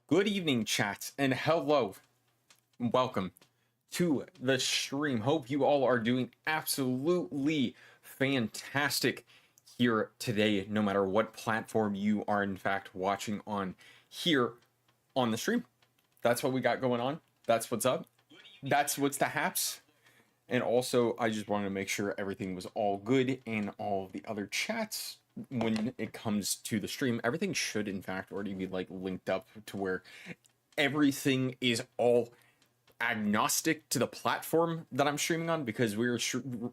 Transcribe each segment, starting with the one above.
Good evening, chat, and hello. Welcome to the stream. Hope you all are doing absolutely fantastic here today, no matter what platform you are, in fact, watching on here on the stream. That's what we got going on. That's what's up. That's what's the haps. And also, I just wanted to make sure everything was all good in all of the other chats when it comes to the stream. Everything should, in fact, already be like linked up to where everything is all agnostic to the platform that I'm streaming on, because we're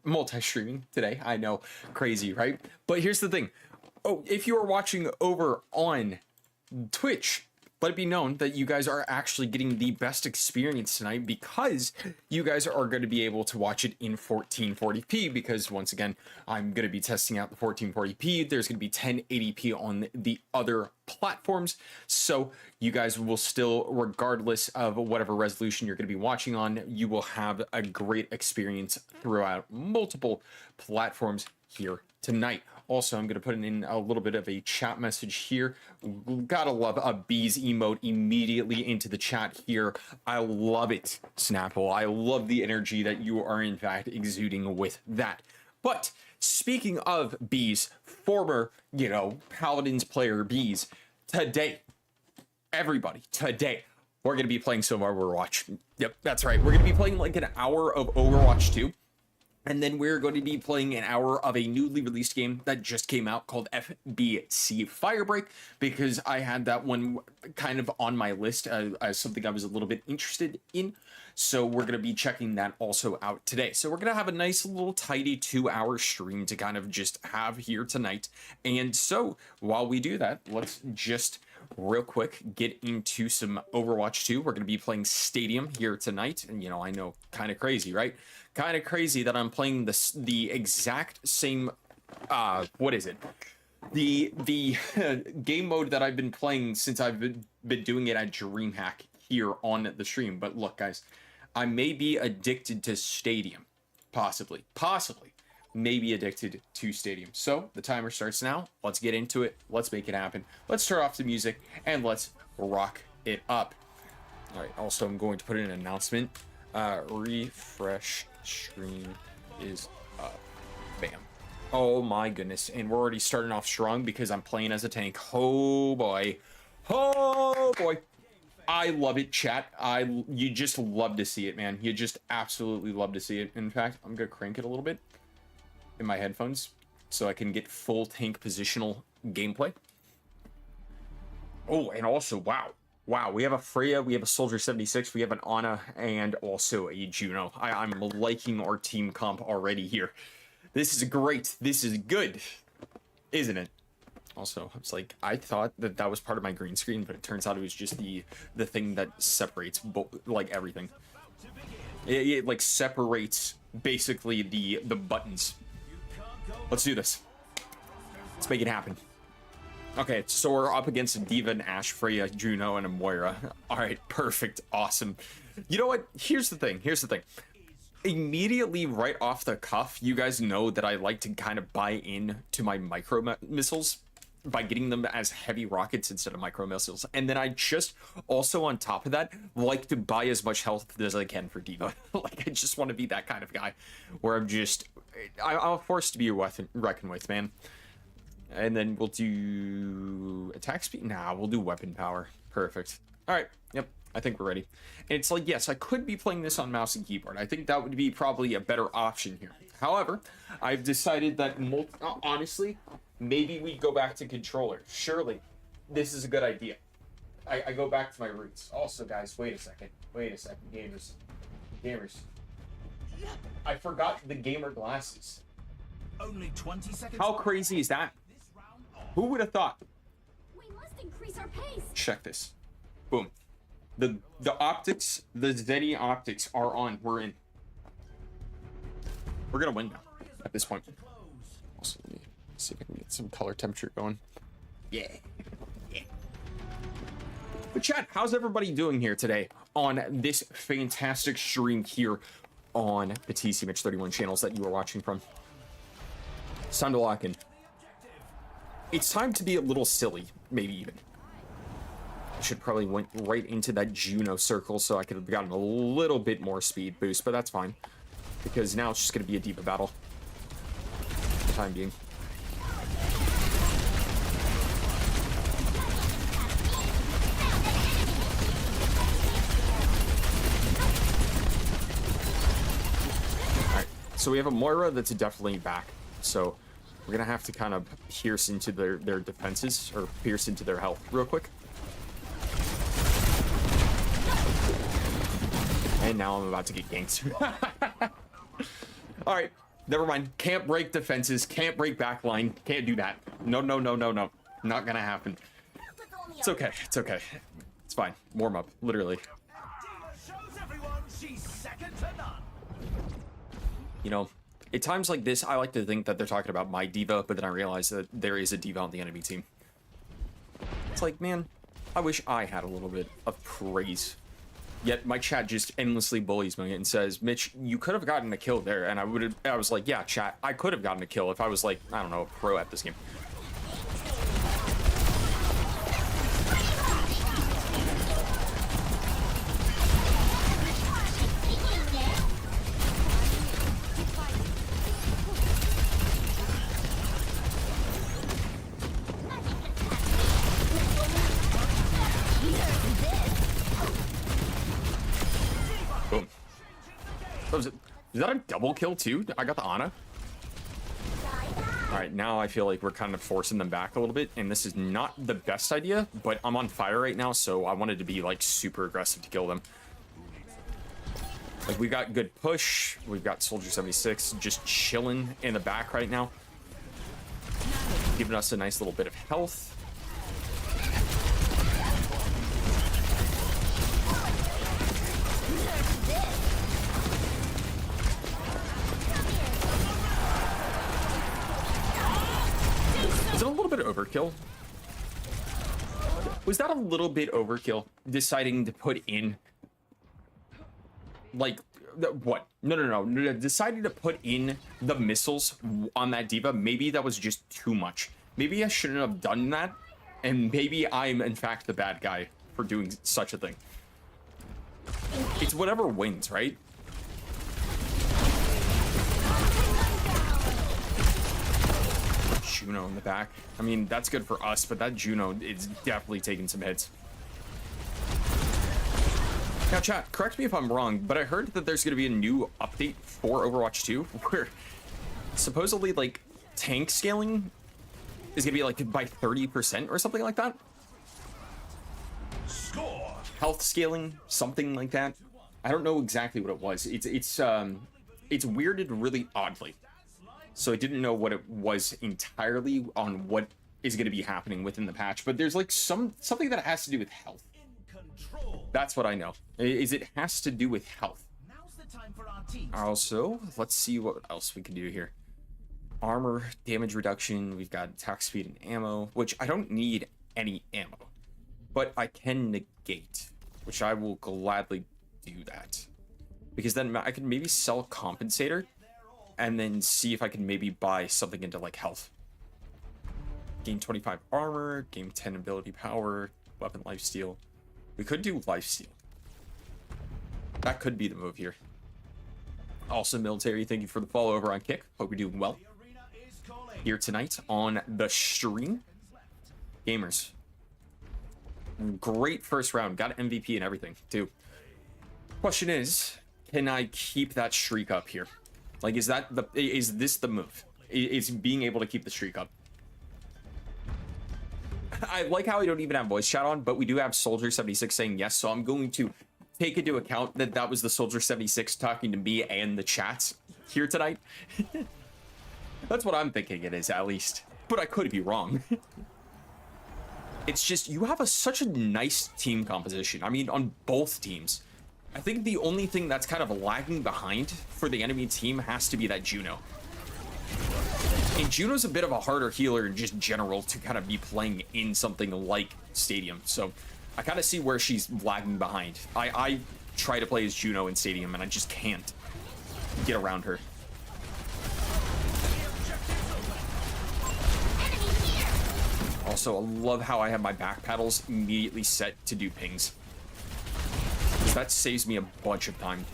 multi-streaming today. I know, crazy, right? But here's the thing. Oh, if you are watching over on Twitch, let it be known that you guys are actually getting the best experience tonight, because you guys are going to be able to watch it in 1440p, because once again, I'm going to be testing out the 1440p. There's going to be 1080p on the other platforms. So you guys will still, regardless of whatever resolution you're going to be watching on, you will have a great experience throughout multiple platforms here tonight. Also, I'm going to put in a little bit of a chat message here. Gotta love a bees emote immediately into the chat here. I love it, Snapple. I love the energy that you are, in fact, exuding with that. But speaking of bees, former, Paladins player bees, today, everybody, today, we're going to be playing some Overwatch. Yep, that's right. We're going to be playing like an hour of Overwatch 2. And then we're going to be playing an hour of a newly released game that just came out called FBC Firebreak, because I had that one kind of on my list as something I was a little bit interested in. So we're going to be checking that also out today. So we're going to have a nice little tidy 2-hour stream to kind of just have here tonight. And so while we do that, let's just real quick get into some Overwatch 2. We're going to be playing Stadium here tonight. And, I know, kind of crazy, right? Kind of crazy that I'm playing the exact same what is it, the game mode that I've been playing since I've been doing it at DreamHack here on the stream. But look, guys, I may be addicted to Stadium, possibly maybe addicted to Stadium. So the timer starts now. Let's get into it. Let's make it happen. Let's turn off the music and let's rock it up. All right, also I'm going to put in an announcement. Refresh stream is up. Bam. Oh my goodness. And we're already starting off strong because I'm playing as a tank. Oh boy. Oh boy. I love it, chat. You just love to see it, man. You just absolutely love to see it. In fact, I'm gonna crank it a little bit in my headphones so I can get full tank positional gameplay. Oh, and also, wow, we have a Freya, we have a Soldier 76, we have an Ana, and also a Juno. I'm liking our team comp already here. This is great. This is good, isn't it? Also, it's like, I thought that was part of my green screen, but it turns out it was just the thing that separates, like, everything. It like, separates, basically, the buttons. Let's do this. Let's make it happen. Okay, so we're up against a D.Va, and Ashe, Freya, Juno, and a Moira. All right, perfect, awesome. You know what? Here's the thing. Immediately, right off the cuff, you guys know that I like to kind of buy in to my micro missiles by getting them as heavy rockets instead of micro missiles. And then I just also, on top of that, like to buy as much health as I can for D.Va. Like, I just want to be that kind of guy where I'm forced to be reckoned with, man. And then we'll do attack speed. Nah, we'll do weapon power. Perfect. All right. Yep. I think we're ready. And it's like, yes, I could be playing this on mouse and keyboard. I think that would be probably a better option here. However, I've decided that honestly, maybe we go back to controller. Surely, this is a good idea. I go back to my roots. Also, guys, wait a second, gamers. I forgot the gamer glasses. Only 20 seconds. How crazy is that? Who would have thought? We must increase our pace. Check this. Boom. The optics, the Zenny optics are on. We're in. We're gonna win now at this point. Also, let me see if I can get some color temperature going. Yeah. But chat, how's everybody doing here today on this fantastic stream here on the TCMH31 channels that you are watching from? It's time to lock in. It's time to be a little silly, maybe even. Should probably went right into that Juno circle so I could have gotten a little bit more speed boost, but that's fine. Because now it's just going to be a D.Va battle. For the time being. Alright, so we have a Moira that's definitely back. So we're going to have to kind of pierce into their defenses, or pierce into their health real quick. And now I'm about to get ganked. Alright, never mind. Can't break defenses, can't break backline, can't do that. No, no, no, no, no. Not gonna happen. It's okay, it's okay. It's fine. Warm up, literally. Shows everyone she's second to none. You know, at times like this, I like to think that they're talking about my D.Va, but then I realize that there is a D.Va on the enemy team. It's like, man, I wish I had a little bit of praise. Yet my chat just endlessly bullies me and says, Mitch, you could have gotten a kill there. And I was like, yeah, chat, I could have gotten a kill if I was like, I don't know, a pro at this game. Boom. Oh, is that a double kill too? I got the Ana. Alright, now I feel like we're kind of forcing them back a little bit, and this is not the best idea, but I'm on fire right now, so I wanted to be like super aggressive to kill them. Like, we got good push, we've got Soldier 76 just chilling in the back right now, giving us a nice little bit of health. Is it a little bit overkill? Was that a little bit overkill? Deciding to put in... Like, what? No. Deciding to put in the missiles on that D.Va, maybe that was just too much. Maybe I shouldn't have done that, and maybe I'm, in fact, the bad guy for doing such a thing. It's whatever wins, right? Juno in the back. I mean, that's good for us, but that Juno is definitely taking some hits. Now, chat, correct me if I'm wrong, but I heard that there's going to be a new update for Overwatch 2 where supposedly, like, tank scaling is going to be, like, by 30% or something like that. Score. Health scaling, something like that. I don't know exactly what it was. It's weirded really oddly. So I didn't know what it was entirely on what is going to be happening within the patch, but there's like something that has to do with health. That's what I know. Is it has to do with health. Now's the time for our team. Also, let's see what else we can do here. Armor, damage reduction, we've got attack speed and ammo, which I don't need any ammo, but I can negate, which I will gladly do that. Because then I can maybe sell compensator and then see if I can maybe buy something into like health. Gain 25 armor, gain 10 ability power, weapon lifesteal. We could do lifesteal. That could be the move here. Also, military, thank you for the follow over on Kick. Hope you're doing well here tonight on the stream. Gamers, great first round. Got an MVP and everything too. Question is, can I keep that streak up here? Like, is this the move? Is being able to keep the streak up? I like how we don't even have voice chat on, but we do have Soldier 76 saying yes, so I'm going to take into account that that was the Soldier 76 talking to me and the chats here tonight. That's what I'm thinking it is, at least. But I could be wrong. It's just, you have such a nice team composition. I mean, on both teams. I think the only thing that's kind of lagging behind for the enemy team has to be that Juno. And Juno's a bit of a harder healer in just general to kind of be playing in something like Stadium. So I kind of see where she's lagging behind. I try to play as Juno in Stadium and I just can't get around her. Also, I love how I have my back paddles immediately set to do pings. Because that saves me a bunch of time.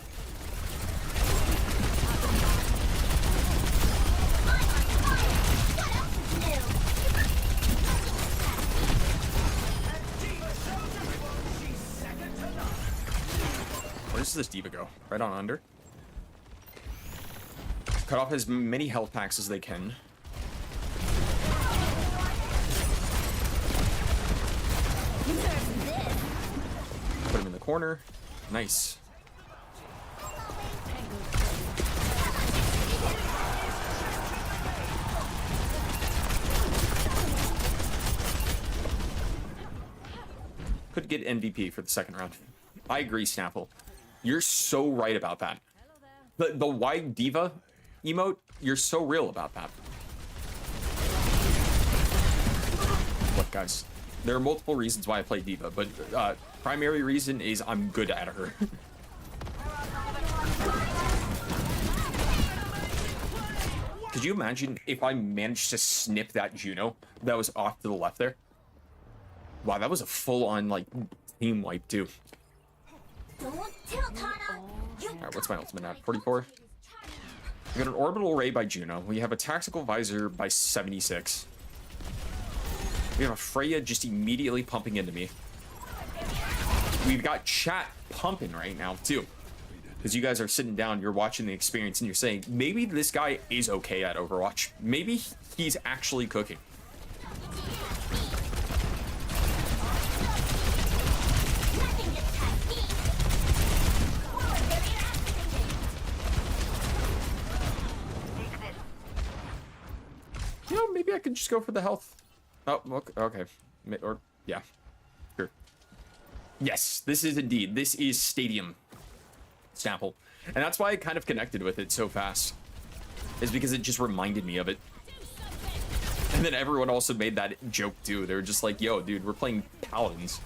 Where does this D.Va go? Right on under? Cut off as many health packs as they can. Put him in the corner. Nice. Could get MVP for the second round. I agree, Snapple. You're so right about that. The wide D.Va emote, you're so real about that. Look, guys, there are multiple reasons why I play D.Va, but primary reason is I'm good at her. Could you imagine if I managed to snip that Juno that was off to the left there? Wow, that was a full-on, like, team wipe, too. Alright, what's my ultimate at? 44? We got an orbital ray by Juno. We have a tactical visor by 76. We have a Freya just immediately pumping into me. We've got chat pumping right now, too. Because you guys are sitting down, you're watching the experience, and you're saying, maybe this guy is okay at Overwatch. Maybe he's actually cooking. You know, maybe I could just go for the health. Oh, okay. Or, yeah. Sure. Yes, this is indeed. This is Stadium Snapple. And that's why I kind of connected with it so fast. Is because it just reminded me of it. And then everyone also made that joke too. They were just like, yo, dude, we're playing Paladins.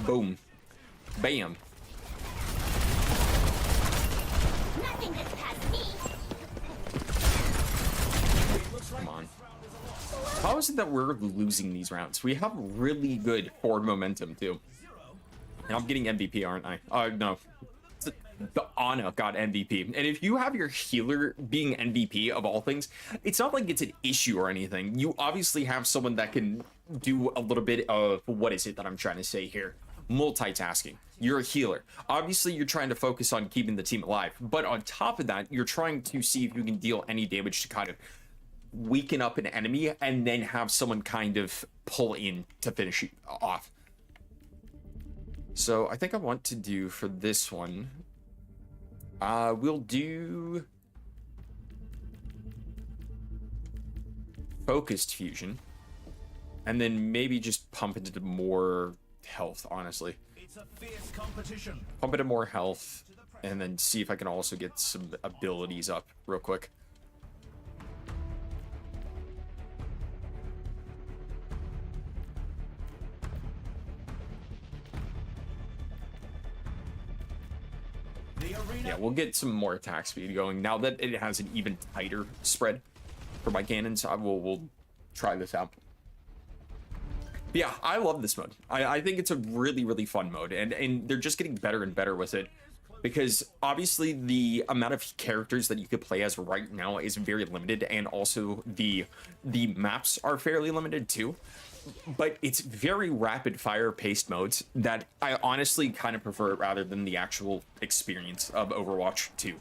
Boom. Bam. Come on. How is it that we're losing these rounds? We have really good forward momentum, too. And I'm getting MVP, aren't I? No. The Ana got MVP. And if you have your healer being MVP of all things, it's not like it's an issue or anything. You obviously have someone that can do a little bit of, what is it that I'm trying to say here? Multitasking. You're a healer. Obviously, you're trying to focus on keeping the team alive. But on top of that, you're trying to see if you can deal any damage to kind of weaken up an enemy and then have someone kind of pull in to finish it off. So I think I want to do for this one, we'll do focused fusion and then maybe just pump into more health, honestly. It's a fierce competition. Pump into more health and then see if I can also get some abilities up real quick. Yeah, we'll get some more attack speed going now that it has an even tighter spread for my cannons. We'll try this out. But yeah, I love this mode. I think it's a really, really fun mode, and they're just getting better and better with it because obviously the amount of characters that you could play as right now is very limited, and also the maps are fairly limited too. But it's very rapid fire paced modes that I honestly kind of prefer rather than the actual experience of Overwatch 2,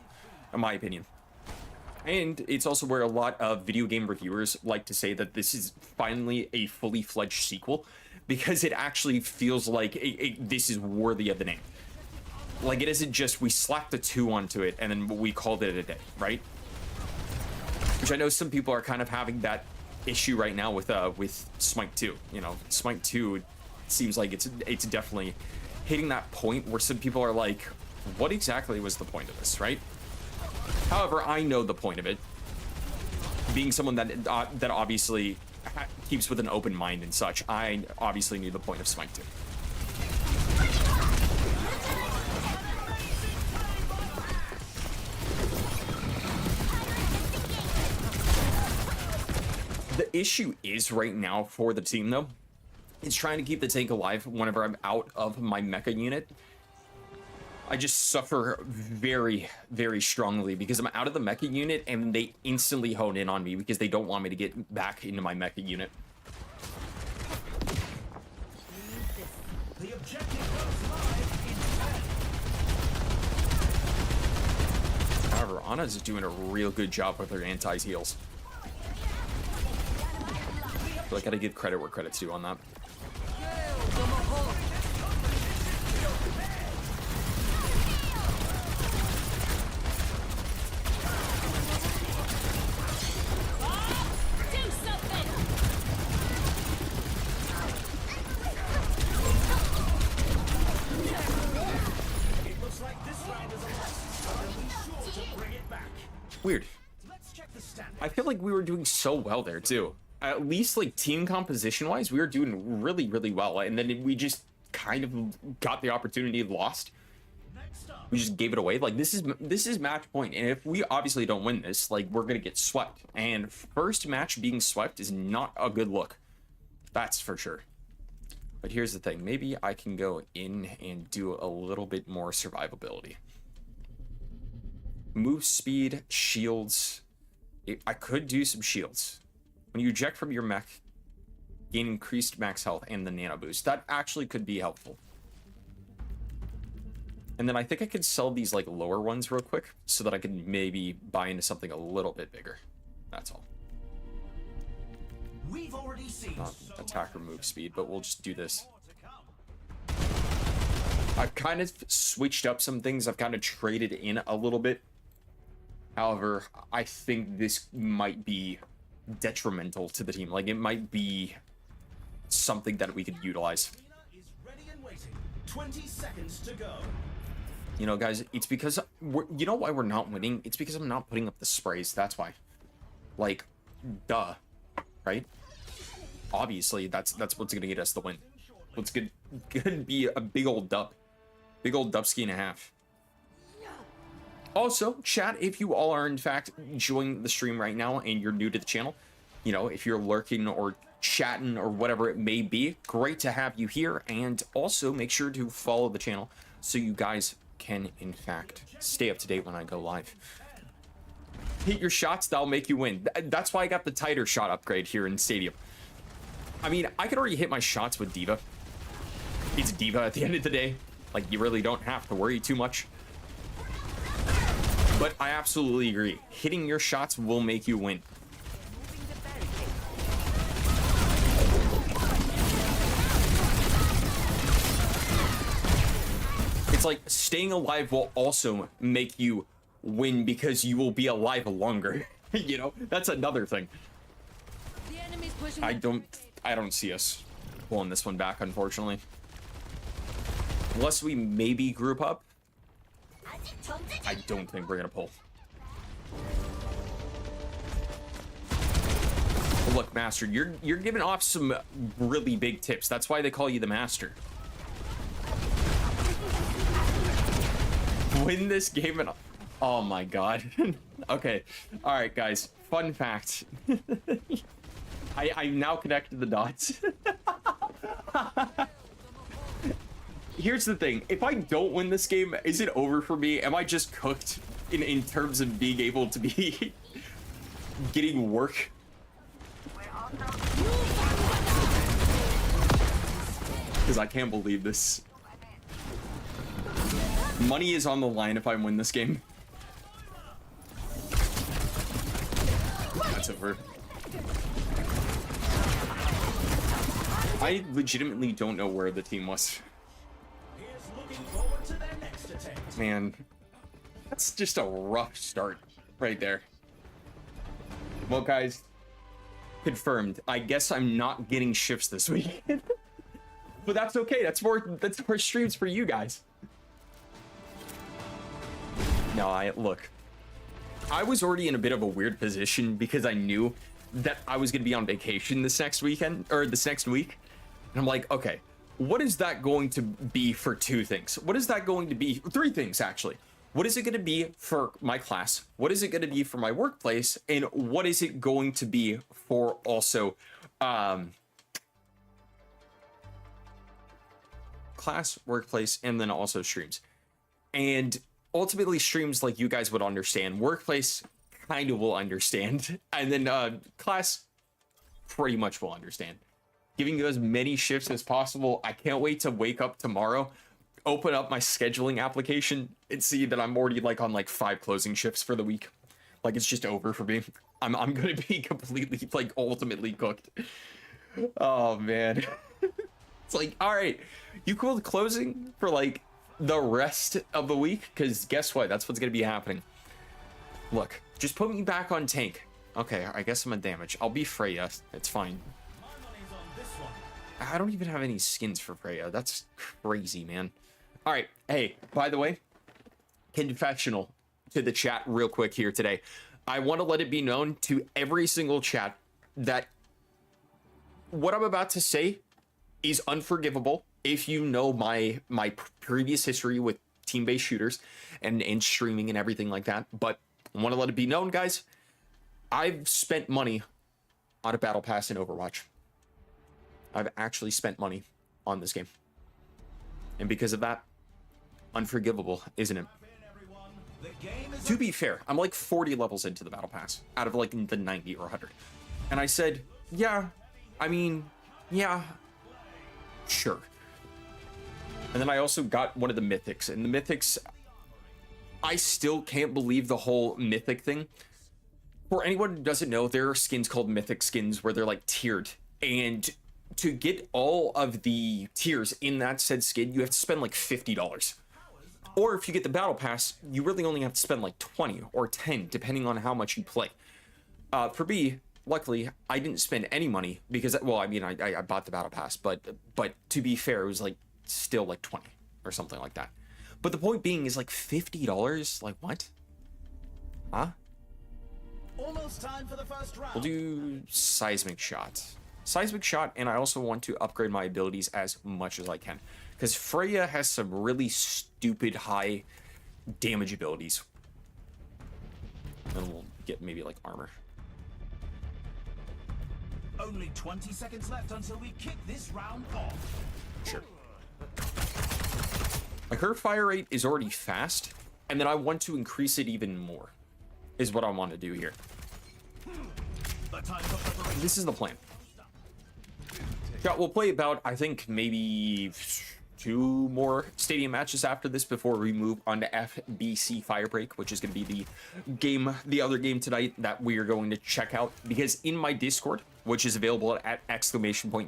in my opinion. And it's also where a lot of video game reviewers like to say that this is finally a fully fledged sequel because it actually feels like this is worthy of the name. Like, it isn't just we slapped a 2 onto it and then we called it a day, right? Which I know some people are kind of having that issue right now with Smite 2. You know, Smite 2 seems like it's definitely hitting that point where some people are like, what exactly was the point of this, right? However, I know the point of it. Being someone that obviously keeps with an open mind and such. I obviously knew the point of Smite too. The issue is right now for the team though, is trying to keep the tank alive whenever I'm out of my mecha unit. I just suffer very, very strongly because I'm out of the mecha unit and they instantly hone in on me because they don't want me to get back into my mecha unit. The objective goes live in 10. However, Ana's doing a real good job with her anti-heals. So I gotta give credit where credit's due on that. Do something! It looks like this round is a loss, but they'll be sure to bring it back. Weird. Let's check the standings. I feel like we were doing so well there too. At least like team composition wise, we were doing really, really well. And then we just kind of got the opportunity, lost. Next up, We just gave it away. Like this is match point. And if we obviously don't win this, like we're gonna get swept. And first match being swept is not a good look. That's for sure. But here's the thing. Maybe I can go in and do a little bit more survivability. Move speed, shields. I could do some shields. When you eject from your mech, gain increased max health and the nano boost. That actually could be helpful. And then I think I could sell these like lower ones real quick so that I could maybe buy into something a little bit bigger. That's all. we've already seen Not so attack or much. move speed, but we'll just do this. More to come. I've kind of switched up some things. I've kind of traded in a little bit. However, I think this might be detrimental to the team. Like, it might be something that we could utilize. Arena is ready and waiting. 20 seconds to go. You know, guys, it's because... you know why we're not winning? It's because I'm not putting up the sprays. That's why. Like, duh. Right? Obviously, that's what's going to get us the win. What's going to be a big old dub. Big old dubski and a half. Also, chat, if you all are in fact enjoying the stream right now and you're new to the channel, you know, if you're lurking or chatting or whatever it may be, great to have you here. And also make sure to follow the channel so you guys can in fact stay up to date when I go live. Hit your shots, that'll make you win. That's why I got the tighter shot upgrade here in Stadium. I mean, I could already hit my shots with Diva. It's Diva at the end of the day. Like, you really don't have to worry too much. But I absolutely agree. Hitting your shots will make you win. It's like staying alive will also make you win because you will be alive longer. You know, that's another thing. The enemy's pushing. I don't see us pulling this one back, unfortunately. Unless we maybe group up. I don't think we're gonna pull. But look, Master, you're giving off some really big tips. That's why they call you the Master. Win this game and oh my god. Okay, all right, guys. Fun fact. I now connected the dots. Here's the thing, if I don't win this game, is it over for me? Am I just cooked in terms of being able to be getting work? Because I can't believe this. Money is on the line if I win this game. That's over. I legitimately don't know where the team was. Here's looking forward to their next attempt. Man, that's just a rough start right there. Well, guys, confirmed. I guess I'm not getting shifts this week. But that's okay. That's more streams for you guys. No, look. I was already in a bit of a weird position because I knew that I was going to be on vacation this next weekend, or this next week. And I'm like, okay, what is that going to be for 2 things? What is that going to be? 3 things, actually. What is it going to be for my class? What is it going to be for my workplace? And what is it going to be for also class, workplace, and then also streams? And ultimately, streams, like, you guys would understand. Workplace kind of will understand. And then class pretty much will understand. Giving you as many shifts as possible. I can't wait to wake up tomorrow, open up my scheduling application, and see that I'm already like on like 5 closing shifts for the week. Like, it's just over for me. I'm gonna be completely, like, ultimately cooked. Oh man. It's like, all right, you cool with closing for like the rest of the week? Because guess what? That's what's gonna be happening. Look, just put me back on tank. Okay, I guess I'm a damage. I'll be Freya. It's fine. My money's on this one. I don't even have any skins for Freya. That's crazy, man. All right. Hey, by the way, confessional to the chat real quick here today. I want to let it be known to every single chat that what I'm about to say is unforgivable if you know my previous history with team-based shooters and streaming and everything like that. But I want to let it be known, guys, I've spent money on a battle pass in Overwatch. I've actually spent money on this game. And because of that, unforgivable, isn't it? The game is To be fair, I'm like 40 levels into the battle pass out of like the 90 or 100. And I said, yeah, I mean, yeah, sure. And then I also got one of the mythics, and the mythics, I still can't believe the whole mythic thing. For anyone who doesn't know, there are skins called mythic skins where they're like tiered, and to get all of the tiers in that said skin, you have to spend like $50. Or if you get the battle pass, you really only have to spend like 20 or 10, depending on how much you play. For me, luckily, I didn't spend any money because, well, I mean, I bought the battle pass, but to be fair, it was like still like 20 or something like that. But the point being is like $50. Like, what? Huh? almost time for the first round. We'll do seismic shot. Seismic shot, and I also want to upgrade my abilities as much as I can. Because Freya has some really stupid high damage abilities. And we'll get maybe like armor. Only 20 seconds left until we kick this round off. Sure. Like, her fire rate is already fast, and then I want to increase it even more, is what I want to do here. The time for preparation. This is the plan. Yeah, we'll play about, I think, maybe 2 more stadium matches after this before we move on to FBC Firebreak, which is going to be the other game tonight that we are going to check out. Because in my Discord, which is available at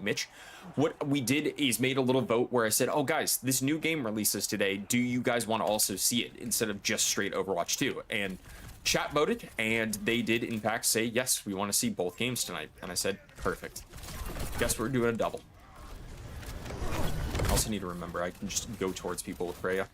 !Mitch, what we did is made a little vote where I said, oh guys, this new game releases today. Do you guys want to also see it instead of just straight Overwatch 2? And chat voted, and they did in fact say, yes, we want to see both games tonight. And I said, perfect. Guess we're doing a double. I also need to remember I can just go towards people with Freya.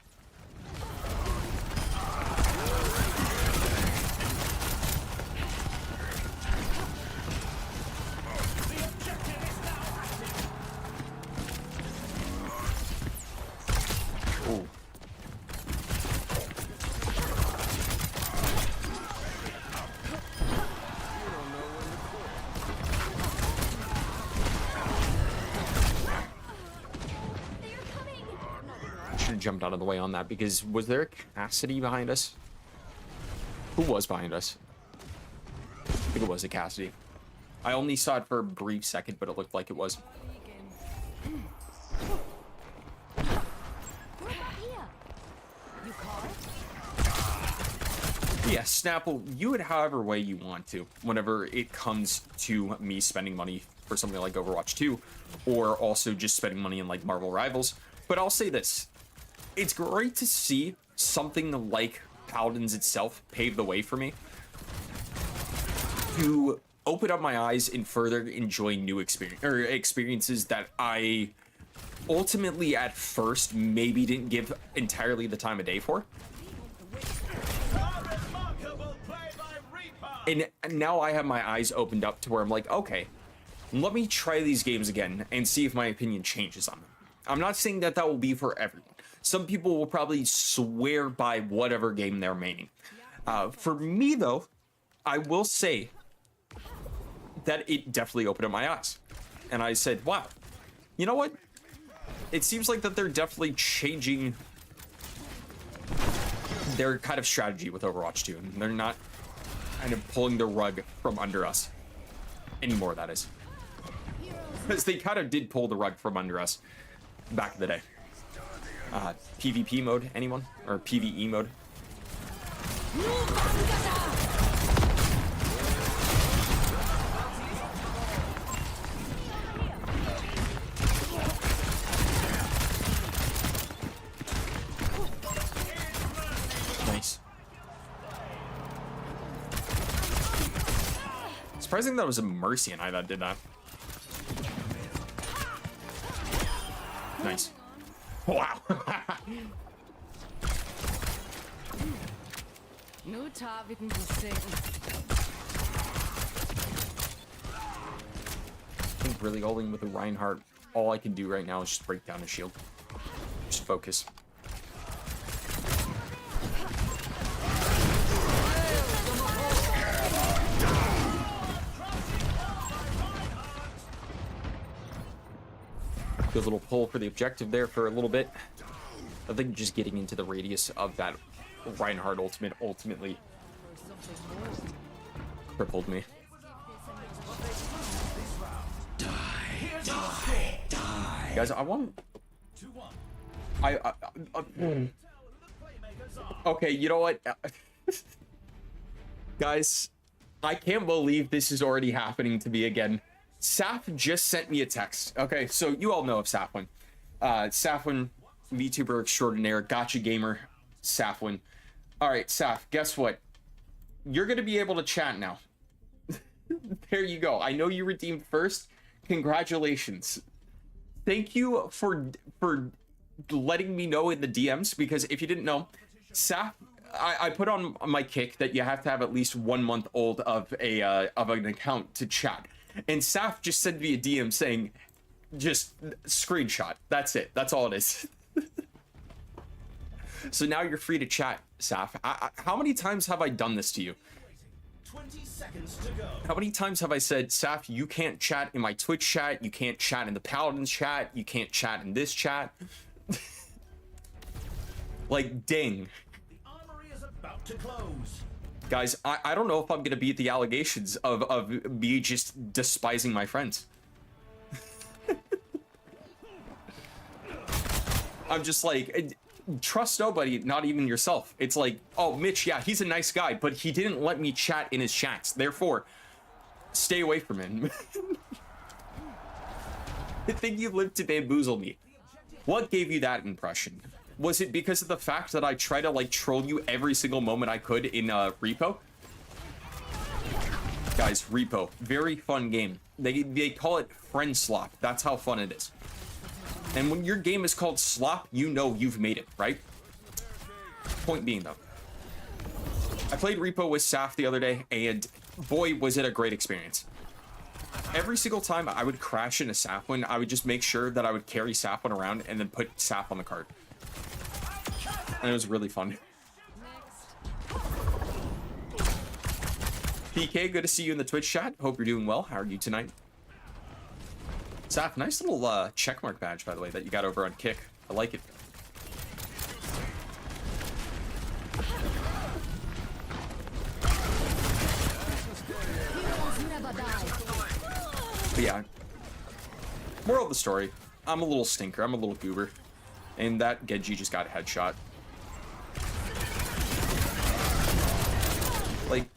Ooh. Should have jumped out of the way on that, because was there a Cassidy behind us? Who was behind us? I think it was a Cassidy. I only saw it for a brief second, but it looked like it was. Yeah, Snapple, you it however way you want to whenever it comes to me spending money for something like Overwatch 2, or also just spending money in like Marvel Rivals. But I'll say this, it's great to see something like Paladins itself pave the way for me to open up my eyes and further enjoy new experiences that I ultimately at first maybe didn't give entirely the time of day for. A remarkable play by Reaper. And now I have my eyes opened up to where I'm like, okay, let me try these games again and see if my opinion changes on them. I'm not saying that that will be for everyone. Some people will probably swear by whatever game they're maining. For me, though, I will say that it definitely opened up my eyes. And I said, wow, you know what? It seems like that they're definitely changing their kind of strategy with Overwatch 2. And they're not kind of pulling the rug from under us anymore, that is. Because they kind of did pull the rug from under us back in the day. PvP mode, anyone? Or PvE mode? Nice. Surprising that it was a Mercy and I that did that. Nice. Wow. Nu tager vi den på sengen. I think really holding with the Reinhardt, all I can do right now is just break down his shield. Just focus. Good little pull for the objective there for a little bit. I think just getting into the radius of that Reinhardt ultimate ultimately crippled me. Guys, I want... Okay, you know what? Guys, I can't believe this is already happening to me again. Saf just sent me a text. Okay, so you all know of Safwin. Safwin, VTuber extraordinaire, gotcha gamer, Safwin. All right, Saf, guess what? You're going to be able to chat now. There you go. I know you redeemed first. Congratulations. Thank you for letting me know in the DMs, because if you didn't know, Saf, I put on my kick that you have to have at least 1 month old of an account to chat. And Saf just sent me a DM saying, just screenshot. That's it. That's all it is. So now you're free to chat, Saf. How many times have I done this to you? 20 seconds to go. How many times have I said, Saf, you can't chat in my Twitch chat, you can't chat in the Paladins chat, you can't chat in this chat? Like, dang. The armory is about to close. Guys, I don't know if I'm gonna beat the allegations of me just despising my friends. I'm just like, trust nobody, not even yourself. It's like, oh, Mitch, yeah, he's a nice guy, but he didn't let me chat in his chats. Therefore, stay away from him. I think you lived to bamboozle me. What gave you that impression? Was it because of the fact that I try to like troll you every single moment I could in Repo? Guys, Repo, very fun game. They call it friend slop. That's how fun it is. And when your game is called slop, you know you've made it, right? Point being though, I played Repo with Saf the other day, and boy, was it a great experience. Every single time I would crash into Safwin, I would just make sure that I would carry Safwin around and then put Saf on the card. And it was really fun. PK, good to see you in the Twitch chat. Hope you're doing well. How are you tonight? Saf, nice little checkmark badge, by the way, that you got over on Kick. I like it. But yeah, moral of the story, I'm a little stinker. I'm a little goober. And that Genji just got a headshot. Like,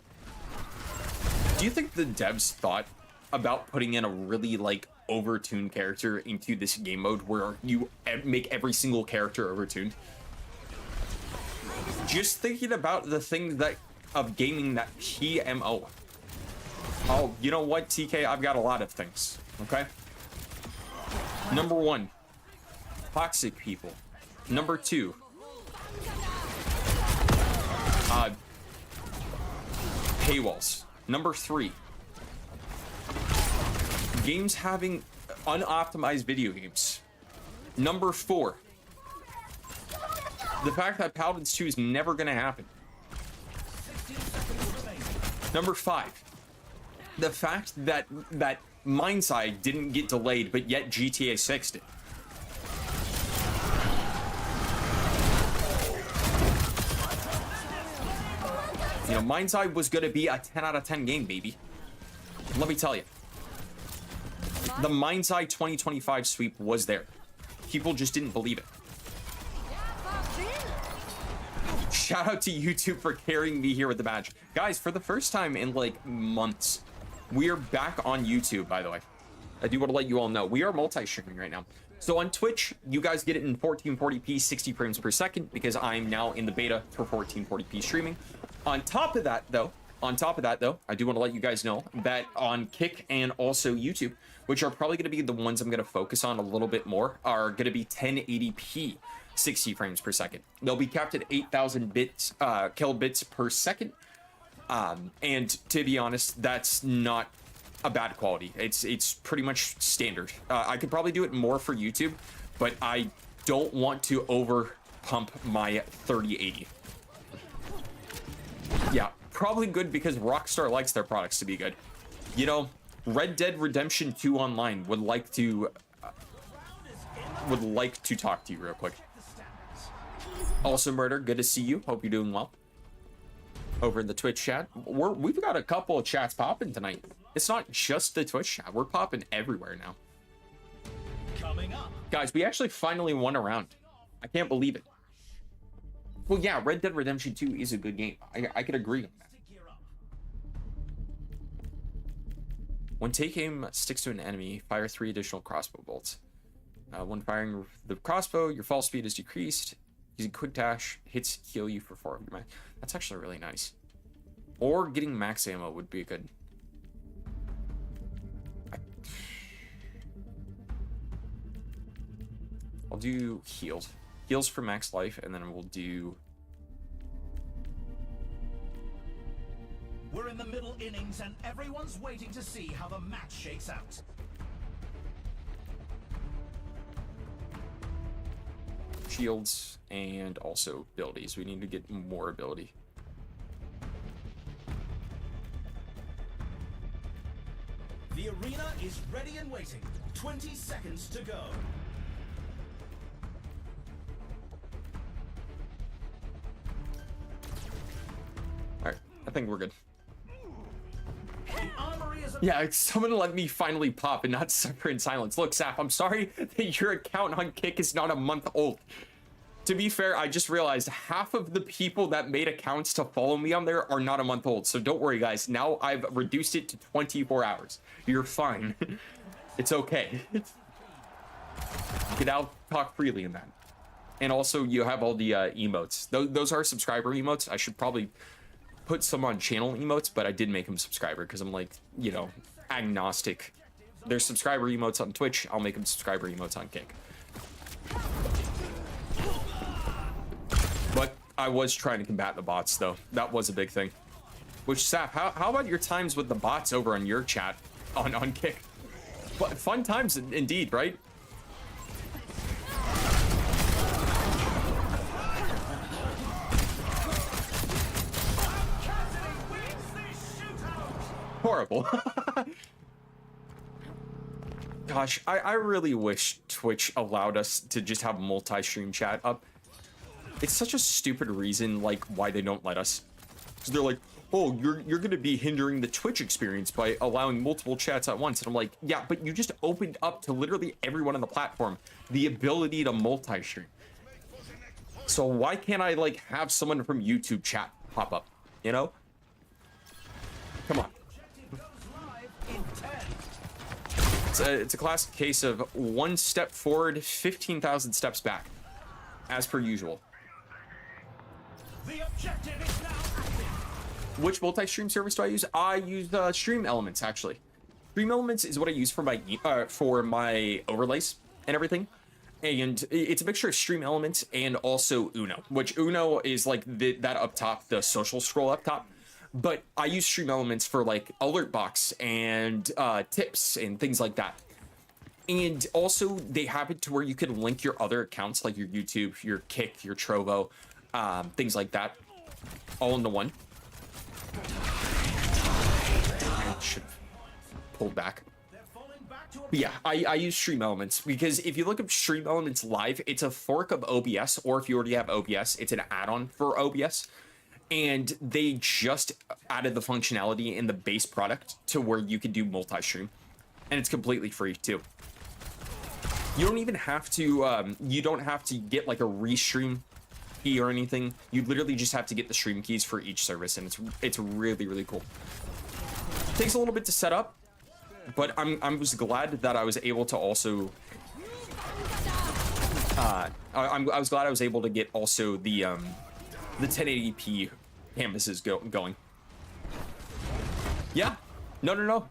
do you think the devs thought about putting in a really, like, overtuned character into this game mode where you make every single character overtuned? Just thinking about the thing that of gaming that PMO. Oh, you know what, TK? I've got a lot of things, okay? Number 1, toxic people. Number 2, paywalls. Number 3, games having unoptimized video games. Number 4, the fact that Paladins 2 is never going to happen. Number 5, the fact that Mindside didn't get delayed, but yet GTA 6 did. You know, Mindside was going to be a 10 out of 10 game, baby. Let me tell you. The Mindside 2025 sweep was there. People just didn't believe it. Shout out to YouTube for carrying me here with the badge. Guys, for the first time in like months, we are back on YouTube, by the way. I do want to let you all know. We are multi-streaming right now. So on Twitch, you guys get it in 1440p, 60 frames per second, because I'm now in the beta for 1440p streaming. On top of that, though, I do want to let you guys know that on Kick and also YouTube, which are probably going to be the ones I'm going to focus on a little bit more, are going to be 1080p, 60 frames per second. They'll be capped at 8,000 bits, kilobits per second. And to be honest, that's not a bad quality. It's pretty much standard. I could probably do it more for YouTube, but I don't want to over pump my 3080. Yeah, probably good because Rockstar likes their products to be good. You know, Red Dead Redemption 2 Online would like to talk to you real quick. Also, Murder, good to see you. Hope you're doing well. Over in the Twitch chat, we've got a couple of chats popping tonight. It's not just the Twitch chat. We're popping everywhere now. Coming up. Guys, we actually finally won a round. I can't believe it. Well, yeah, Red Dead Redemption 2 is a good game. I could agree on that. When take aim sticks to an enemy, fire 3 additional crossbow bolts. When firing the crossbow, your fall speed is decreased. Using quick dash, hits heal you for 4 of your max. That's actually really nice. Or getting max ammo would be good. I'll do healed. Heals for max life, and then we'll do... We're in the middle innings, and everyone's waiting to see how the match shakes out. Shields and also abilities. We need to get more ability. The arena is ready and waiting. 20 seconds to go. Alright, I think we're good. The armory is Yeah, someone let me finally pop and not suffer in silence. Look, Saf, I'm sorry that your account on Kick is not a month old. To be fair, I just realized half of the people that made accounts to follow me on there are not a month old. So don't worry, guys. Now I've reduced it to 24 hours. You're fine. It's okay. You can now talk freely in that. And also, you have all the emotes. Those are subscriber emotes. I should probably put some on channel emotes, but I did make them subscriber because I'm like, you know, agnostic. There's subscriber emotes on Twitch. I'll make them subscriber emotes on Kick. But I was trying to combat the bots, though. That was a big thing. Which, Saf, how about your times with the bots over on your chat on Kick? But fun times indeed, right? Horrible. Gosh, I really wish Twitch allowed us to just have multi-stream chat up. It's such a stupid reason, like, why they don't let us. Because they're like, oh, you're going to be hindering the Twitch experience by allowing multiple chats at once. And I'm like, yeah, but you just opened up to literally everyone on the platform the ability to multi-stream. So why can't I, like, have someone from YouTube chat pop up, you know? Come on. It's a classic case of one step forward, 15,000 steps back, as per usual. The objective is now active. Which multi-stream service do I use? I use Stream Elements, actually. Stream Elements is what I use for my overlays and everything. And it's a mixture of Stream Elements and also Uno, which Uno is like that up top, the social scroll up top. but I use Stream Elements for like alert box and tips and things like that. And also they have it to where you can link your other accounts like your YouTube, your Kick, your Trovo, things like that, all into one. I should have pulled back. But yeah, I use Stream Elements because if you look up Stream Elements Live, it's a fork of OBS, or if you already have OBS, it's an add-on for OBS. And they just added the functionality in the base product to where you can do multi-stream, and it's completely free too. You don't even have to you don't have to get like a restream key or anything. You literally just have to get the stream keys for each service, and it's really, really cool. Takes a little bit to set up, but I was glad that I was able to also I was glad I was able to get also the 1080p canvases going. Yeah, no.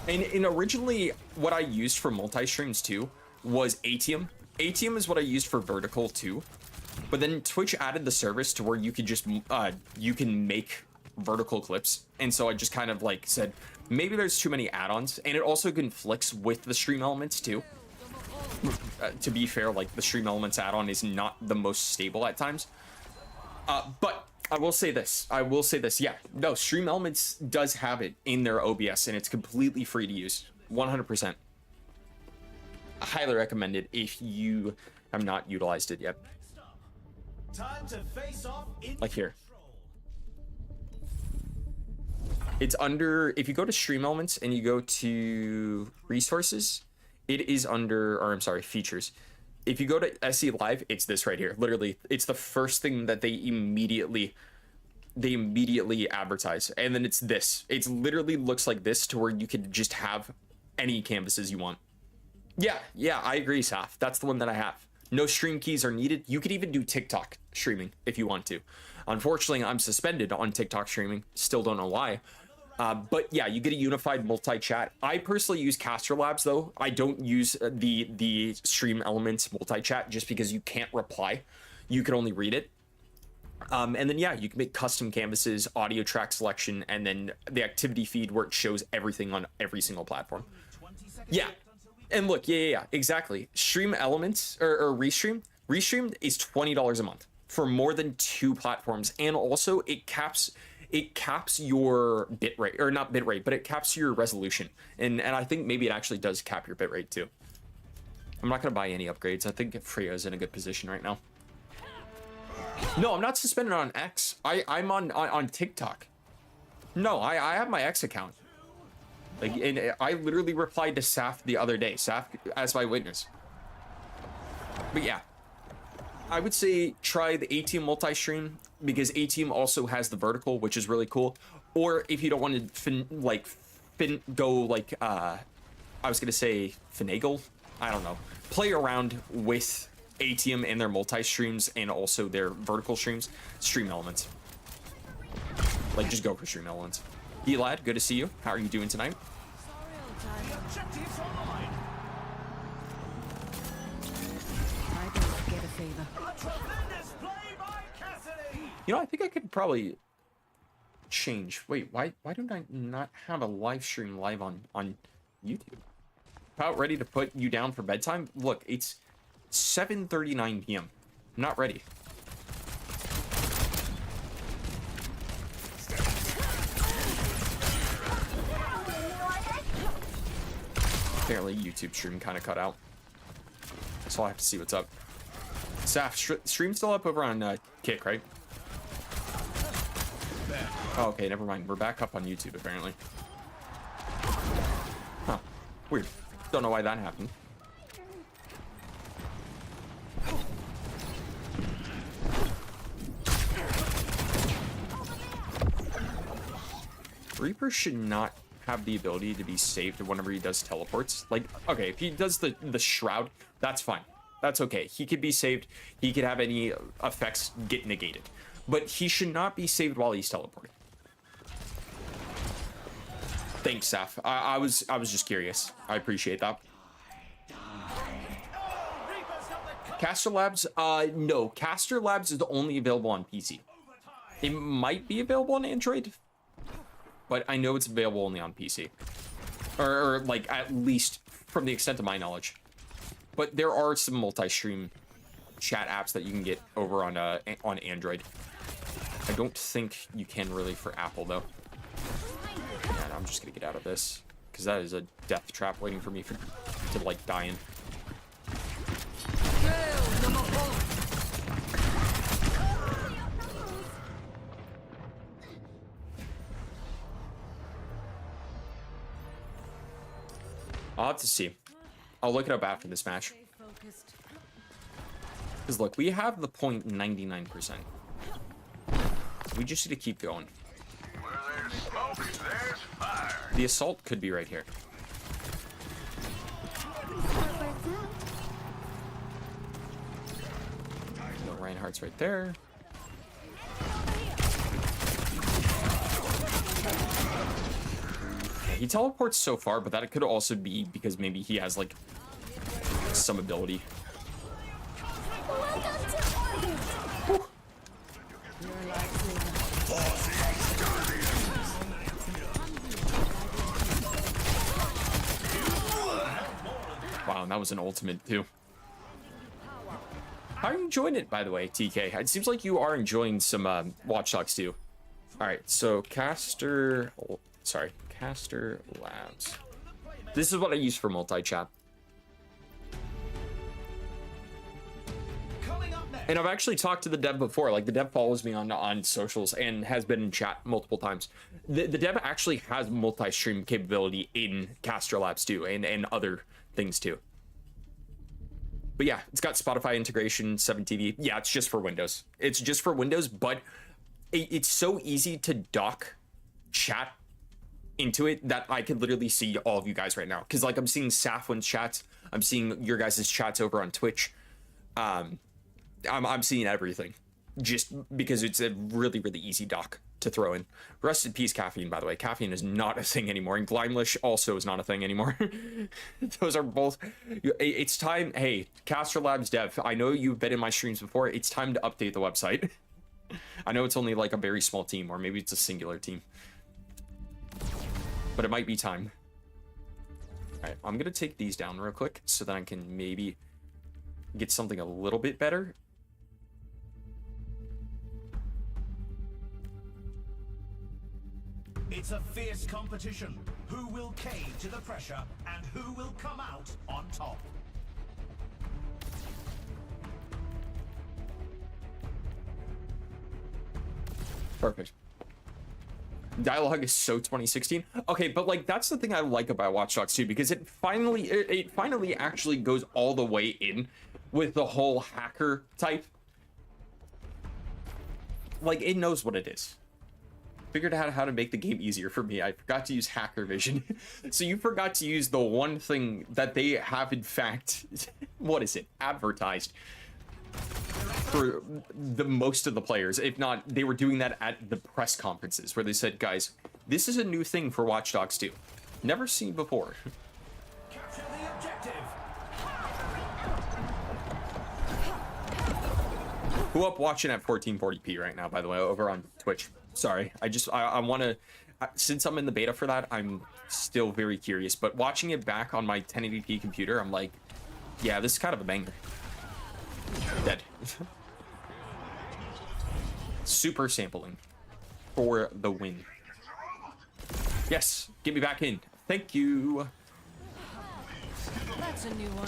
And originally, what I used for multi-streams too was Atium. Atium is what I used for vertical too. But then Twitch added the service to where you could just you can make vertical clips, and so I just kind of like said maybe there's too many add-ons, and it also conflicts with the Stream Elements too. To be fair, like the Stream Elements add-on is not the most stable at times. But I will say this. Yeah, no, Stream Elements does have it in their OBS, and it's completely free to use. 100%. I highly recommend it if you have not utilized it yet. Time to face off in Like here. It's under, if you go to Stream Elements and you go to resources, it is under, or I'm sorry, features. If you go to SE Live, it's this right here. Literally, it's the first thing that they immediately advertise. And then it's this. It's literally looks like this to where you could just have any canvases you want. Yeah, I agree, Saf. That's the one that I have. No stream keys are needed. You could even do TikTok streaming if you want to. Unfortunately, I'm suspended on TikTok streaming. Still don't know why. But yeah, you get a unified multi-chat. I personally use Caster Labs though. I don't use the Stream Elements multi-chat just because you can't reply. You can only read it. And then yeah, you can make custom canvases, audio track selection, and then the activity feed where it shows everything on every single platform. Yeah. And look, yeah, exactly. Stream Elements or Restream is $20 a month for more than 2 platforms, and also it caps your bitrate, or not bitrate, but it caps your resolution, and I think maybe it actually does cap your bitrate too. I'm not gonna buy any upgrades. I think Freya is in a good position right now. No, I'm not suspended on X. I'm on TikTok. No, I have my X account. Like, and I literally replied to Saf the other day. Saf as my witness. But yeah, I would say try the Atium multi-stream because Atium also has the vertical, which is really cool. Or if you don't want to I was gonna say finagle. I don't know. Play around with Atium and their multi-streams and also their vertical streams. Stream Elements. Like, just go for Stream Elements. Elad, good to see you. How are you doing tonight? objectives online. I don't get a favor. A tremendous play by Cassidy. You know, I think I could probably change. Wait, why don't I not have a live stream live on YouTube? About ready to put you down for bedtime? Look, it's 7:39 p.m. I'm not ready. Apparently YouTube stream kind of cut out, so I'll have to see what's up. Saf, stream's still up over on Kick, right? Oh, okay, never mind. We're back up on YouTube apparently. Huh, weird. Don't know why that happened. Reaper should not have the ability to be saved whenever he does teleports. Like, okay, if he does the shroud, that's fine. That's okay. He could be saved. He could have any effects get negated. But he should not be saved while he's teleporting. Thanks, Saf. I was just curious. I appreciate that. Caster Labs, no. Caster Labs is only available on PC. It might be available on Android, but I know it's available only on PC. Or like, at least from the extent of my knowledge. But there are some multi-stream chat apps that you can get over on Android. I don't think you can really for Apple, though. And I'm just gonna get out of this, because that is a death trap waiting for me to like, die in. I'll have to see. I'll look it up after this match. Stay focused. Because look, we have the point 99%. We just need to keep going. Where there's smoke, there's fire. The assault could be right here. No, Reinhardt's right there. Yeah, he teleports so far, but that could also be because maybe he has like some ability. Wow, and that was an ultimate too. How are you enjoying it, by the way, TK? It seems like you are enjoying some Watch Dogs too. All right, so Caster Labs. This is what I use for multi-chat. Coming up next. And I've actually talked to the dev before. Like, the dev follows me on socials and has been in chat multiple times. The dev actually has multi-stream capability in Caster Labs too, and other things too. But yeah, it's got Spotify integration, 7TV. Yeah, it's just for Windows. It's just for Windows, but it's so easy to dock chat into it that I could literally see all of you guys right now. Because like, I'm seeing Safwin's chats, I'm seeing your guys' chats over on Twitch. I'm seeing everything just because it's a really, really easy dock to throw in. Rest in peace, caffeine, by the way. Caffeine is not a thing anymore, and Glimelish also is not a thing anymore. Those are both. It's time. Hey, Caster Labs dev, I know you've been in my streams before. It's time to update the website. I know it's only like a very small team, or maybe it's a singular team, but it might be time. All right, I'm gonna take these down real quick so that I can maybe get something a little bit better. It's a fierce competition. Who will cave to the pressure and who will come out on top? Perfect. Dialogue is so 2016. Okay, but like, that's the thing I like about Watch Dogs 2, because it finally actually goes all the way in with the whole hacker type. Like, it knows what it is. Figured out how to make the game easier for me. I forgot to use hacker vision. So you forgot to use the one thing that they have in fact, what is it, advertised for the most of the players. If not, they were doing that at the press conferences where they said, guys, this is a new thing for Watch Dogs 2. Never seen before. Capture the objective. Who up watching at 1440p right now, by the way, over on Twitch? Sorry, I want to, since I'm in the beta for that, I'm still very curious, but watching it back on my 1080p computer, I'm like, yeah, this is kind of a banger. Dead. Super sampling for the win. Yes, get me back in. Thank you. That's a new one.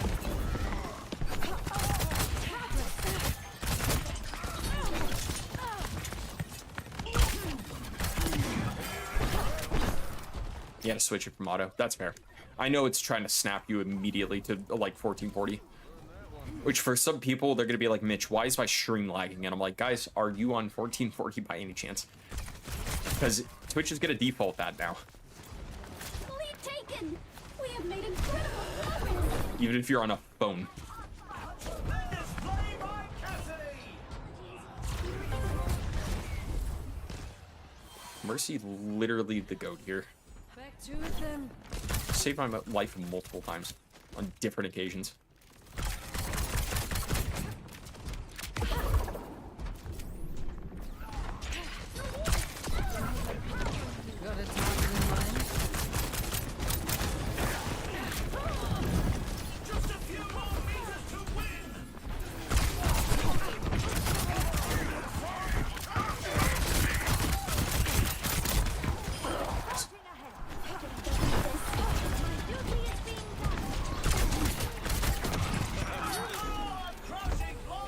You had to switch it from auto. That's fair. I know it's trying to snap you immediately to like 1440. Which for some people, they're going to be like, Mitch, why is my stream lagging? And I'm like, guys, are you on 1440 by any chance? Because Twitch is going to default that now. Lead taken. We have made incredible progress. Even if you're on a phone. Tremendous play by Cassidy. Mercy literally the GOAT here. Back to them. Saved my life multiple times on different occasions.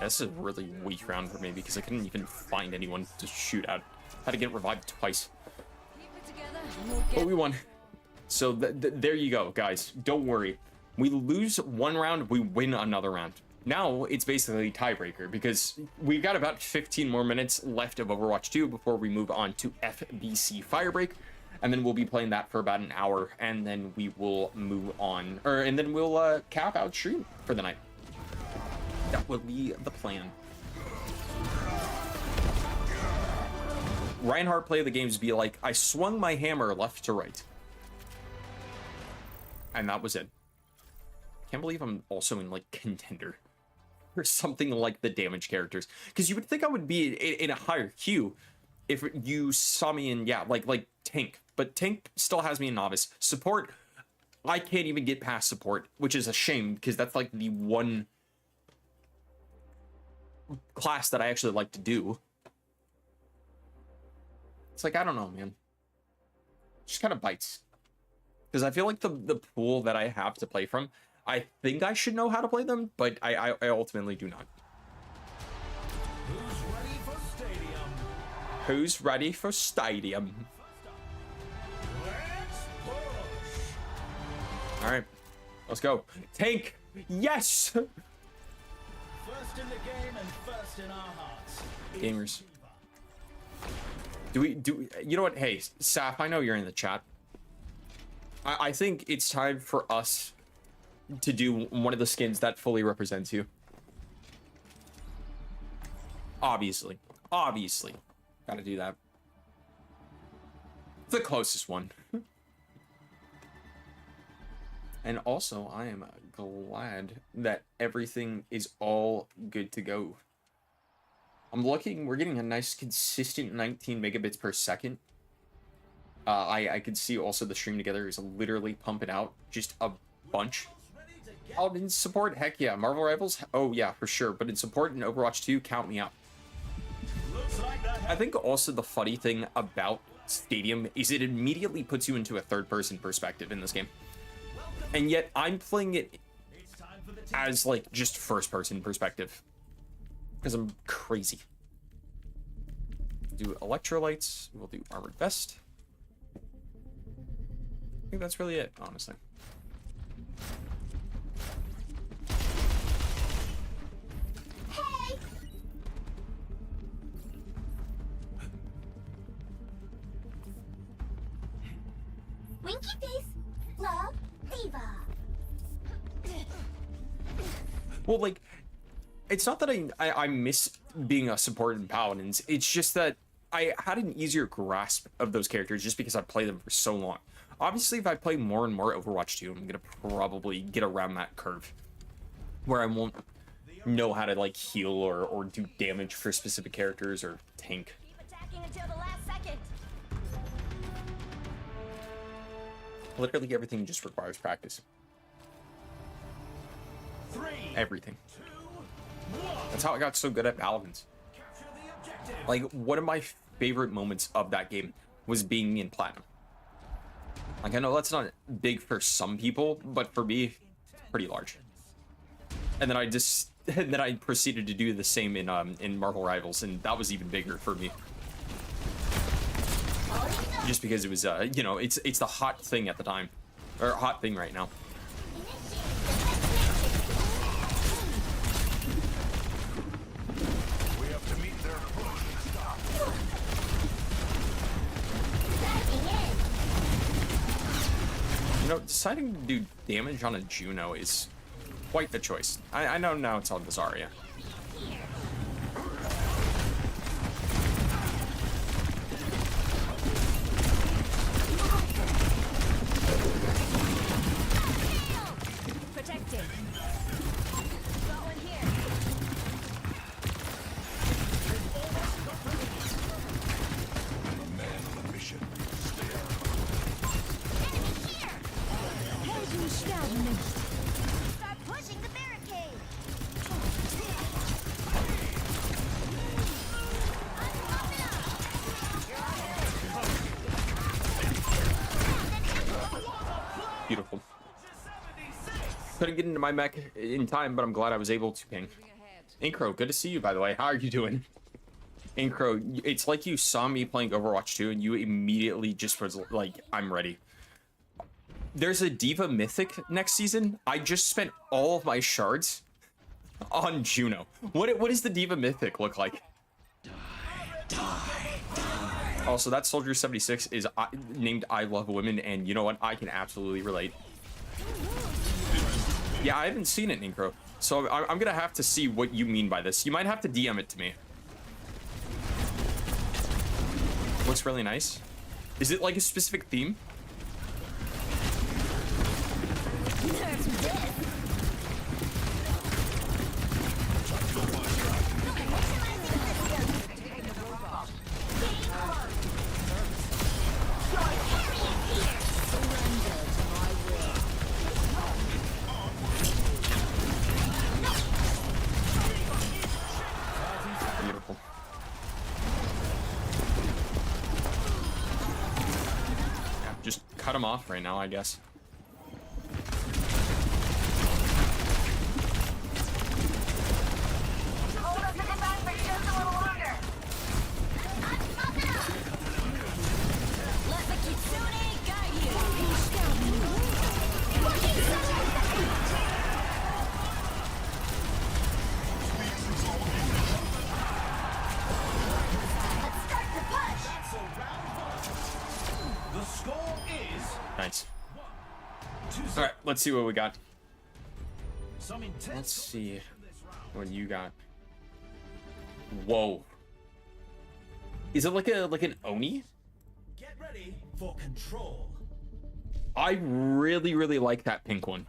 this is a really weak round for me because I couldn't even find anyone to shoot at. Had to get revived twice. Keep it together and we'll But get we won. So there you go, guys. Don't worry. We lose one round, we win another round. Now it's basically tiebreaker because we've got about 15 more minutes left of Overwatch 2 before we move on to FBC Firebreak. And then we'll be playing that for about an hour, and then we will move on, and then we'll cap out stream for the night. That will be the plan. Reinhardt play of the games be like, I swung my hammer left to right. And that was it. Can't believe I'm also in like contender or something like the damage characters. Because you would think I would be in a higher queue if you saw me in, yeah, like tank. But tank still has me in novice. Support, I can't even get past support, which is a shame because that's like the one class that I actually like to do. It's like, I don't know, man. Just kind of bites. Because I feel like the pool that I have to play from, I think I should know how to play them, but I ultimately do not. Who's ready for stadium? Who's ready for stadium? Let's push. All right, let's go. Tank, yes. First in the game and first in our hearts. Gamers. Do you know what? Hey, Saf, I know you're in the chat. I think it's time for us to do one of the skins that fully represents you. Obviously. Gotta do that. The closest one. And also, I am glad that everything is all good to go. I'm looking, we're getting a nice consistent 19 megabits per second. I could see also the stream together is literally pumping out just a bunch. Oh, in support, heck yeah. Marvel Rivals, oh yeah, for sure. But in support in Overwatch 2, count me out. I think also the funny thing about Stadium is it immediately puts you into a third-person perspective in this game. And yet I'm playing it as like just first-person perspective. Because I'm crazy. Do electrolytes, we'll do armored vest. I think that's really it, honestly. Hey! Winky face, love, diva. Well, like, it's not that I miss being a support in Paladins. It's just that I had an easier grasp of those characters just because I played them for so long. Obviously, if I play more and more Overwatch 2, I'm gonna probably get around that curve where I won't know how to like heal or do damage for specific characters or tank. Keep attacking until the last second. Literally everything just requires practice. 3, Everything. 2, 1. That's how I got so good at Paladins. Capture the objective. Like, one of my favorite moments of that game was being in Platinum. Like, I know that's not big for some people, but for me, it's pretty large. And then I proceeded to do the same in Marvel Rivals, and that was even bigger for me. Just because it was, you know, it's the hot thing at the time, or hot thing right now. We have to meet their push. You know, deciding to do damage on a Juno is quite the choice. I know now it's on the Zarya. Protecting. Got one here. Man on a mission. Enemy here. Start pushing the barricade. Beautiful. Couldn't get into my mech in time, but I'm glad I was able to ping. moving ahead. Incro, good to see you, by the way. How are you doing? Incro, it's like you saw me playing Overwatch 2 and you immediately just was like, I'm ready. There's a Diva Mythic next season. I just spent all of my shards on Juno. What does the Diva Mythic look like? Also, that Soldier 76 is named I Love Women, and you know what? I can absolutely relate. Yeah, I haven't seen it, Incro. So I'm gonna have to see what you mean by this. You might have to DM it to me. Looks really nice. Is it like a specific theme? Beautiful. Yeah, just cut him off right now, I guess. Hold up the defense for just a little longer. I'm popping up. Let the Kitsune guide you. Let's start the push. That's a round 1. The score is Nice. 2-0. All right, let's see what we got. Some intense Let's see this round. what you got. Whoa. Is it like an Oni? Get ready for control. I really like that pink one.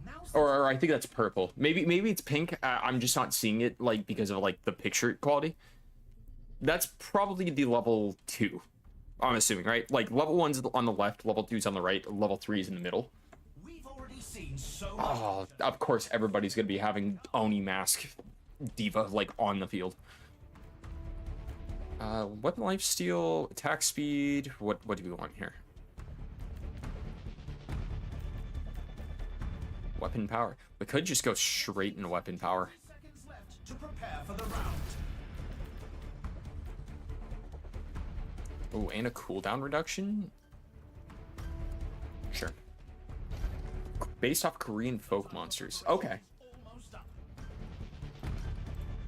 Now Or I think that's purple. Maybe it's pink. I'm just not seeing it like because of like the picture quality. That's probably the level 2. I'm assuming, right? Like level 1's on the left, level 2's on the right, level 3's in the middle. we've already seen so much. Oh, of course everybody's gonna be having Oni mask diva like on the field. Weapon lifesteal, attack speed. What do we want here? Weapon power. We could just go straight into weapon power. Seconds left to prepare for the round. Oh, and a cooldown reduction? Sure. Based off Korean folk monsters. Okay. Almost up.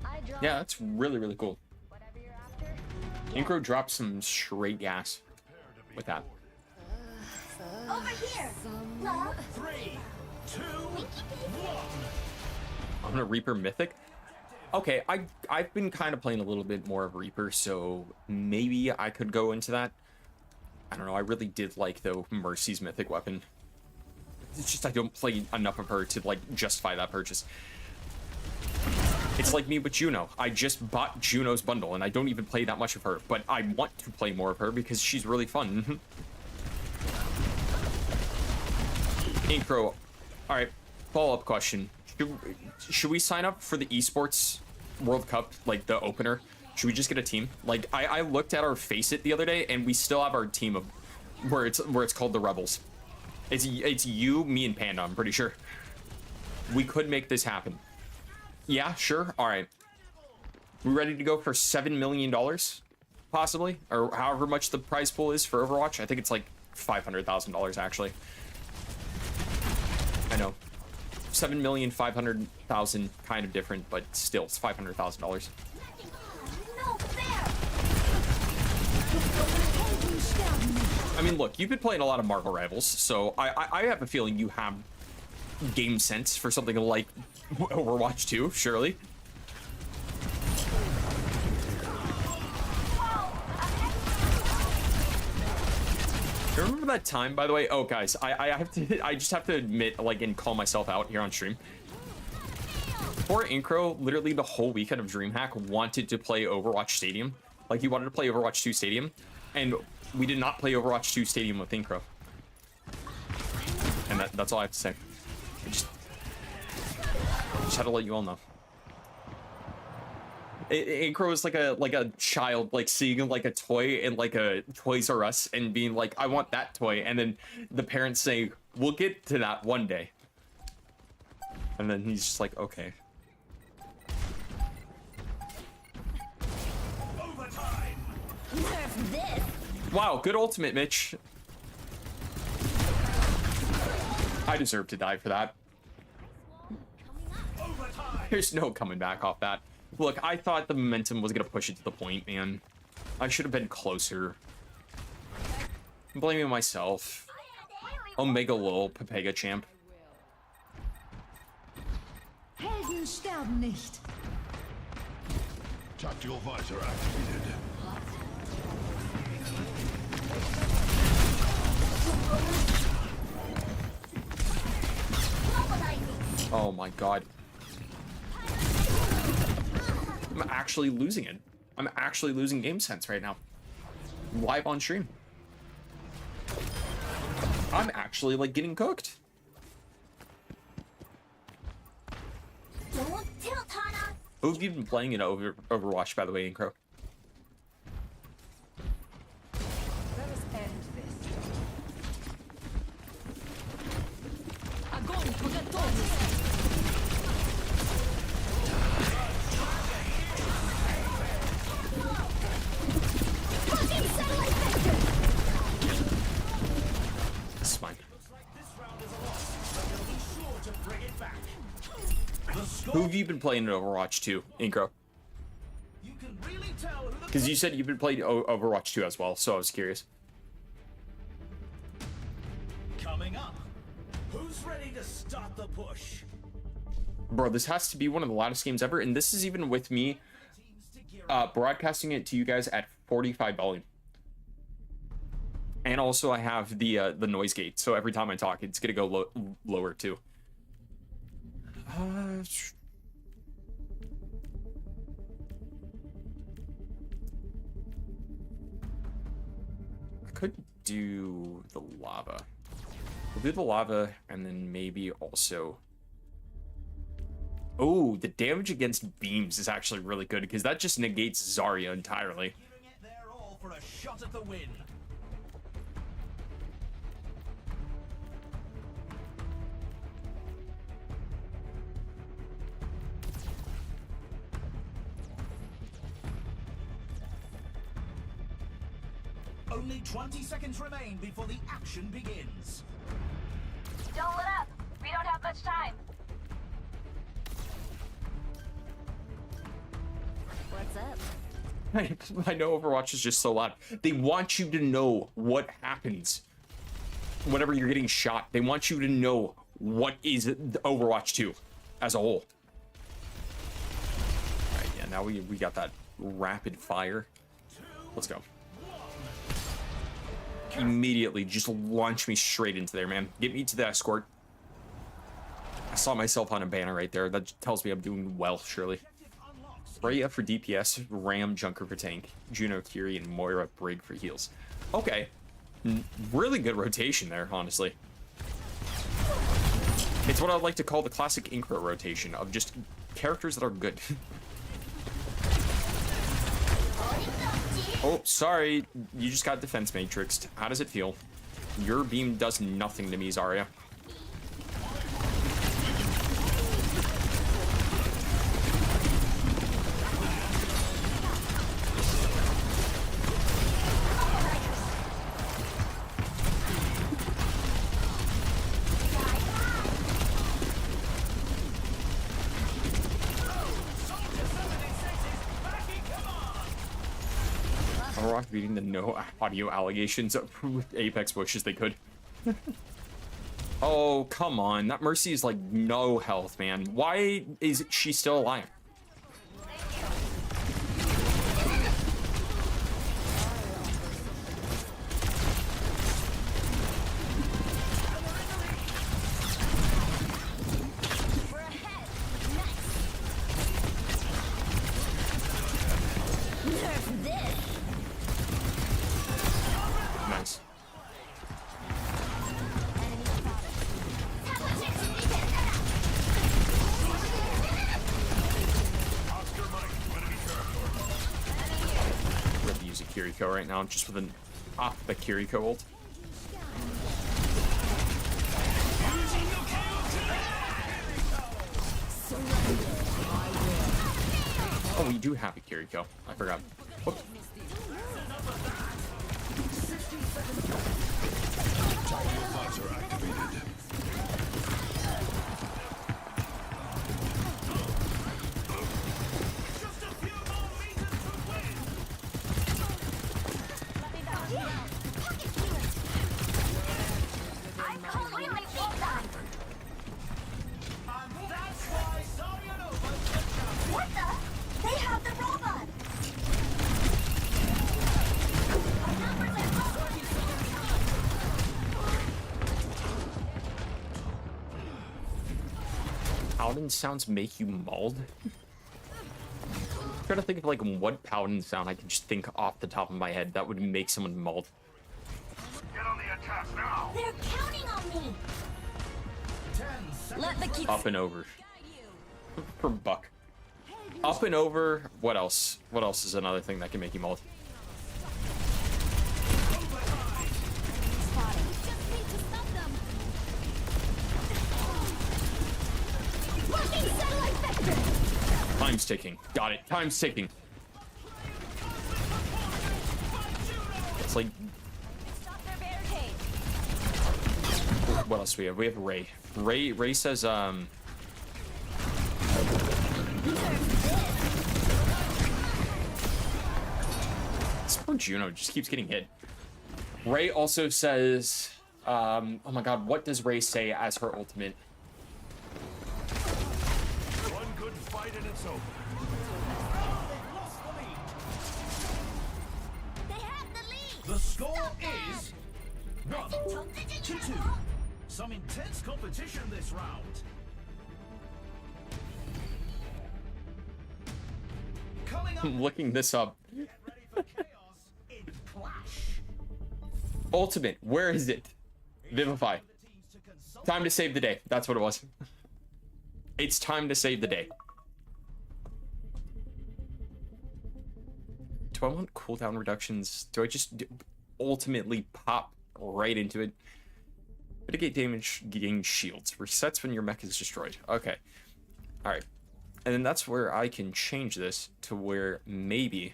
I draw Yeah, that's really cool. whatever you're after. Incro dropped some straight gas with that. Over here. Love. 3, 2, 1. On a Reaper Mythic? Okay, I've been kind of playing a little bit more of Reaper, so maybe I could go into that. I don't know, I really did like, though, Mercy's Mythic weapon. It's just I don't play enough of her to, like, justify that purchase. It's like me with Juno. I just bought Juno's bundle, and I don't even play that much of her, but I want to play more of her because she's really fun. Incro, alright, follow-up question. Should we sign up for the esports World Cup, like the opener? Should we just get a team? Like I looked at our Faceit the other day, and we still have our team of where it's called the Rebels. It's you, me, and Panda. I'm pretty sure we could make this happen. Yeah, sure. All right, we ready to go for $7 million, possibly, or however much the prize pool is for Overwatch. I think it's like $500,000 actually. I know. 7,500,000 kind of different, but still, it's $500,000. No fair. I mean, look, you've been playing a lot of Marvel Rivals, so I have a feeling you have game sense for something like Overwatch 2, surely. Remember that time, by the way? Oh, guys, I just have to admit, like, and call myself out here on stream. Poor Incro, literally the whole weekend of DreamHack wanted to play Overwatch Stadium. Like, he wanted to play Overwatch 2 Stadium, and we did not play Overwatch 2 Stadium with Incro. And that's all I have to say. I just had to let you all know. Incro is like a child, like seeing like a toy in like a Toys R Us and being like, I want that toy, and then the parents say, we'll get to that one day. And then he's just like, okay. this. Wow, good ultimate, Mitch. I deserve to die for that. Overtime. There's no coming back off that. Look, I thought the momentum was gonna push it to the point, man. I should have been closer. I'm blaming myself. Omega Lil, Pepega champ. Helden sterben nicht. Tactical visor activated. Oh my god. I'm actually losing it. I'm actually losing game sense right now. Live on stream. I'm actually like getting cooked. Don't tilt, Hana. Who have you been playing in Overwatch, by the way, Incro? Let us end this. Огонь по готовности. Fucking satellite vector. This is fine. Looks like this round is a loss, but they'll be sure to bring it back. The score. Who have you been playing in Overwatch 2, Incro? You can really tell who the Because you said you've been playing Overwatch 2 as well, so I was curious. coming up. Who's ready to start the push? Bro, this has to be one of the loudest games ever, and this is even with me Teams to gear up. broadcasting it to you guys at 45 volume. And also I have the noise gate, so every time I talk, it's gonna go lower too. I could do the lava. We'll do the lava, and then maybe also... Oh, the damage against beams is actually really good, because that just negates Zarya entirely. Giving it their all for a shot at the win. Only 20 seconds remain before the action begins. Don't let up. We don't have much time. What's up? I know Overwatch is just so loud. They want you to know what happens whenever you're getting shot. They want you to know what is Overwatch 2 as a whole. Alright, yeah, now we got that rapid fire. Let's go. Immediately, just launch me straight into there, man. Get me to the escort. I saw myself on a banner right there. That tells me I'm doing well, surely. Freya for DPS, Ram Junker for tank, Juno Kiri, and Moira Brig for heals. Okay. Really good rotation there, honestly. It's what I'd like to call the classic Incro rotation of just characters that are good. Oh, sorry. You just got defense matrixed. How does it feel? Your beam does nothing to me, Zarya. Rock beating the no audio allegations with Apex Bush as they could. Oh, come on. That Mercy is like no health, man. Why is she still alive? We're ahead. Nice. Nerf this. Nice. Enemy spotted. Oscar Mike, enemy territory. We're going to use a Kiriko right now, just with an off the Kiriko ult. Oh, we do have a Kiriko. I forgot. Whoop. Pods are activated. Just a few more meters to win. I'm completely beat that. And that's why Sarionova's the champion. What the? They have the robot. Paladin sounds make you mauled? I'm trying to think of like what paladin sound I can just think off the top of my head that would make someone mauled. Get on the attack now. They're counting on me. 10 seconds. Let the kids Up and over. guide you. For buck. Up and over. What else? What else is another thing that can make you mauled? Spotted. We just need to stop them. Working satellite vector. Time's ticking. Got it. Time's ticking. It's like, Stop their barricade. what else do we have? We have Ray. Ray says, this poor Juno just keeps getting hit. Ray also says, oh my god, what does Ray say as her ultimate? One good fight and it's over. They've lost the lead. They have the lead. The score is 1 Top to 2. Some intense competition this round. Coming up, I'm looking this up. get ready for chaos in Clash. Ultimate, where is it? Vivify. The teams to consult. Time to save the day. That's what it was. It's time to save the day. Do I want cooldown reductions? Do I just ultimately pop right into it? Mitigate damage, gain shields. Resets when your mech is destroyed. Okay. Alright. And then that's where I can change this to where maybe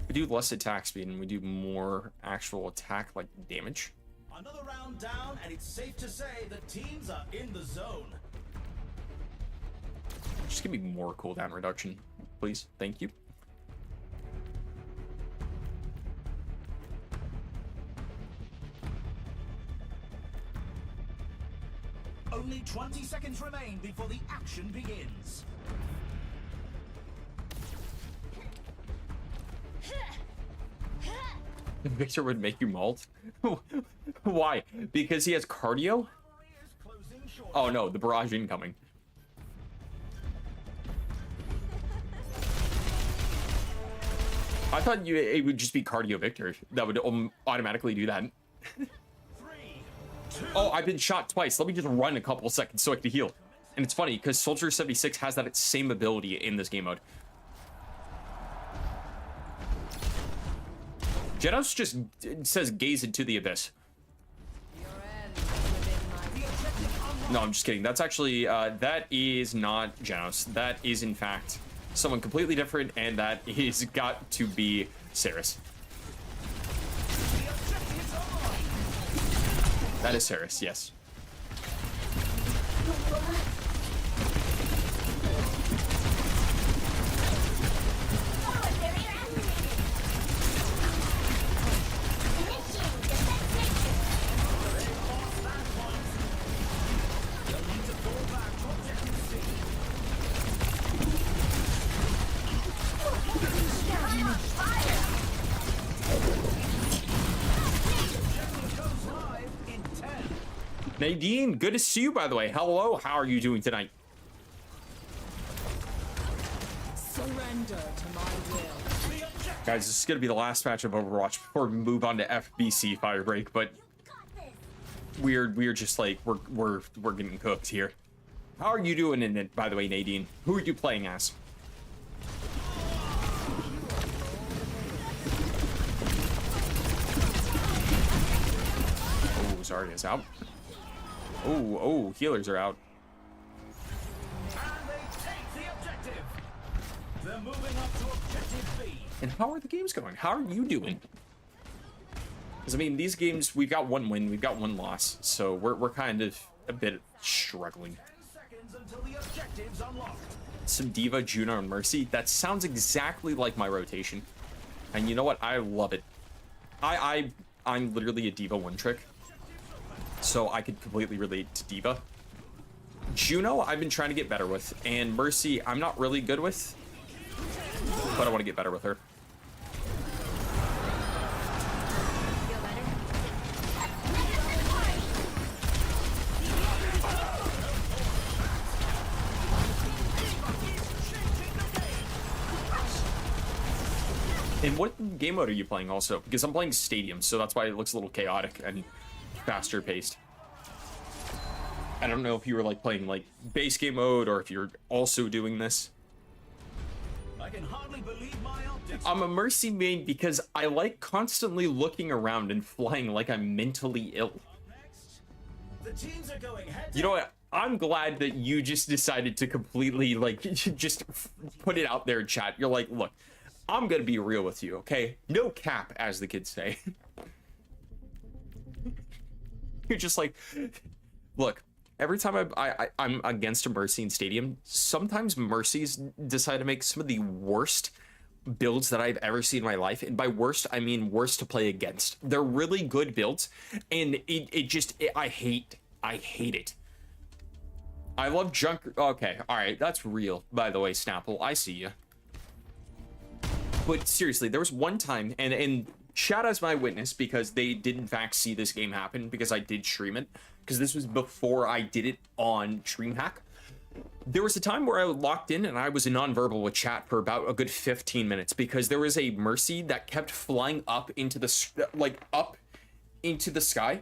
we do less attack speed and we do more actual attack like damage. Another round down, and it's safe to say the teams are in the zone. Just give me more cooldown reduction, please. Thank you. Only 20 seconds remain before the action begins. Victor would make you mauled? Why? Because he has cardio? Warriors closing short. Oh no, the barrage incoming. I thought it would just be cardio Victor that would automatically do that. 3, 2, Oh, I've been shot twice. Let me just run a couple seconds so I can heal. And it's funny because Soldier 76 has that same ability in this game mode. Jedos just says gaze into the abyss. No, I'm just kidding. That's actually, that is not Genos. That is, in fact, someone completely different, and that is got to be Saris. the objectives are on. That is Saris, yes. Forward barrier activated. Initiating defense matrix. They lost that one. They'll need to fall back to objective C. Objective goes live in 10. Nadine, good to see you, by the way. Hello, how are you doing tonight? Surrender to my will. The objective. Guys, this is going to be the last match of Overwatch before we move on to FBC Firebreak, but Got this. we're just like, we're getting cooked here. How are you doing in it, by the way, Nadine? Who are you playing as? Oh, Zarya's out. Oh, healers are out. And they take the objective. They're moving up to objective B. And how are the games going? How are you doing? Because, I mean, these games, we've got one win, we've got one loss, so we're kind of a bit struggling. 10 seconds until the objectives unlocked. Some Diva, Juno, and Mercy. That sounds exactly like my rotation. And you know what? I love it. I'm literally a Diva one trick. So I could completely relate to Diva. Juno, I've been trying to get better with. And Mercy, I'm not really good with. But I want to get better with her. And what game mode are you playing also? Because I'm playing Stadium, so that's why it looks a little chaotic and faster paced. I don't know if you were like playing like base game mode or if you're also doing this. I can hardly believe my optics. I'm a Mercy main because I like constantly looking around and flying like I'm mentally ill. The teams are going head to You know what? I'm glad that you just decided to completely like just put it out there in chat. You're like, look, I'm gonna be real with you, okay? No cap, as the kids say. You're just like, look, every time I'm against a Mercy in Stadium, sometimes Mercies decide to make some of the worst builds that I've ever seen in my life. And by worst, I mean worst to play against. They're really good builds, and I hate it. I love junk. Okay, all right, that's real, by the way, Snapple. I see you. But seriously, there was one time, and chat as my witness, because they did in fact see this game happen, because I did stream it, because this was before I did it on DreamHack. There was a time where I locked in and I was nonverbal with chat for about a good 15 minutes, because there was a Mercy that kept flying up into the sky,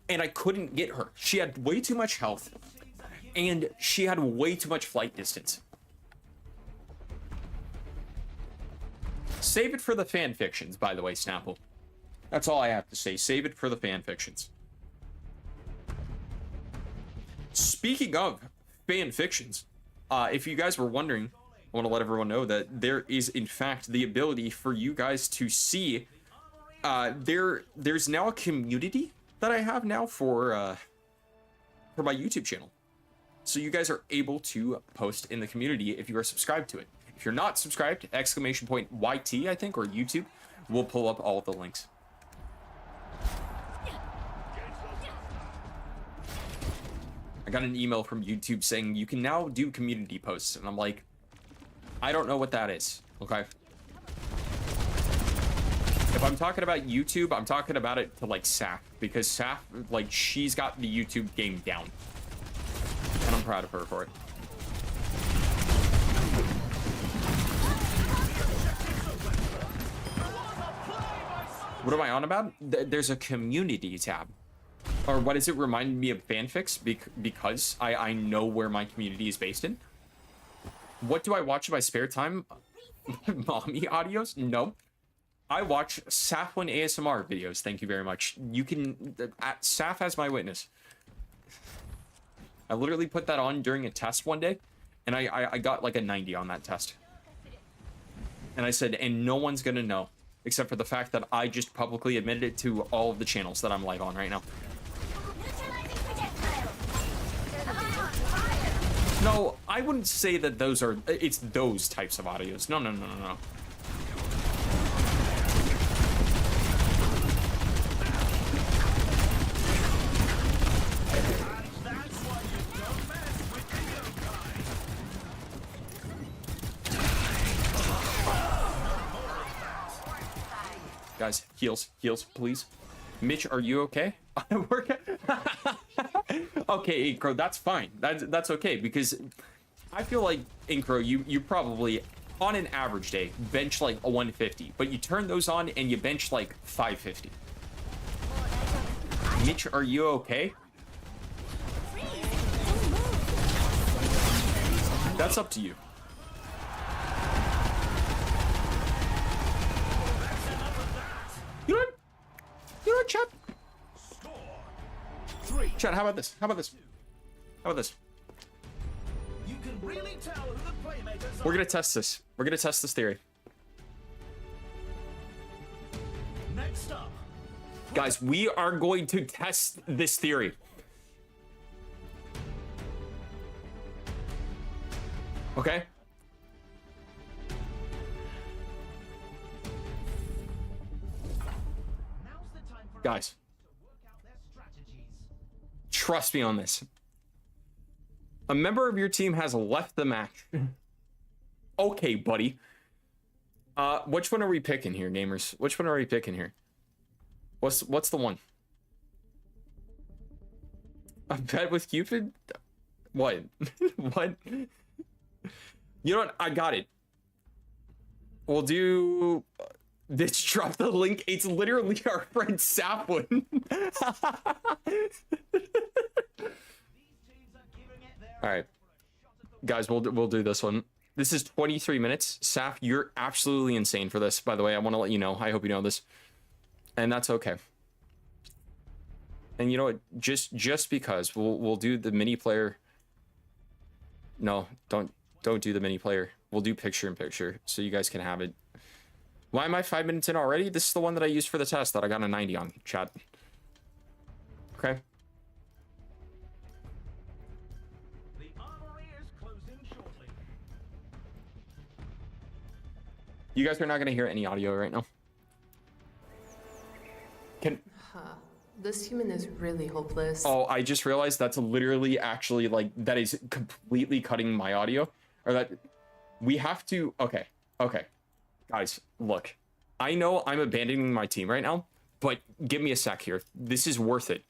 and I couldn't get her. She had way too much health, and she had way too much flight distance. Save it for the fan fictions, by the way, Snapple. That's all I have to say. Save it for the fan fictions. Speaking of fan fictions, if you guys were wondering, I want to let everyone know that there is, in fact, the ability for you guys to see. There's now a community that I have now for my YouTube channel. So you guys are able to post in the community if you are subscribed to it. If you're not subscribed, !YT, I think, or YouTube, we'll pull up all of the links. I got an email from YouTube saying you can now do community posts, and I'm like, I don't know what that is, okay? If I'm talking about YouTube, I'm talking about it to like Saf, because Saf, like, she's got the YouTube game down, and I'm proud of her for it. What am I on about? There's a community tab. Or what does it remind me of fanfics? Because I know where my community is based in. What do I watch in my spare time? Mommy audios? No. I watch Safwin ASMR videos. Thank you very much. You can... Saf as my witness. I literally put that on during a test one day, and I got like a 90 on that test. And I said, and no one's gonna know, except for the fact that I just publicly admitted it to all of the channels that I'm live on right now. No, I wouldn't say that those are... It's those types of audios. No. Guys, heals, please. Mitch, are you okay? Okay, Incro, that's fine. That's okay, because I feel like, Incro, you probably, on an average day, bench like a 150, but you turn those on and you bench like 550. Mitch, are you okay? That's up to you. You know what, chat? Chat, how about this? You can really tell who the playmakers We're gonna test this. We're gonna test this theory. Guys, we are going to test this theory. Okay? Now's the time for Guys, to work out their strategies. trust me on this. A member of your team has left the match. Okay, buddy. Which one are we picking here, gamers? Which one are we picking here? What's the one? A bet with Cupid? What? What? You know what? I got it. We'll do this. Drop the link. It's literally our friend Sapwin. These teams are giving it their All right, guys, we'll do this one. This is 23 minutes. Saf, you're absolutely insane for this. By the way, I want to let you know. I hope you know this, and that's okay. And you know what? Just because we'll do the mini player. No, don't do the mini player. We'll do picture in picture so you guys can have it. Why am I 5 minutes in already? This is the one that I used for the test that I got a 90 on, chat. Okay. The armory is closing shortly. You guys are not gonna hear any audio right now. Can This human is really hopeless. Oh, I just realized that's literally actually like that is completely cutting my audio. Or that we have to okay. Guys, look. I know I'm abandoning my team right now, but give me a sec here. This is worth it.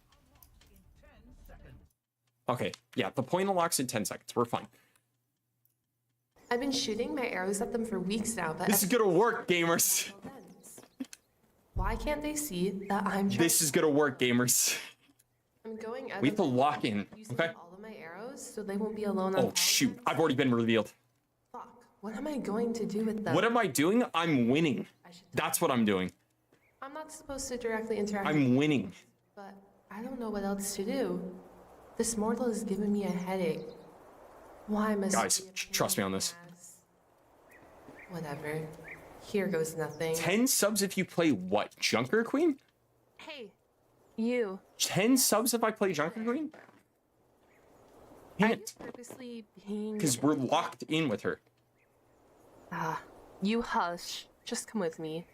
Okay, yeah, the point unlocks in 10 seconds. We're fine. I've been shooting my arrows at them for weeks now, but This is gonna work, gamers. why can't they see that I'm This is gonna work, gamers. I'm going out We have to lock in, using okay? all of my arrows so they won't be alone on Oh shoot, I've already been revealed. Fuck. What am I going to do with them? What am I doing? I'm winning. That's what I'm doing. I'm not supposed to directly interact I'm winning. but I don't know what else to do. This mortal is giving me a headache. Why must Guys, it be a pain trust me on in the this. ass? Whatever. Here goes nothing. 10 subs if you play what? Junker Queen? Hey, you. 10 subs if I play Junker Queen? Are you Hint. purposely being... Because we're locked in with her. You hush. Just come with me.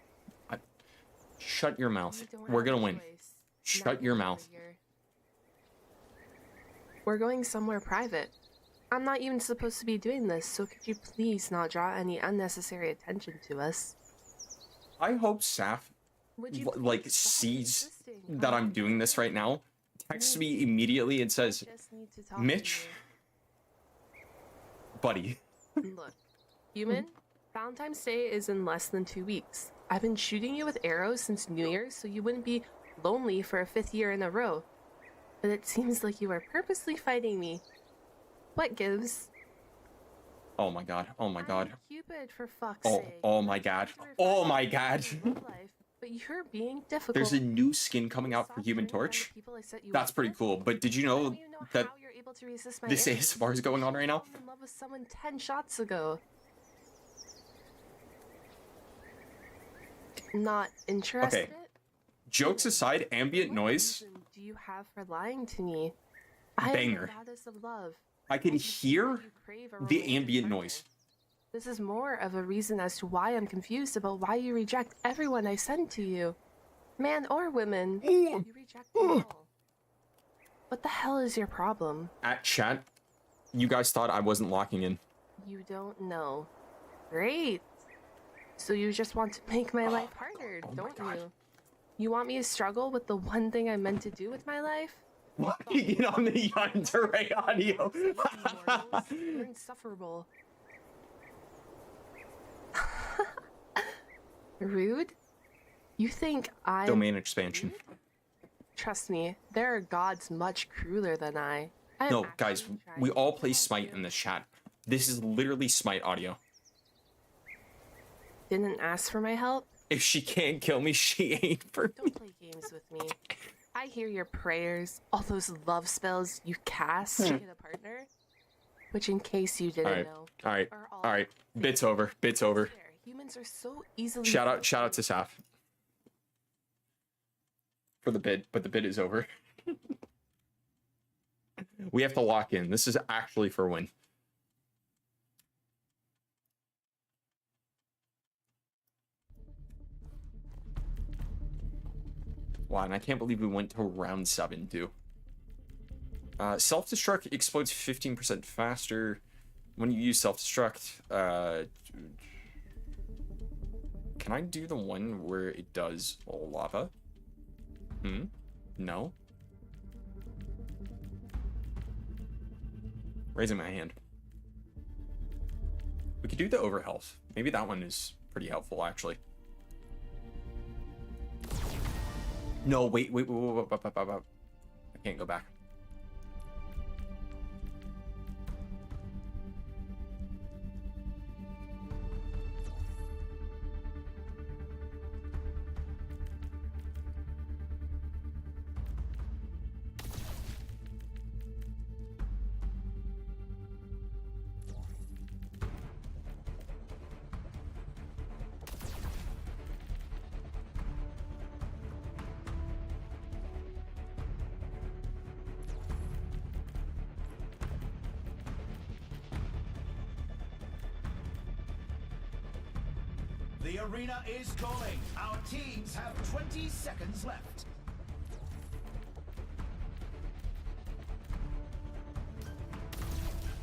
Shut your mouth. You don't We're have gonna a win. choice. Shut Not your over mouth. here. We're going somewhere private. I'm not even supposed to be doing this, so could you please not draw any unnecessary attention to us? I hope Saf Would you like please stop sees insisting that on I'm doing this right now, texts me immediately and says, just need to talk to Mitch, buddy. you. Look, human, Valentine's Day is in less than 2 weeks. I've been shooting you with arrows since New Year's so you wouldn't be lonely for a 5th year in a row. But it seems like you are purposely fighting me. What gives? Oh my god. Oh my god. I'm Cupid, for fuck's Oh, sake. oh my god. Oh my god. But you're being difficult. There's a new skin coming out for Stop Human turning on the Torch. people I set you That's up pretty with. cool. But did you How know do you know that how you're able to resist my this arrows? ASMR is going on right now? I'm in love with someone 10 shots ago. Not interested? Jokes aside, ambient What noise, reason do you have for lying to me? I am Banger. the goddess of love. I can You see hear what you crave a the romantic ambient partner. noise. This is more of a reason as to why I'm confused about why you reject everyone I send to you. Man or women. You reject them all. What the hell is your problem? At chat, you guys thought I wasn't locking in. You don't know. Great. So you just want to make my life harder, oh my don't God. you? You want me to struggle with the one thing I meant to do with my life? Walking on the Yandere audio. Mortals, you're insufferable. Rude? You think I'm... Domain expansion. Trust me, there are gods much crueler than I. am No, guys, actually trying we to all help play Smite you. in this chat. This is literally Smite audio. Didn't ask for my help? If she can't kill me, she ain't for me. Don't play games with me. I hear your prayers, all those love spells you cast to get a partner. Which, in case you didn't Alright, know, alright, are all alright. fake. Bits over, bits over. Fair. Humans are so easily... Shout out to Saf. for the bid, but the bid is over. We have to lock in. This is actually for a win. Wow, and I can't believe we went to round 7 too. Self-destruct explodes 15% faster when you use self-destruct. Can I do the one where it does lava? No. Raising my hand. We could do the overhealth. Maybe that one is pretty helpful, actually. No, wait. I can't go back. The arena is calling. Our teams have 20 seconds left.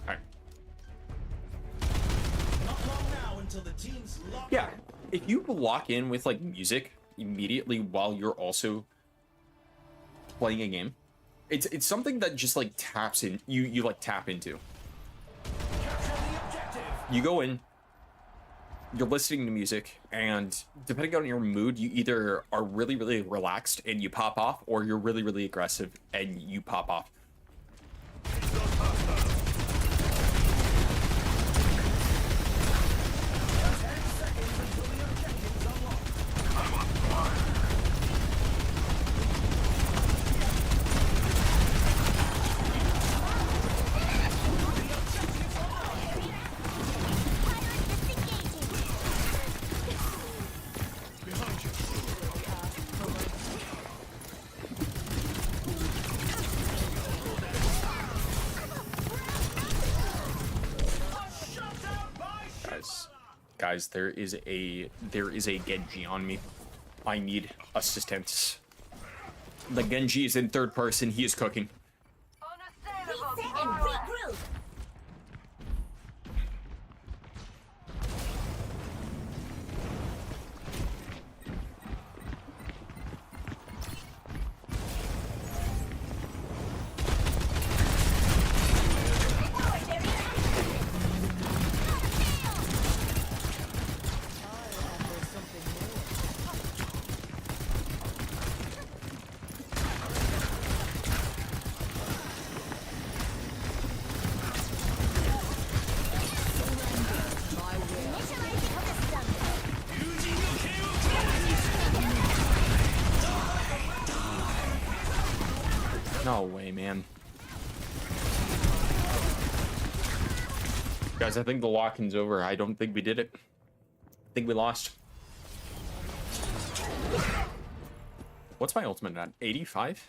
Alright. Not long now until the teams lock. Yeah, if you lock in with like music immediately while you're also playing a game, it's something that just like taps in. You like tap into. Capture the objective. You go in, you're listening to music, and depending on your mood, you either are really, really relaxed and you pop off, or you're really, really aggressive and you pop off. Guys, there is a Genji on me. I need assistance. The Genji is in third person. He is cooking. Reset and regroup. No way, man. Guys, I think the lock-in's over. I don't think we did it. I think we lost. What's my ultimate at? 85?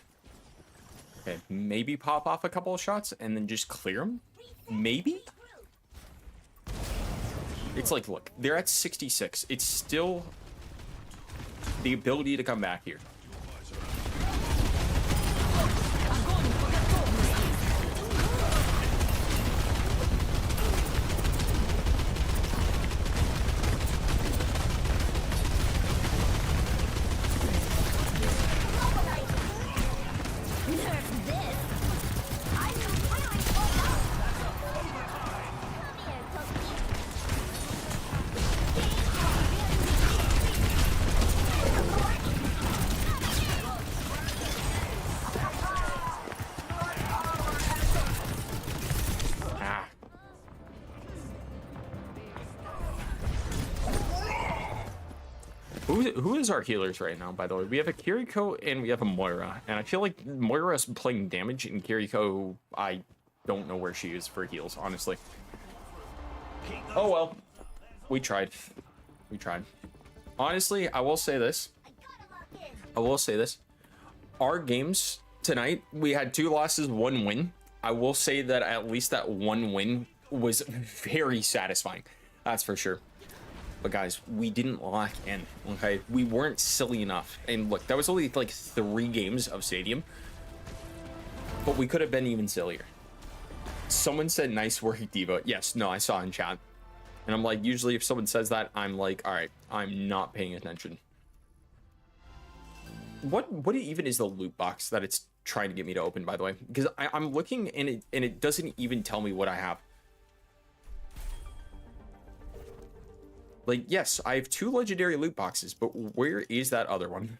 Okay, maybe pop off a couple of shots and then just clear them? Maybe? It's like, look, they're at 66. It's still the ability to come back here. Who is our healers right now, by the way? We have a Kiriko and we have a Moira. And I feel like Moira is playing damage, and Kiriko, I don't know where she is for heals, honestly. Oh well. We tried. We tried. Honestly, I will say this. our games tonight, we had 2 losses, 1 win. I will say that at least that 1 win was very satisfying. That's for sure. But guys, we didn't lock in, okay? We weren't silly enough. And look, that was only like 3 games of Stadium. But we could have been even sillier. Someone said, nice work, Diva. Yes, no, I saw in chat. And I'm like, usually if someone says that, I'm like, all right, I'm not paying attention. What even is the loot box that it's trying to get me to open, by the way? Because I'm looking and it doesn't even tell me what I have. Like, yes, I have 2 legendary loot boxes, but where is that other one?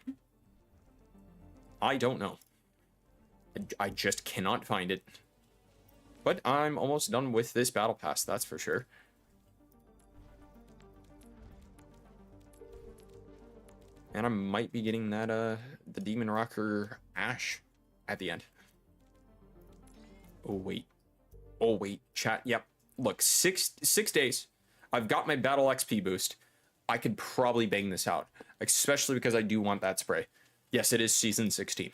I don't know. I just cannot find it. But I'm almost done with this battle pass, that's for sure. And I might be getting that, the Demon Rocker Ash at the end. Oh, wait. Oh, wait. Chat. Yep. Look, six days. I've got my battle XP boost. I could probably bang this out. Especially because I do want that spray. Yes, it is Season 16.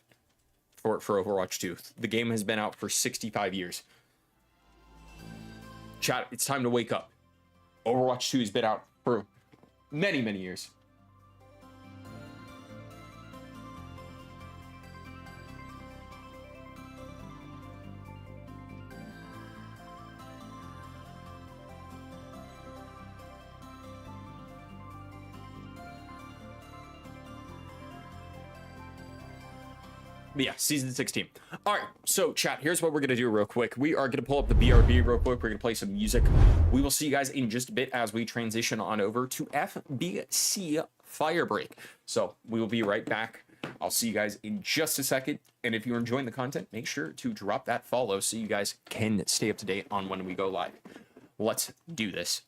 For Overwatch 2. The game has been out for 65 years. Chat, it's time to wake up. Overwatch 2 has been out for many, many years. But yeah, Season 16. All right, so chat, here's what we're going to do real quick. We are going to pull up the BRB real quick. We're going to play some music. We will see you guys in just a bit as we transition on over to FBC Firebreak. So we will be right back. I'll see you guys in just a second. And if you're enjoying the content, make sure to drop that follow so you guys can stay up to date on when we go live. Let's do this.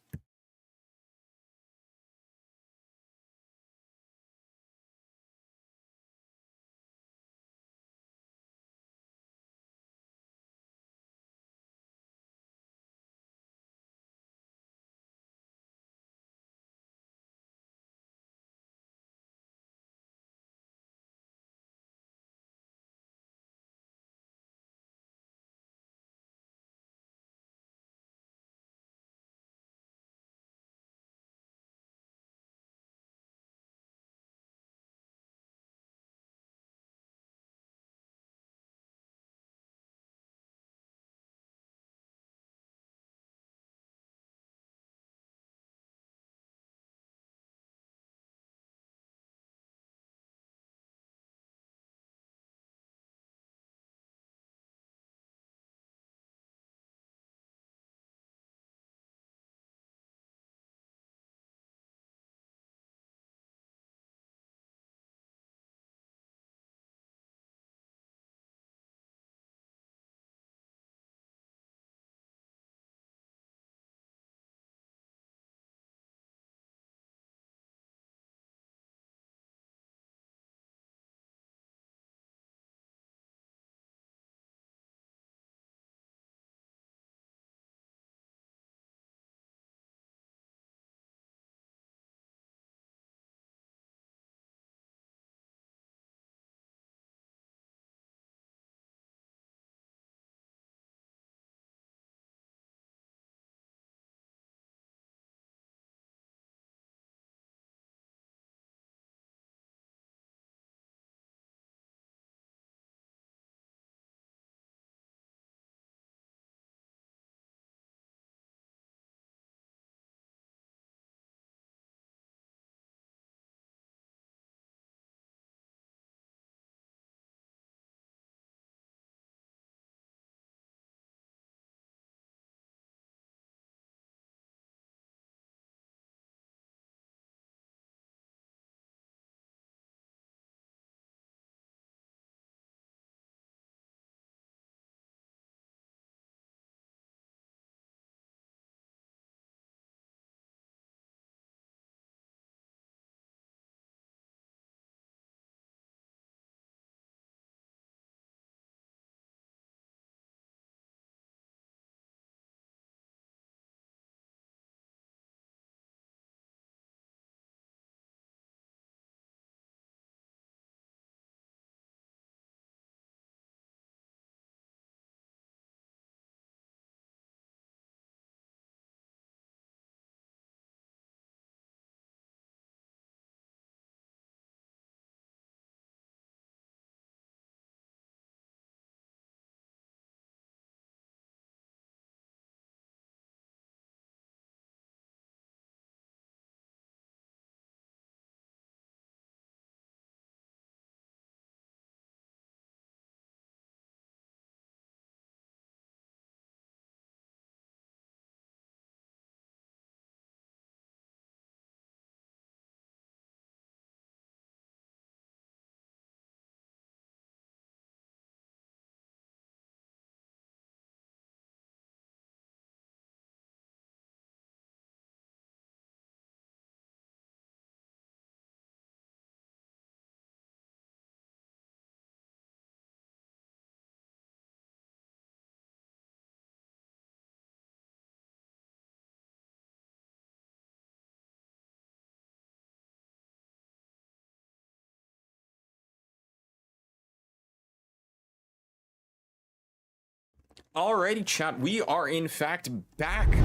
Alrighty, chat. We are in fact back.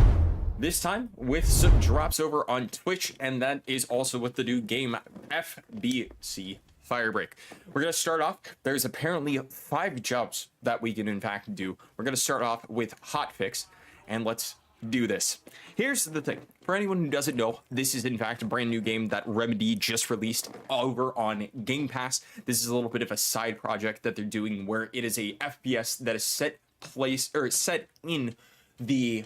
This time with some drops over on Twitch, and that is also with the new game FBC Firebreak. We're going to start off. There's apparently 5 jobs that we can in fact do. We're going to start off with Hotfix, and let's do this. Here's the thing. For anyone who doesn't know, this is in fact a brand new game that Remedy just released over on Game Pass. This is a little bit of a side project that they're doing where it is a FPS that is set in the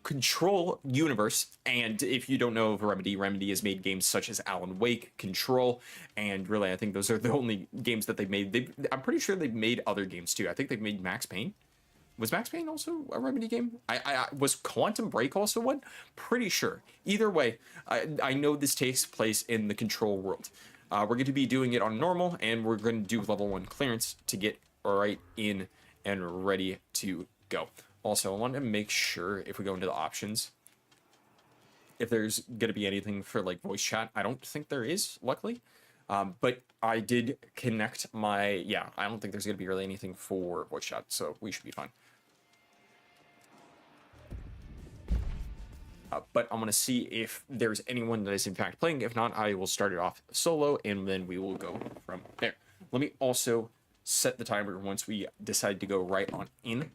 Control universe. And if you don't know of Remedy has made games such as Alan Wake, Control, and really I think those are the only games that they've made. I'm pretty sure they've made other games too. I think they've made Max Payne. Was Max Payne also a Remedy game? I was Quantum Break also one? Pretty sure. Either way, I know this takes place in the Control world. We're going to be doing it on normal, and we're going to do level 1 clearance to get right in and ready to go. Also, I want to make sure if we go into the options, if there's going to be anything for like voice chat. I don't think there is, luckily. But I did connect my, yeah, I don't think there's going to be really anything for voice chat, so we should be fine. But I'm going to see if there's anyone that is in fact playing. If not, I will start it off solo, and then we will go from there. Let me also set the timer once we decide to go right on in.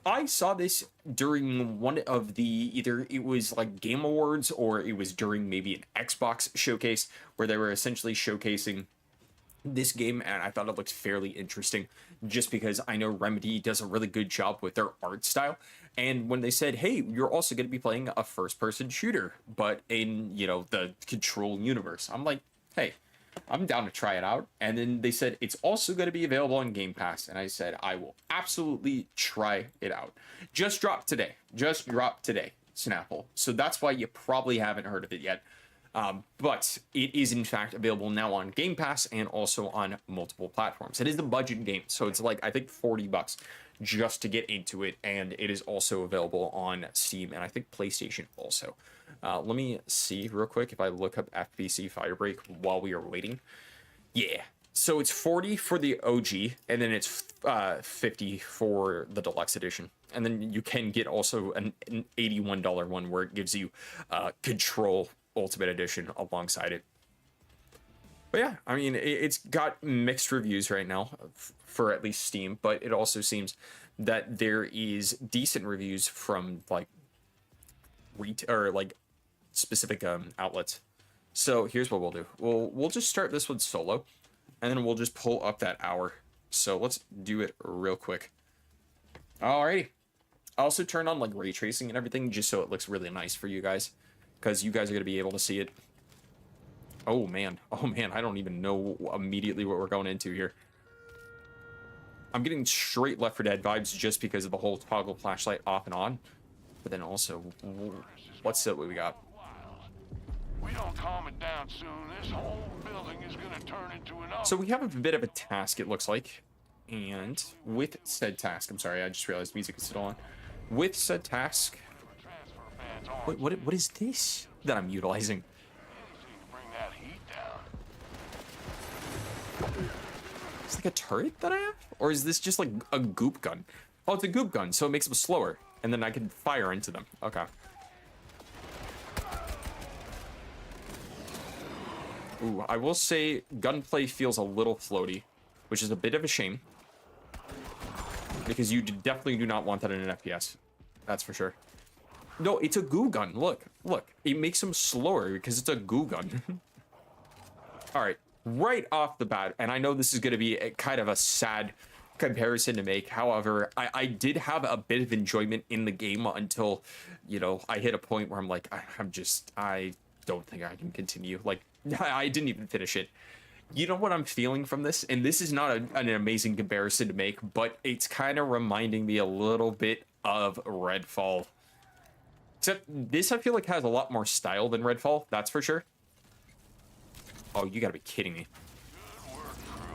I saw this during one of the, either it was like Game Awards or it was during maybe an Xbox showcase where they were essentially showcasing this game, and I thought it looked fairly interesting just because I know Remedy does a really good job with their art style. And when they said, hey, you're also going to be playing a first-person shooter, but in, you know, the Control universe, I'm like, hey, I'm down to try it out. And then they said it's also going to be available on Game Pass, and I said I will absolutely try it out. Just dropped today, Snapple. So that's why you probably haven't heard of it yet. But it is in fact available now on Game Pass and also on multiple platforms. It is a budget game, so it's like I think $40 just to get into it, and it is also available on Steam and I think PlayStation also. Let me see real quick if I look up FBC Firebreak while we are waiting. Yeah, so it's 40 for the OG, and then it's 50 for the deluxe edition. And then you can get also an $81 one where it gives you Control Ultimate Edition alongside it. But yeah, I mean, it's got mixed reviews right now for at least Steam, but it also seems that there is decent reviews from like specific outlets. So here's what we'll do. We'll just start this one solo, and then we'll just pull up that hour. So let's do it real quick. Alrighty. I also turned on like ray tracing and everything just so it looks really nice for you guys, because you guys are going to be able to see it. Oh man, I don't even know immediately what we're going into here. I'm getting straight Left 4 Dead vibes just because of the whole toggle flashlight off and on. But then also, what's that we got? We don't calm it down soon. This whole building is gonna turn into an. So we have a bit of a task, it looks like. And with said task, I'm sorry, I just realized music is still on. With said task, what is this that I'm utilizing? It's like a turret that I have? Or is this just like a goop gun? Oh, it's a goop gun, so it makes them slower. And then I can fire into them. Okay. Ooh, I will say gunplay feels a little floaty, which is a bit of a shame. Because you definitely do not want that in an FPS. That's for sure. No, it's a goo gun. Look. It makes them slower because it's a goo gun. Alright. Right off the bat, and I know this is going to be a kind of a sad comparison to make. However, I did have a bit of enjoyment in the game until, you know, I hit a point where I'm like, I don't think I can continue. Like, I didn't even finish it. You know what I'm feeling from this? And this is not an amazing comparison to make, but it's kind of reminding me a little bit of Redfall. Except this, I feel like, has a lot more style than Redfall, that's for sure. Oh, you gotta be kidding me.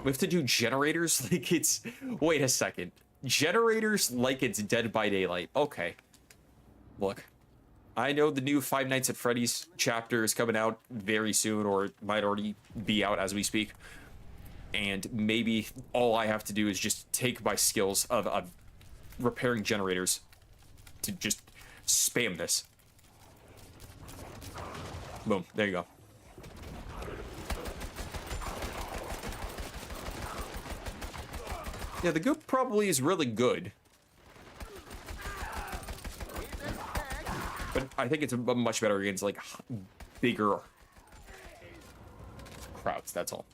We have to do generators like it's... Wait a second. Generators like it's Dead by Daylight. Okay. Look. I know the new Five Nights at Freddy's chapter is coming out very soon, or it might already be out as we speak. And maybe all I have to do is just take my skills of a repairing generators to just spam this. Boom, there you go. Yeah, the goop probably is really good. But I think it's much better against, like, bigger crowds, that's all.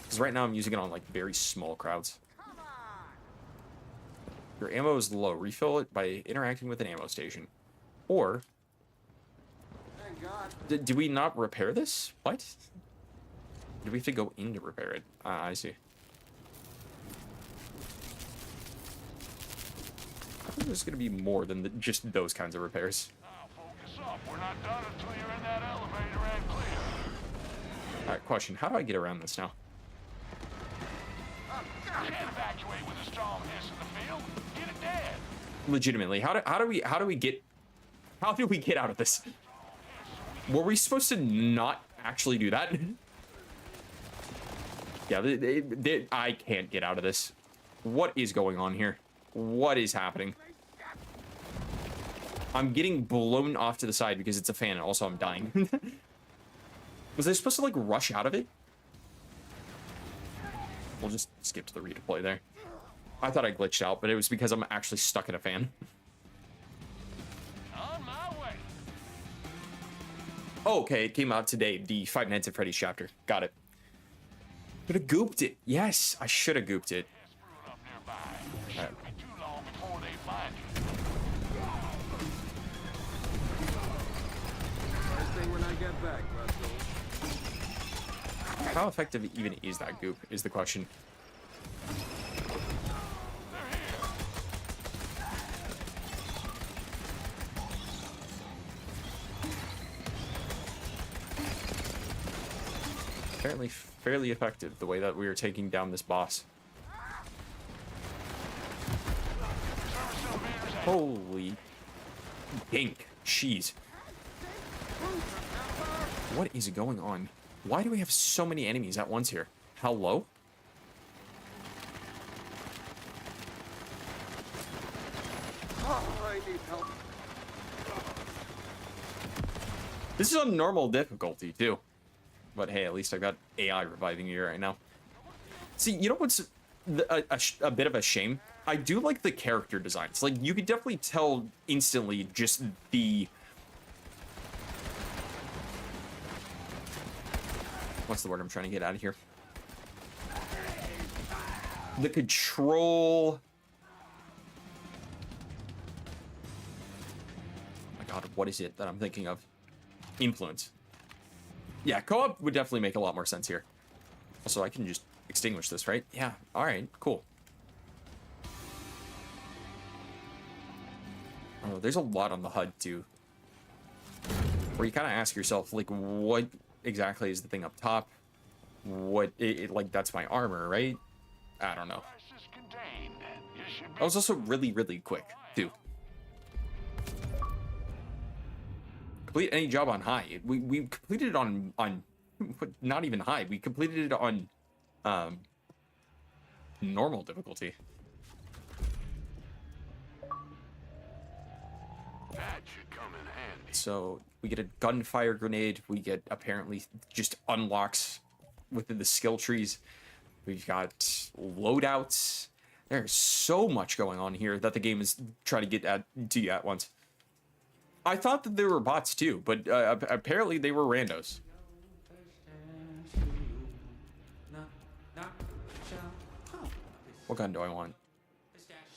Because right now I'm using it on, like, very small crowds. Your ammo is low. Refill it by interacting with an ammo station. Or... do we not repair this? What? Do we have to go in to repair it? I see. I think there's going to be more than just those kinds of repairs. Now focus up. We're not done until you're in that elevator and clear. Alright, question. How do I get around this now? You can't evacuate with a strong hiss in the field. Get it dead. Legitimately, how do we get out of this? Were we supposed to not actually do that? Yeah, I can't get out of this. What is going on here? What is happening? I'm getting blown off to the side because it's a fan, and also I'm dying. Was I supposed to, like, rush out of it? We'll just skip to the redeploy there. I thought I glitched out, but it was because I'm actually stuck in a fan. On my way. Oh, okay, it came out today, the Five Nights at Freddy's chapter. Got it. Could have gooped it. Yes, I should have gooped it. Screwing up nearby. Shouldn't be too long before they find you. First thing when I get back, Russell. How effective even is that goop, is the question. Apparently fairly effective, the way that we are taking down this boss. Holy dink. Jeez. What is going on? Why do we have so many enemies at once here? Hello? Oh, I need help. This is on normal difficulty, too. But hey, at least I've got AI reviving you right now. See, you know what's a bit of a shame? I do like the character designs. Like, you could definitely tell instantly just the... what's the word I'm trying to get out of here? The control... my god, what is it that I'm thinking of? Influence. Yeah, co-op would definitely make a lot more sense here. Also, I can just extinguish this, right? Yeah, alright, cool. Oh, there's a lot on the HUD, too. Where you kind of ask yourself, like, what exactly is the thing up top? What, like, that's my armor, right? I don't know. Crisis contained. You should be That was also really, really quick, too. Complete any job on high. We completed it on not even high. We completed it on normal difficulty. that should come in handy. So we get a gunfire grenade. We get apparently just unlocks within the skill trees. We've got loadouts. There's so much going on here that the game is trying to get to you at once. I thought that there were bots too, but apparently they were randos. What gun do I want?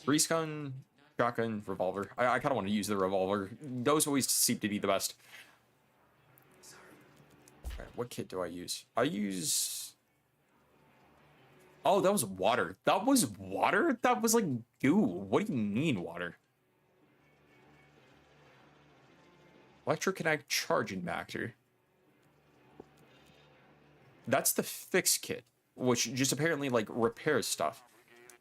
Breeze gun, shotgun, revolver. I kind of want to use the revolver. Those always seem to be the best. Alright, what kit do I use? I use... oh, that was water. That was water? That was like goo. What do you mean water? Electrokinetic charge inhibitor. That's the fix kit, which just apparently like repairs stuff.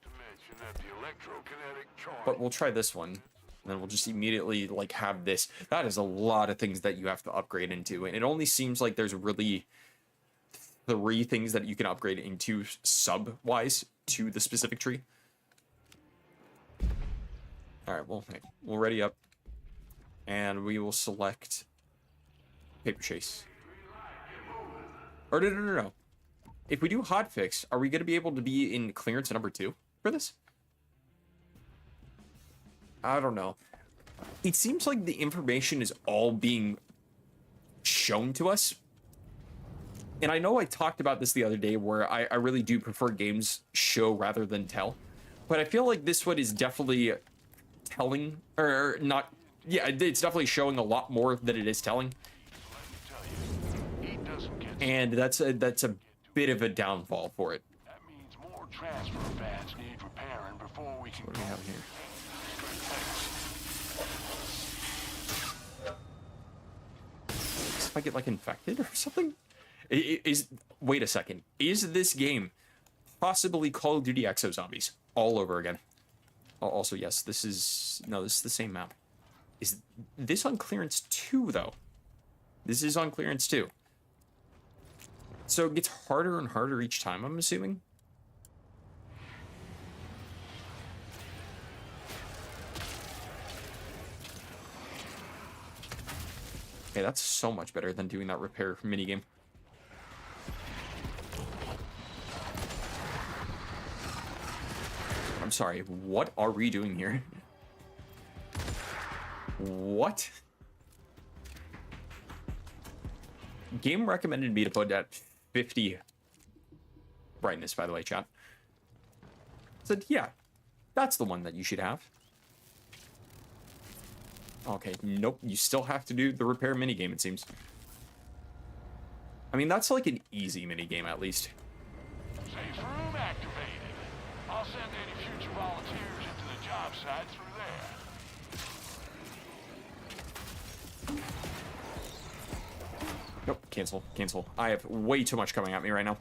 To mention that the electrokinetic charge. But we'll try this one, and then we'll just immediately like have this. That is a lot of things that you have to upgrade into, and it only seems like there's really 3 things that you can upgrade into sub-wise to the specific tree. All right, well, hey, we'll ready up, and we will select paper chase. Or no. If we do hotfix, are we going to be able to be in clearance number 2 for this? I don't know. It seems like the information is all being shown to us. And I know I talked about this the other day where I really do prefer games show rather than tell. But I feel like this one is definitely telling, or not. Yeah, it's definitely showing a lot more than it is telling. And that's a bit of a downfall for it. That means more transfer pads need repairing before we can. What do we have here? If I get like infected or something? Wait a second. Is this game possibly Call of Duty Exo Zombies all over again? Also, yes, this is the same map. Is this on clearance 2 though? This is on clearance 2. So it gets harder and harder each time, I'm assuming. Okay, that's so much better than doing that repair minigame. I'm sorry, what are we doing here? What? Game recommended me to put at 50 brightness, by the way, chat. Said, yeah, that's the one that you should have. Okay, nope, you still have to do the repair minigame, it seems. I mean, that's like an easy minigame, at least. Safe room activated. I'll send any future volunteers into the job site through there. Nope, cancel. I have way too much coming at me right now.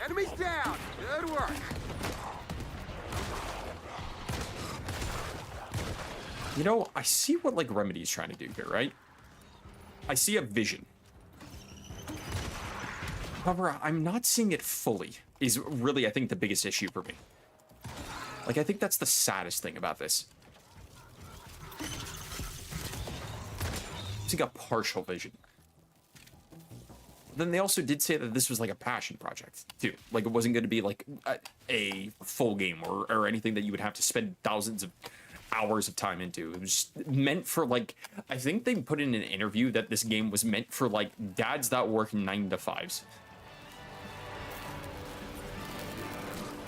Enemies down! Good work! You know, I see what, like, Remedy's trying to do here, right? I see a vision. However, I'm not seeing it fully, is really, I think, the biggest issue for me. Like, I think that's the saddest thing about this. It's like a partial vision. Then they also did say that this was like a passion project, too. Like, it wasn't going to be, like, a full game or anything that you would have to spend thousands of hours of time into. It was meant for, like, I think they put in an interview that this game was meant for, like, dads that work 9 to 5s.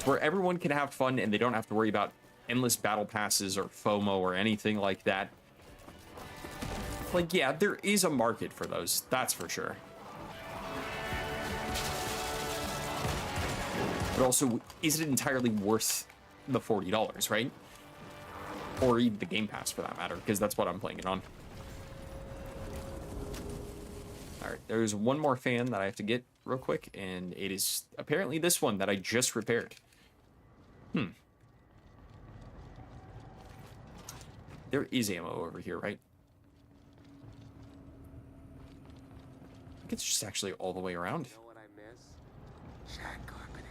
Where everyone can have fun and they don't have to worry about endless battle passes or FOMO or anything like that. Like, yeah, there is a market for those, that's for sure. But also, is it entirely worth the $40, right? Or even the Game Pass, for that matter, because that's what I'm playing it on. Alright, there's one more fan that I have to get real quick, and it is apparently this one that I just repaired. There is ammo over here, right? I think it's just actually all the way around. You know what I miss? Shag carpeting.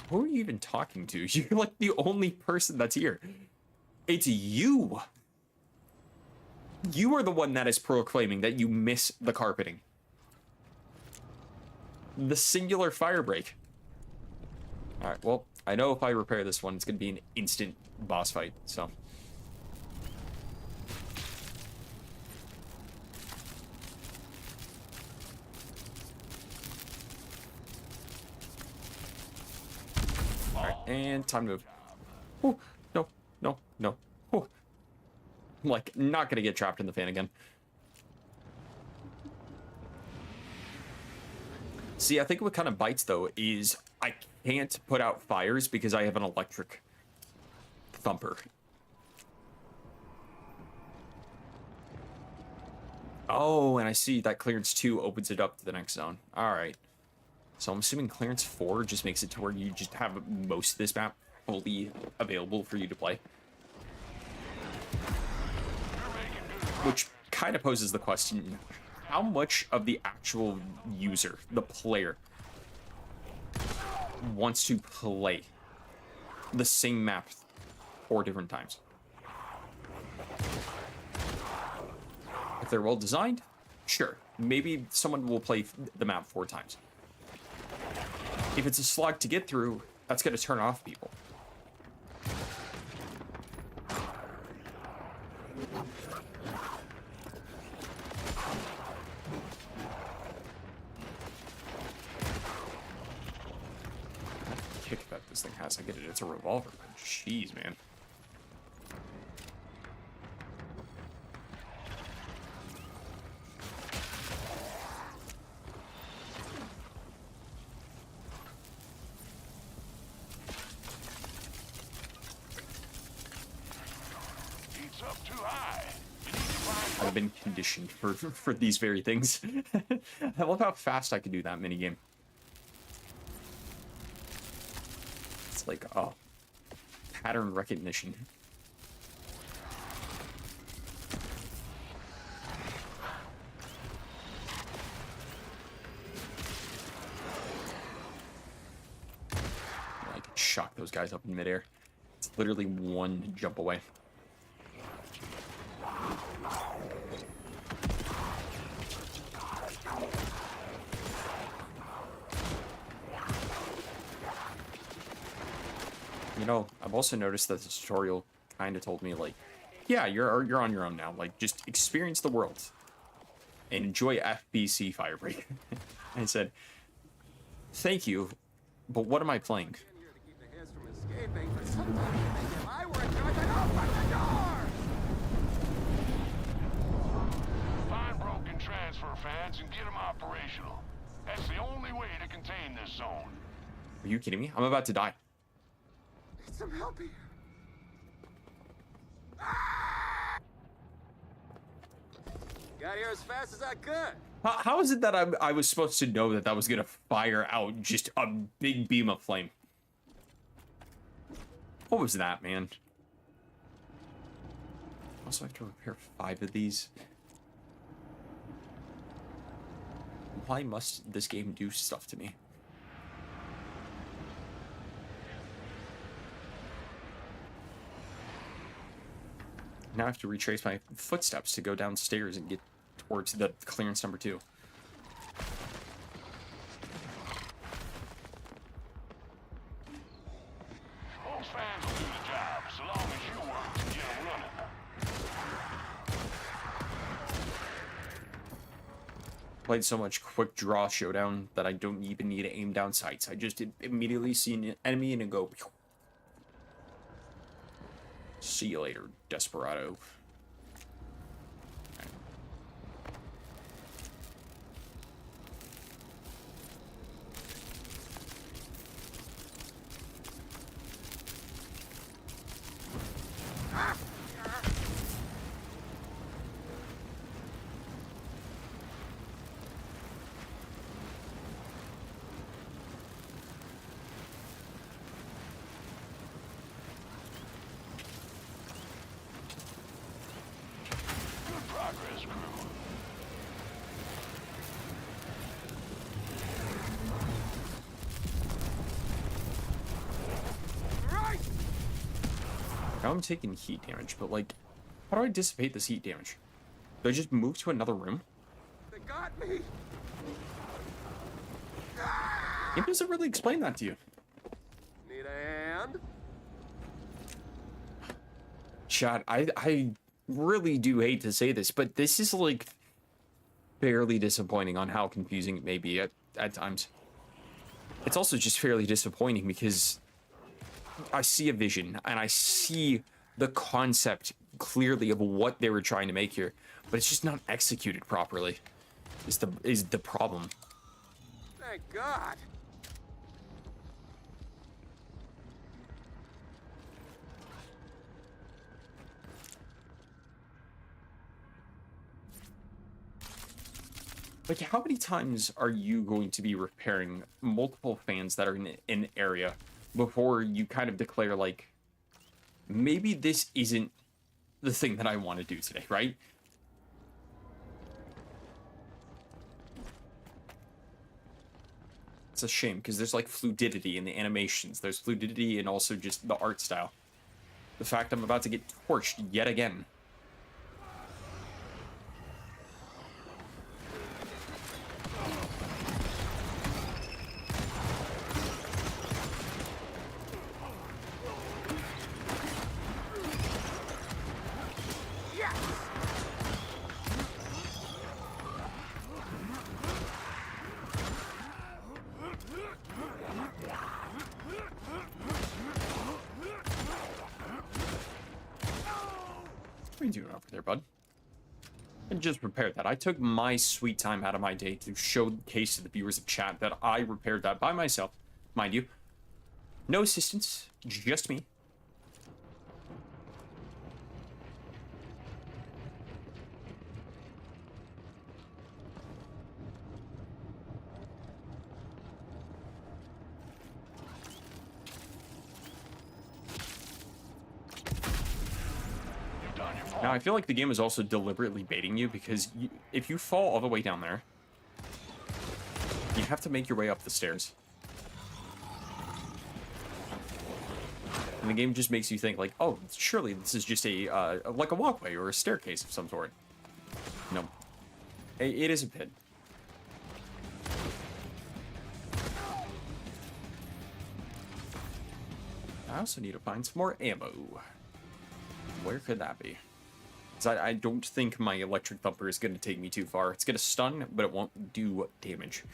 Who are you even talking to? You're like the only person that's here. It's you. You are the one that is proclaiming that you miss the carpeting. The singular fire break. Alright, well, I know if I repair this one, it's going to be an instant boss fight, so. Alright, and time to move. Oh, no. Oh. I'm like, not going to get trapped in the fan again. See, I think what kind of bites, though, is I can't put out fires because I have an electric thumper. Oh, and I see that clearance 2 opens it up to the next zone. All right. So I'm assuming clearance 4 just makes it to where you just have most of this map fully available for you to play. Which kind of poses the question, how much of the actual user, the player, wants to play the same map 4 different times? If they're well designed, sure, maybe someone will play the map 4 times. If it's a slog to get through, that's going to turn off people. Kick that this thing has, I get it, it's a revolver, but jeez, man. Heat's up too high. You need to find I've been conditioned for these very things. I love how fast I can do that minigame. It's like, oh, pattern recognition. I can shock those guys up in midair. It's literally 1 jump away. You know, I've also noticed that the tutorial kind of told me, like, yeah, you're on your own now. Like, just experience the world and enjoy FBC Firebreak. I said, thank you, but what am I playing? Here to keep the hits from escaping, but sometimes you think if I were in charge, I'd open the door! Find broken transfer fans and get them operational. That's the only way to contain this zone. Are you kidding me? I'm about to die. Need some help here. Got here as fast as I could. How is it that I was supposed to know that that was going to fire out just a big beam of flame? What was that, man? Also, I have to repair 5 of these. Why must this game do stuff to me? Now I have to retrace my footsteps to go downstairs and get towards the clearance number 2. Those fans will do the job so long as you work to get them running. Played so much quick draw showdown that I don't even need to aim down sights. I just immediately see an enemy and go, pew. See you later, Desperado. Good progress, crew. Right! Now I'm taking heat damage, but like, how do I dissipate this heat damage? Do I just move to another room? They got me! It doesn't really explain that to you. Need a hand? Chad, I really do hate to say this, but this is like fairly disappointing on how confusing it may be at times. It's also just fairly disappointing because I see a vision and I see the concept clearly of what they were trying to make here, but it's just not executed properly. Is the problem. Thank God! Like, how many times are you going to be repairing multiple fans that are in an area before you kind of declare, like, maybe this isn't the thing that I want to do today, right? It's a shame because there's like fluidity in the animations. There's fluidity and also just the art style. The fact I'm about to get torched yet again. What are you doing over there, bud? And just repaired that. I took my sweet time out of my day to showcase to the viewers of chat that I repaired that by myself. Mind you, no assistance, just me. Now, I feel like the game is also deliberately baiting you because if you fall all the way down there, you have to make your way up the stairs. And the game just makes you think like, oh, surely this is just a like a walkway or a staircase of some sort. No, it is a pit. I also need to find some more ammo. Where could that be? I don't think my electric thumper is going to take me too far. It's going to stun, but it won't do damage.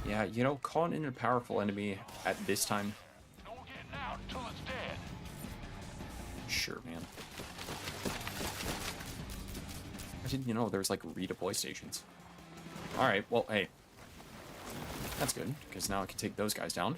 Yeah, you know, calling in a powerful enemy at this time. No getting out until it's dead. Sure, man. I didn't know there was like redeploy stations. Alright, well, hey. That's good, because now I can take those guys down.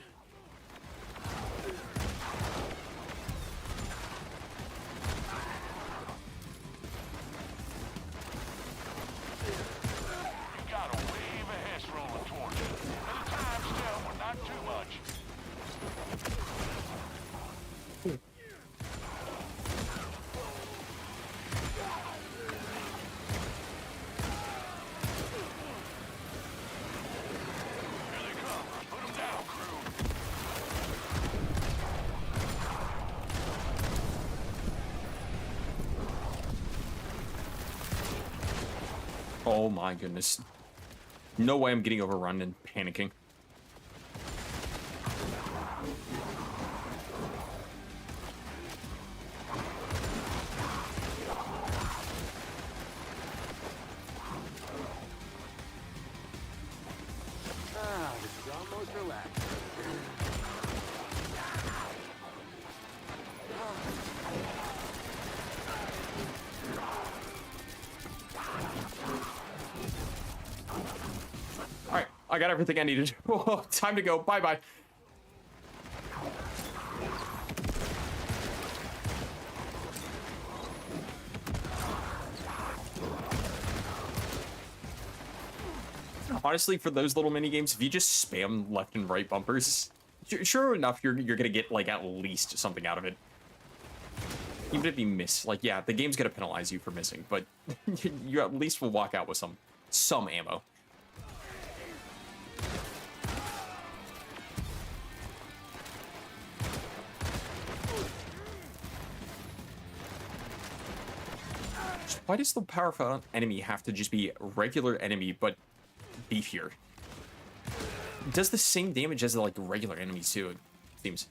Oh my goodness. No way I'm getting overrun and panicking. Ah, this is almost relaxed. Alright, I got everything I needed. Time to go. Bye-bye. Honestly, for those little mini games, if you just spam left and right bumpers, sure enough, you're gonna get like at least something out of it. Even if you miss, like, yeah, the game's gonna penalize you for missing, but you at least will walk out with some ammo. Why does the powerful enemy have to just be a regular enemy, but beefier? It does the same damage as the, like, regular enemies, too, it seems.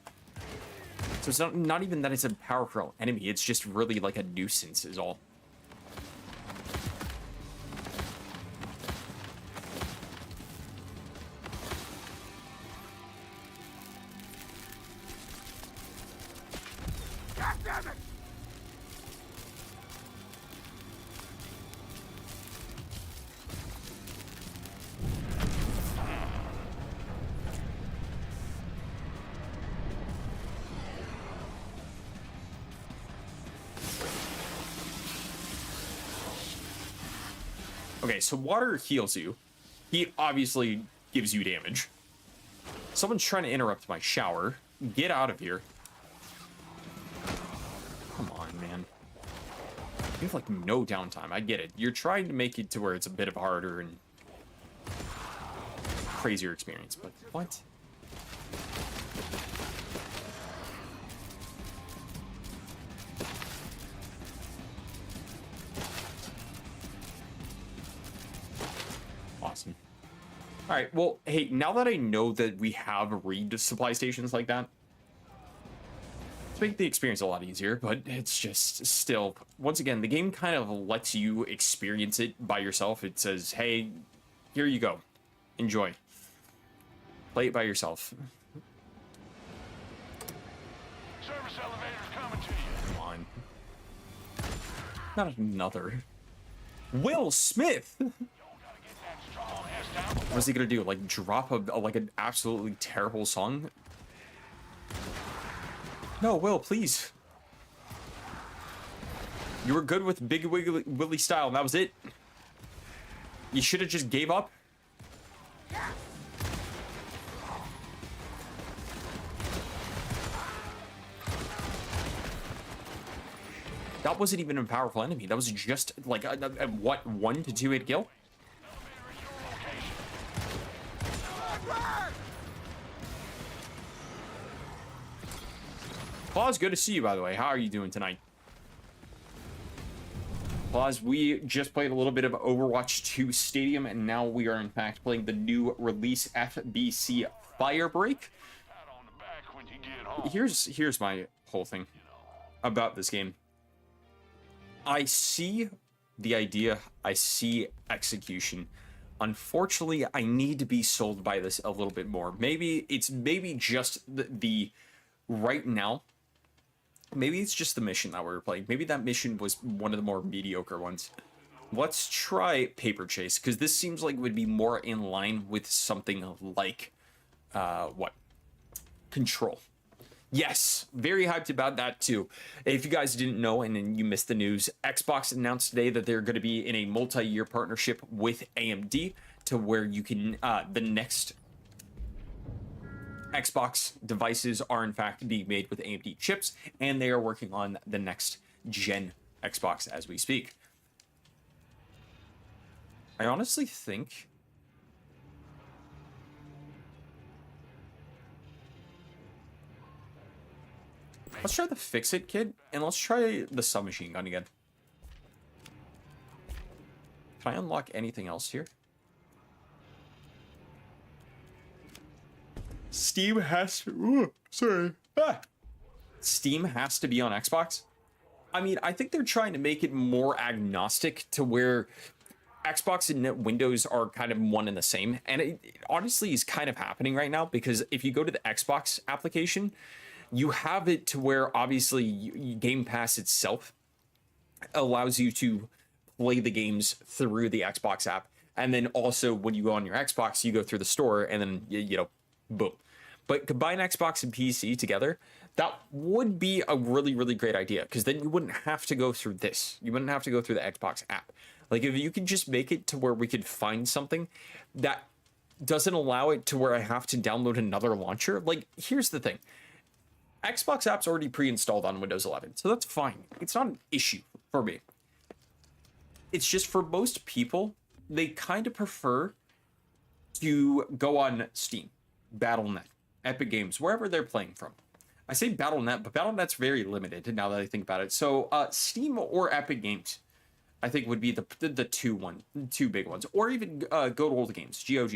So it's not even that it's a powerful enemy, it's just really, like, a nuisance is all. God damn it! Okay, so water heals you. Heat obviously gives you damage. Someone's trying to interrupt my shower. Get out of here. Come on, man. You have like no downtime. I get it. You're trying to make it to where it's a bit of a harder and crazier experience, but what? Awesome. All right, well, hey, now that I know that we have read supply stations like that, it's make the experience a lot easier, but it's just still, once again, the game kind of lets you experience it by yourself. It says, hey, here you go. Enjoy. Play it by yourself. Service elevator's coming to you. Come on. Not another. Will Smith! What's he gonna do? Like drop like an absolutely terrible song? No, Will, please. You were good with Big Willie style, and that was it. You should have just gave up. That wasn't even a powerful enemy. That was just like a what, 1 to 2 hit kill? Claus, good to see you, by the way. How are you doing tonight? Claus, we just played a little bit of Overwatch 2 Stadium, and now we are, in fact, playing the new release FBC Firebreak. Here's my whole thing about this game. I see the idea. I see execution. Unfortunately, I need to be sold by this a little bit more. Maybe it's just the right now. Maybe it's just the mission that we were playing. Maybe that mission was one of the more mediocre ones. Let's try Paper Chase, because this seems like it would be more in line with something like, what? Control. Yes, very hyped about that too. If you guys didn't know and you missed the news, Xbox announced today that they're going to be in a multi-year partnership with AMD to where you can, the next Xbox devices are in fact being made with AMD chips, and they are working on the next gen Xbox as we speak. I honestly think let's try the Fix-It kit, and let's try the submachine gun again. Can I unlock anything else here? Steam has to... Ooh, sorry. Steam has to be on Xbox? I mean, I think they're trying to make it more agnostic to where Xbox and Windows are kind of one and the same. And it honestly is kind of happening right now, because if you go to the Xbox application, you have it to where obviously Game Pass itself allows you to play the games through the Xbox app. And then also when you go on your Xbox, you go through the store and then, you know, boom. But combine Xbox and PC together, that would be a really, really great idea, because then you wouldn't have to go through this. You wouldn't have to go through the Xbox app. Like, if you could just make it to where we could find something that doesn't allow it to where I have to download another launcher. Like, here's the thing. Xbox app's already pre-installed on Windows 11, so that's fine. It's not an issue for me. It's just for most people, they kind of prefer to go on Steam, Battle.net, Epic Games, wherever they're playing from. I say Battle.net, but Battle.net's very limited now that I think about it. So Steam or Epic Games, I think, would be the two big ones. Or even Go to Old Games, GOG,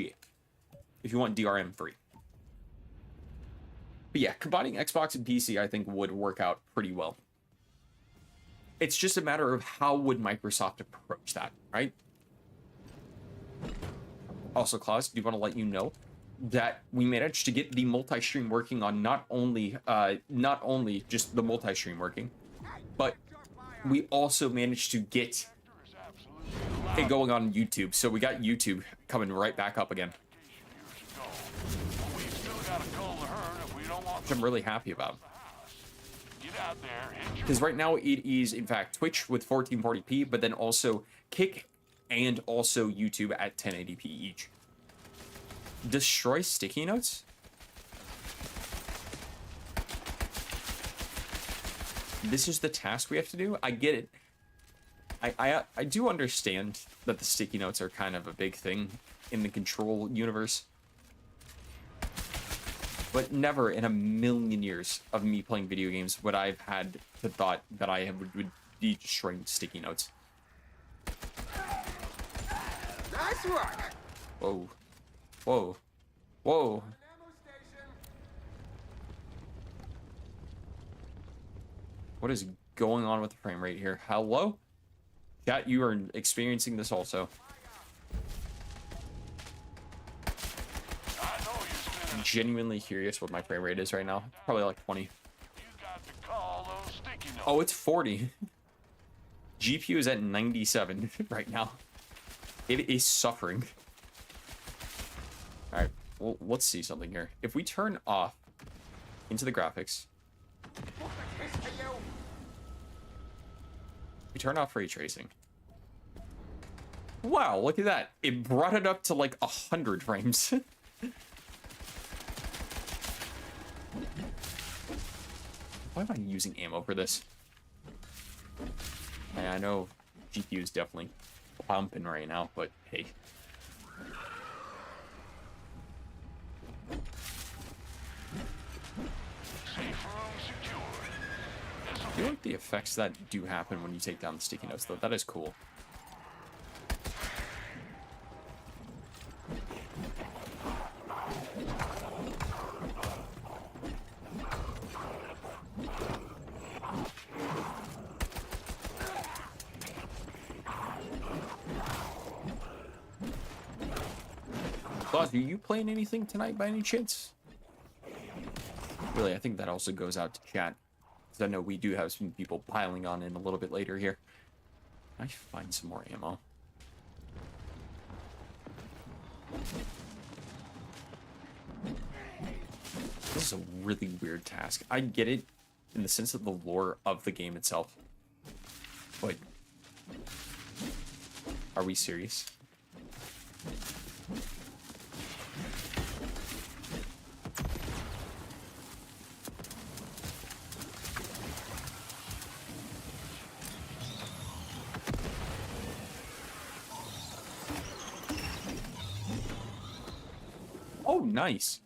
if you want DRM free. But yeah, combining Xbox and PC, I think, would work out pretty well. It's just a matter of how would Microsoft approach that, right? Also, Klaus, do you want to let you know that we managed to get the multi-stream working on not only just the multi-stream working, but we also managed to get it going on YouTube. So we got YouTube coming right back up again, which I'm really happy about. Because right now it is, in fact, Twitch with 1440p, but then also Kick and also YouTube at 1080p each. Destroy sticky notes? This is the task we have to do? I get it. I do understand that the sticky notes are kind of a big thing in the Control universe. But never in a million years of me playing video games would I have had the thought that would be destroying sticky notes. Nice work. Whoa. Whoa. Whoa. Ammo station. What is going on with the frame rate here? Hello? Chat, you are experiencing this also. I know you're spinning. I'm genuinely curious what my frame rate is right now. Probably like 20. You got to call those sticky notes. Oh, it's 40. GPU is at 97 right now. It is suffering. Alright, well, let's see something here. If we turn off into the graphics, we turn off ray tracing. Wow, look at that. It brought it up to like 100 frames. Why am I using ammo for this? I know GPU is definitely pumping right now, but hey. Safe room secured. I feel like the effects that do happen when you take down the sticky notes, though, that is cool. Claus, are you playing anything tonight by any chance? Really, I think that also goes out to chat. Because I know we do have some people piling on in a little bit later here. Can I find some more ammo? This is a really weird task. I get it in the sense of the lore of the game itself. But are we serious? Oh, nice.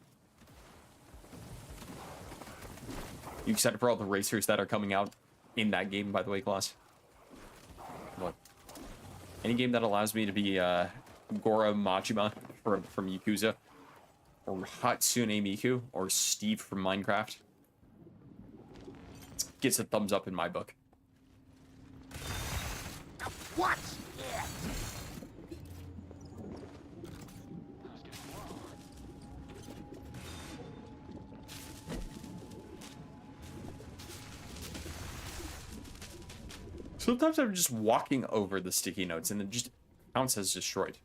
You excited for all the racers that are coming out in that game, by the way, Claus? What? Any game that allows me to be Gora Majima from Yakuza, or Hatsune Miku, or Steve from Minecraft, gets a thumbs up in my book. What? Sometimes I'm just walking over the sticky notes and it just counts as destroyed.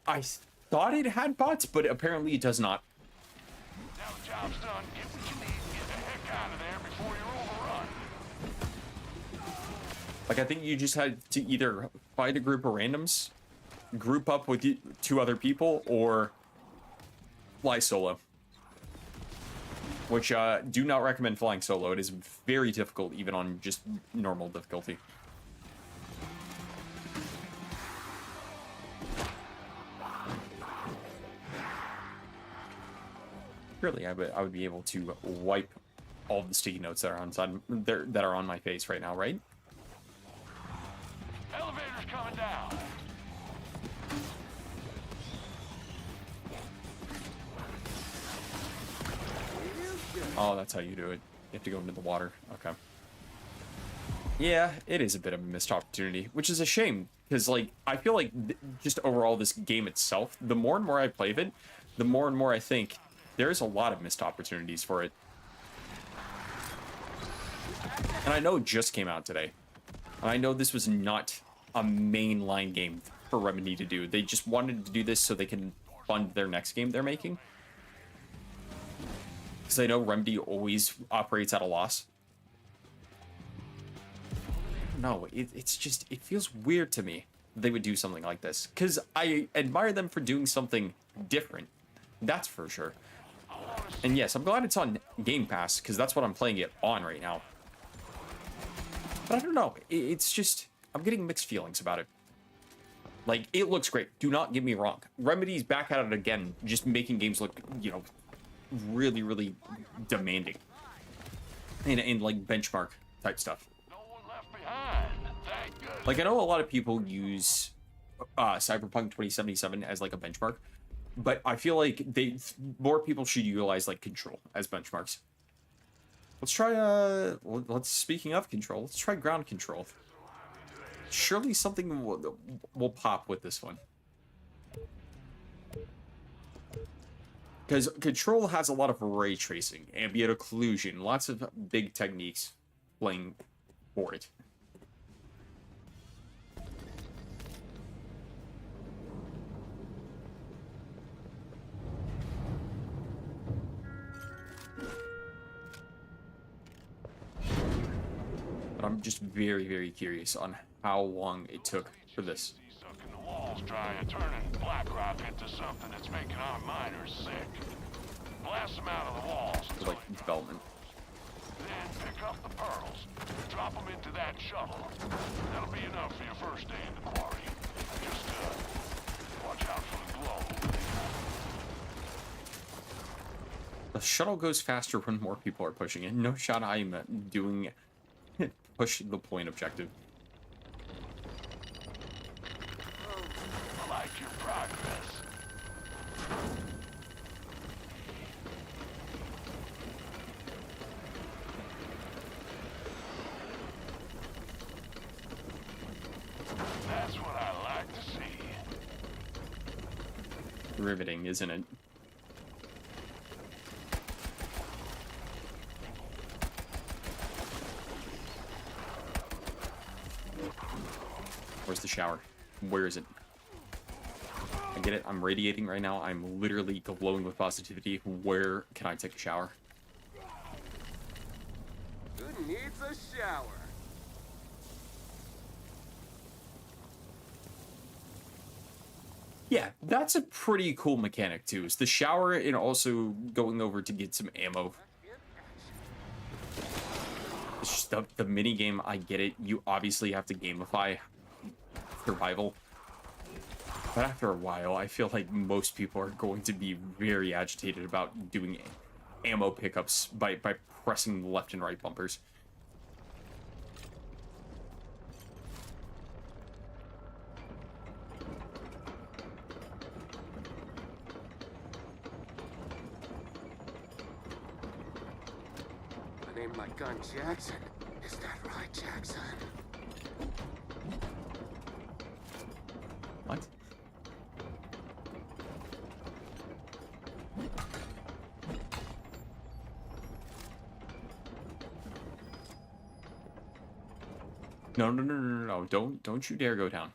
I thought it had bots, but apparently it does not. Now the job's done. Get what you need and get the heck out of there before you're overrun. Like, I think you just had to either find a group of randoms, group up with two other people, or fly solo. Which, do not recommend flying solo. It is very difficult, even on just normal difficulty. Really, I would be able to wipe all of the sticky notes that are on my face right now, right? Elevator's coming down. Oh, that's how you do it. You have to go into the water. Okay. Yeah, it is a bit of a missed opportunity, which is a shame, because, like, I feel like just overall this game itself, the more and more I play of it, the more and more I think there's a lot of missed opportunities for it. And I know it just came out today. And I know this was not a mainline game for Remedy to do. They just wanted to do this so they can fund their next game they're making. Because I know Remedy always operates at a loss. No, it's just, it feels weird to me they would do something like this, because I admire them for doing something different. That's for sure. And yes, I'm glad it's on Game Pass, because that's what I'm playing it on right now. But I don't know. It's just, I'm getting mixed feelings about it. Like, it looks great. Do not get me wrong. Remedy's back at it again, just making games look, you know, really, really demanding. And like, benchmark type stuff. No one left behind. Thank goodness. Like, I know a lot of people use Cyberpunk 2077 as, like, a benchmark. But I feel like more people should utilize, like, Control as benchmarks. Let's try, speaking of Control, let's try Ground Control. Surely something will pop with this one. Because Control has a lot of ray tracing, ambient occlusion, lots of big techniques playing for it. But I'm just very, very curious on how long it took for this. Sucking the walls dry and turning BlackRock into something that's making our miners sick. Blast them out of the walls. For, like, development. Then pick up the pearls. Drop them into that shuttle. That'll be enough for your first day in the quarry. Just watch out for the glow. The shuttle goes faster when more people are pushing it. No shot I'm doing push the point objective. I like your progress. That's what I like to see. Riveting, isn't it? Where's the shower? Where is it? I get it. I'm radiating right now. I'm literally glowing with positivity. Where can I take a shower? Who needs a shower? Yeah, that's a pretty cool mechanic too. Is the shower and also going over to get some ammo. It's just the mini game. I get it. You obviously have to gamify survival. But after a while, I feel like most people are going to be very agitated about doing ammo pickups by pressing left and right bumpers. I named my gun Jackson. Is that right, Jackson? What? No. Don't you dare go down.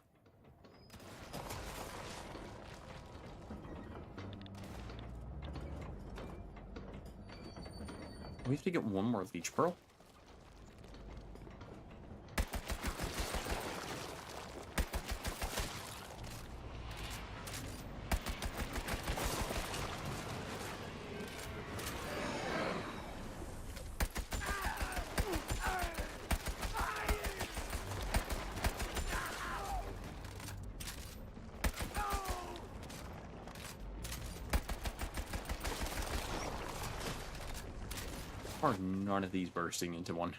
We have to get one more leech pearl. Are none of these bursting into one?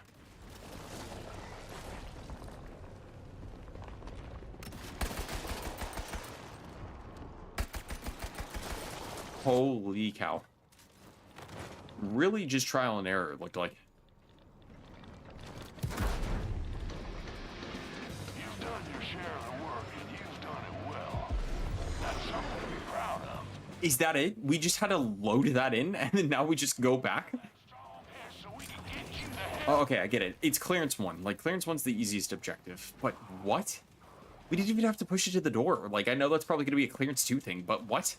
Holy cow. Really just trial and error, it looked like. You've done your share of the work, and you've done it well. That's something to be proud of. Is that it? We just had to load that in, and then now we just go back? Strong here so we can get you the hell. Oh, okay, I get it. It's clearance 1. Like, clearance 1's the easiest objective. But what? We didn't even have to push it to the door. Like, I know that's probably going to be a clearance 2 thing, but what?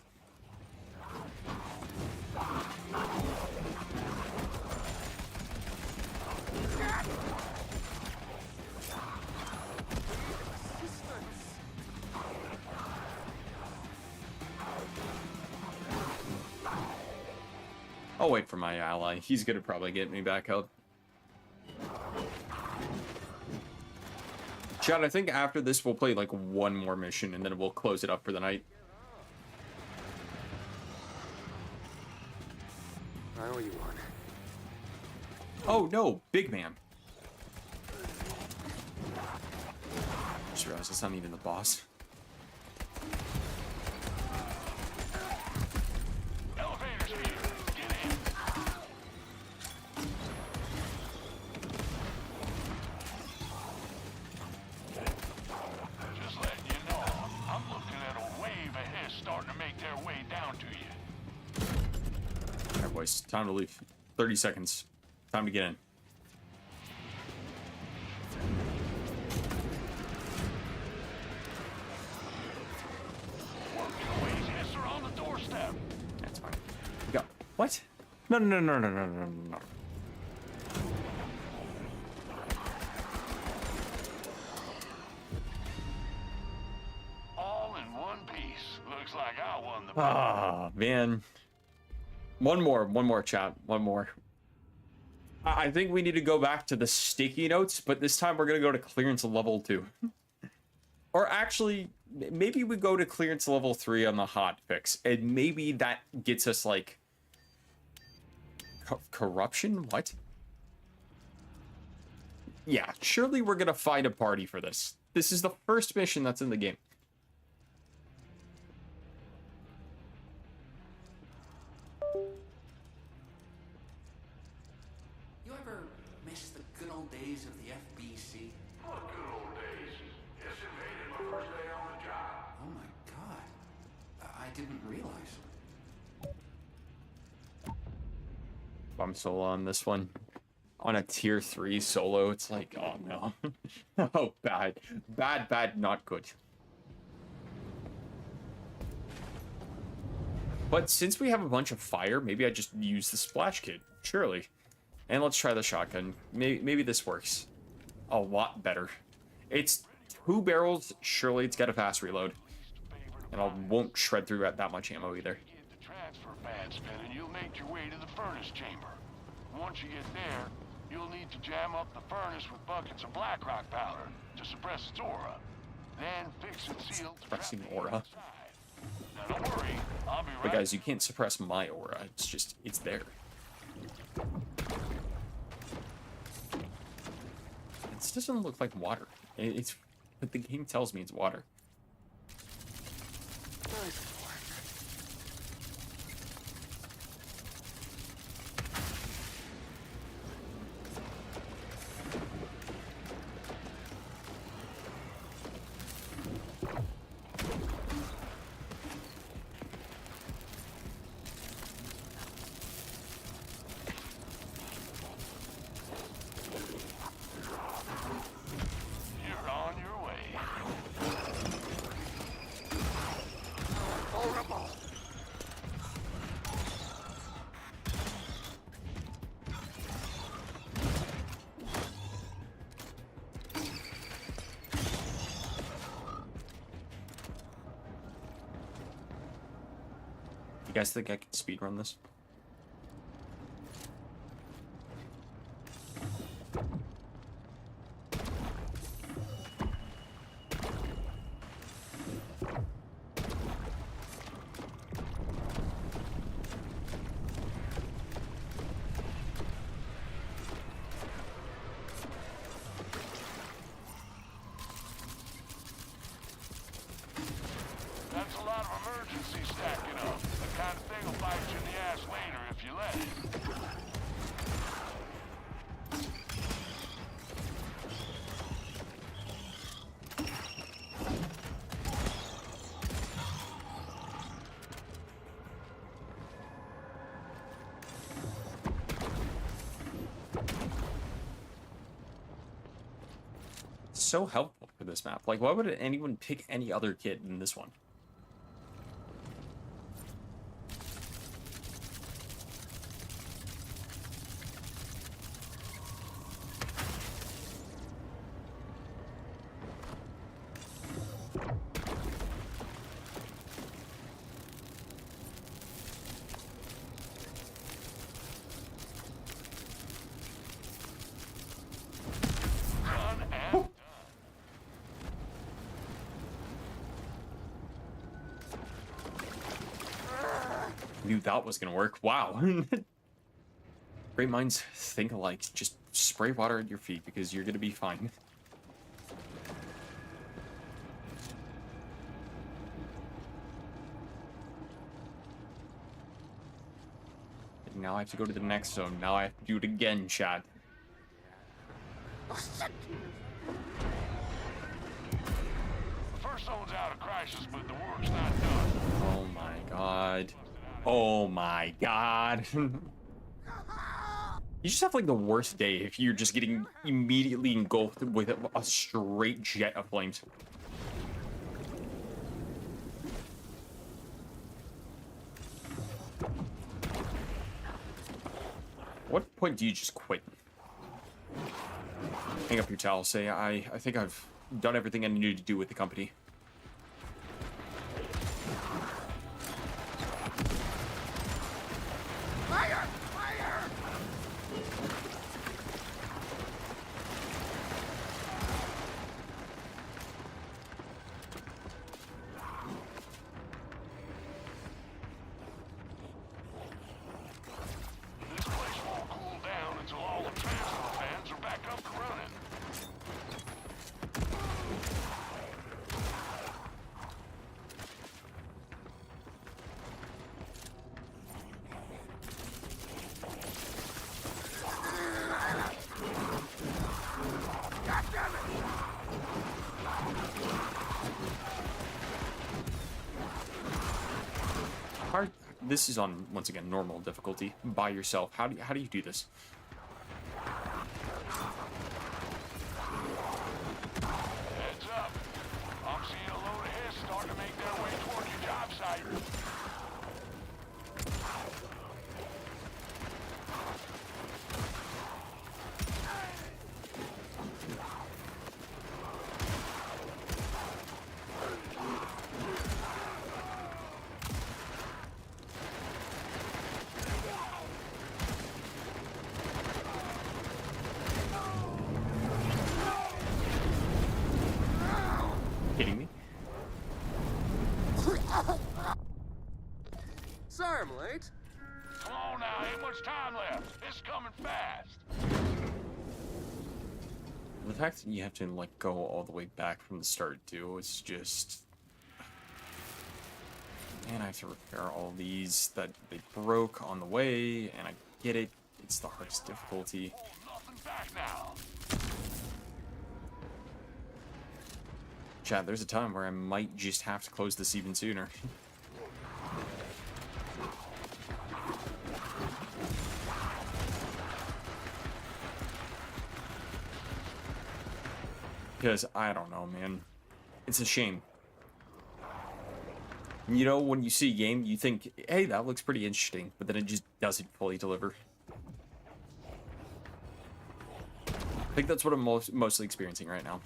I'll wait for my ally. He's gonna probably get me back up. Chad, I think after this we'll play like one more mission and then we'll close it up for the night. I owe you one. Oh no, big man. Just realized that's not even the boss. Elevators here. Get in. Just letting you know, I'm looking at a wave ahead starting to make their way down to you. Alright, boys, time to leave. 30 seconds. Time to get in. Working away, yes, they're on the doorstep. That's fine. Go. What? No, no, no, no, no, no, no, no. All in one piece. Looks like I won the Ah, man. One more, chat. One more. I think we need to go back to the sticky notes, but this time we're going to go to clearance level 2. Or actually, maybe we go to clearance level 3 on the hot fix, and maybe that gets us, like... corruption? What? Yeah, surely we're going to find a party for this. This is the first mission that's in the game. You ever miss the good old days of the FBC? What good old days? Just invaded my first day on the job. Oh my god. I didn't realize. I'm solo on this one. On a tier 3 solo, it's like, oh no. Oh, bad. Bad, bad, not good. But since we have a bunch of fire, maybe I just use the splash kit. Surely. And let's try the shotgun. Maybe this works a lot better. It's 2 barrels. Surely it's got a fast reload. And I won't shred through that much ammo either. Get the transfer pad spinning, you'll make your way to the furnace chamber. Once you get there, you'll need to jam up the furnace with buckets of blackrock powder to suppress its aura. Then fix and seal the Suppressing trap aura? inside. Now don't worry, I'll be But right. guys, you can't suppress my aura. It's just, it's there. This doesn't look like water. It's, but the game tells me it's water. Nice one. You're on your way. Vulnerable. You guys think I can speedrun this? That's a lot of emergency stacking up. The kind of thing will bite you in the ass later if you let it. So helpful for this map. Like, why would anyone pick any other kit than this one? knew that was gonna work. Wow. Great minds think alike. Just spray water at your feet because you're gonna be fine. Now I have to go to the next zone. Now I have to do it again, Chad. The first zone's out of crisis, but the work's not done. Oh my god. Oh my god. You just have like the worst day if you're just getting immediately engulfed with a straight jet of flames. What point do you just quit? Hang up your towel, say, I think I've done everything I needed to do with the company. Fire! Fire! This place won't cool down until all the transfer fans are back up and running. Hard. This is on, once again, normal difficulty by yourself. How do you do this? Heads up. I'm seeing a load of hits starting to make their way toward your job site. Kidding me? Sorry I'm late. Come on now, ain't much time left. It's coming fast. The fact that you have to like go all the way back from the start too, it's just, man, I have to repair all these that they broke on the way, and I get it. It's the hardest difficulty. Nothing back now. Chad, there's a time where I might just have to close this even sooner. Because, I don't know, man. It's a shame. You know, when you see a game, you think, hey, that looks pretty interesting, but then it just doesn't fully deliver. I think that's what I'm mostly experiencing right now.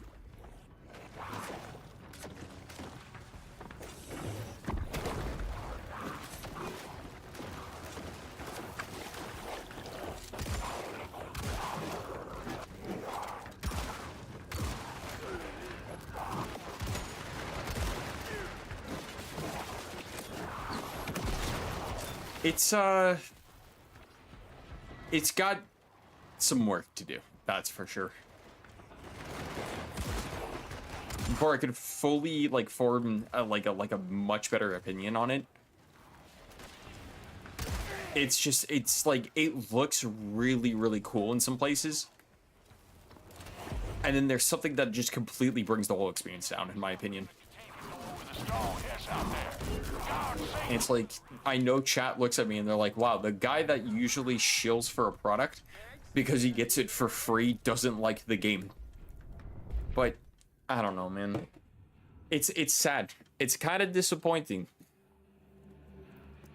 It's got some work to do, that's for sure. Before I could fully like form a much better opinion on it. It's like, it looks really, really cool in some places. And then there's something that just completely brings the whole experience down, in my opinion. With a strong hiss out there. God save And it's like, I know chat looks at me and they're like, wow, the guy that usually shills for a product because he gets it for free doesn't like the game. But, I don't know, man. It's sad. It's kind of disappointing.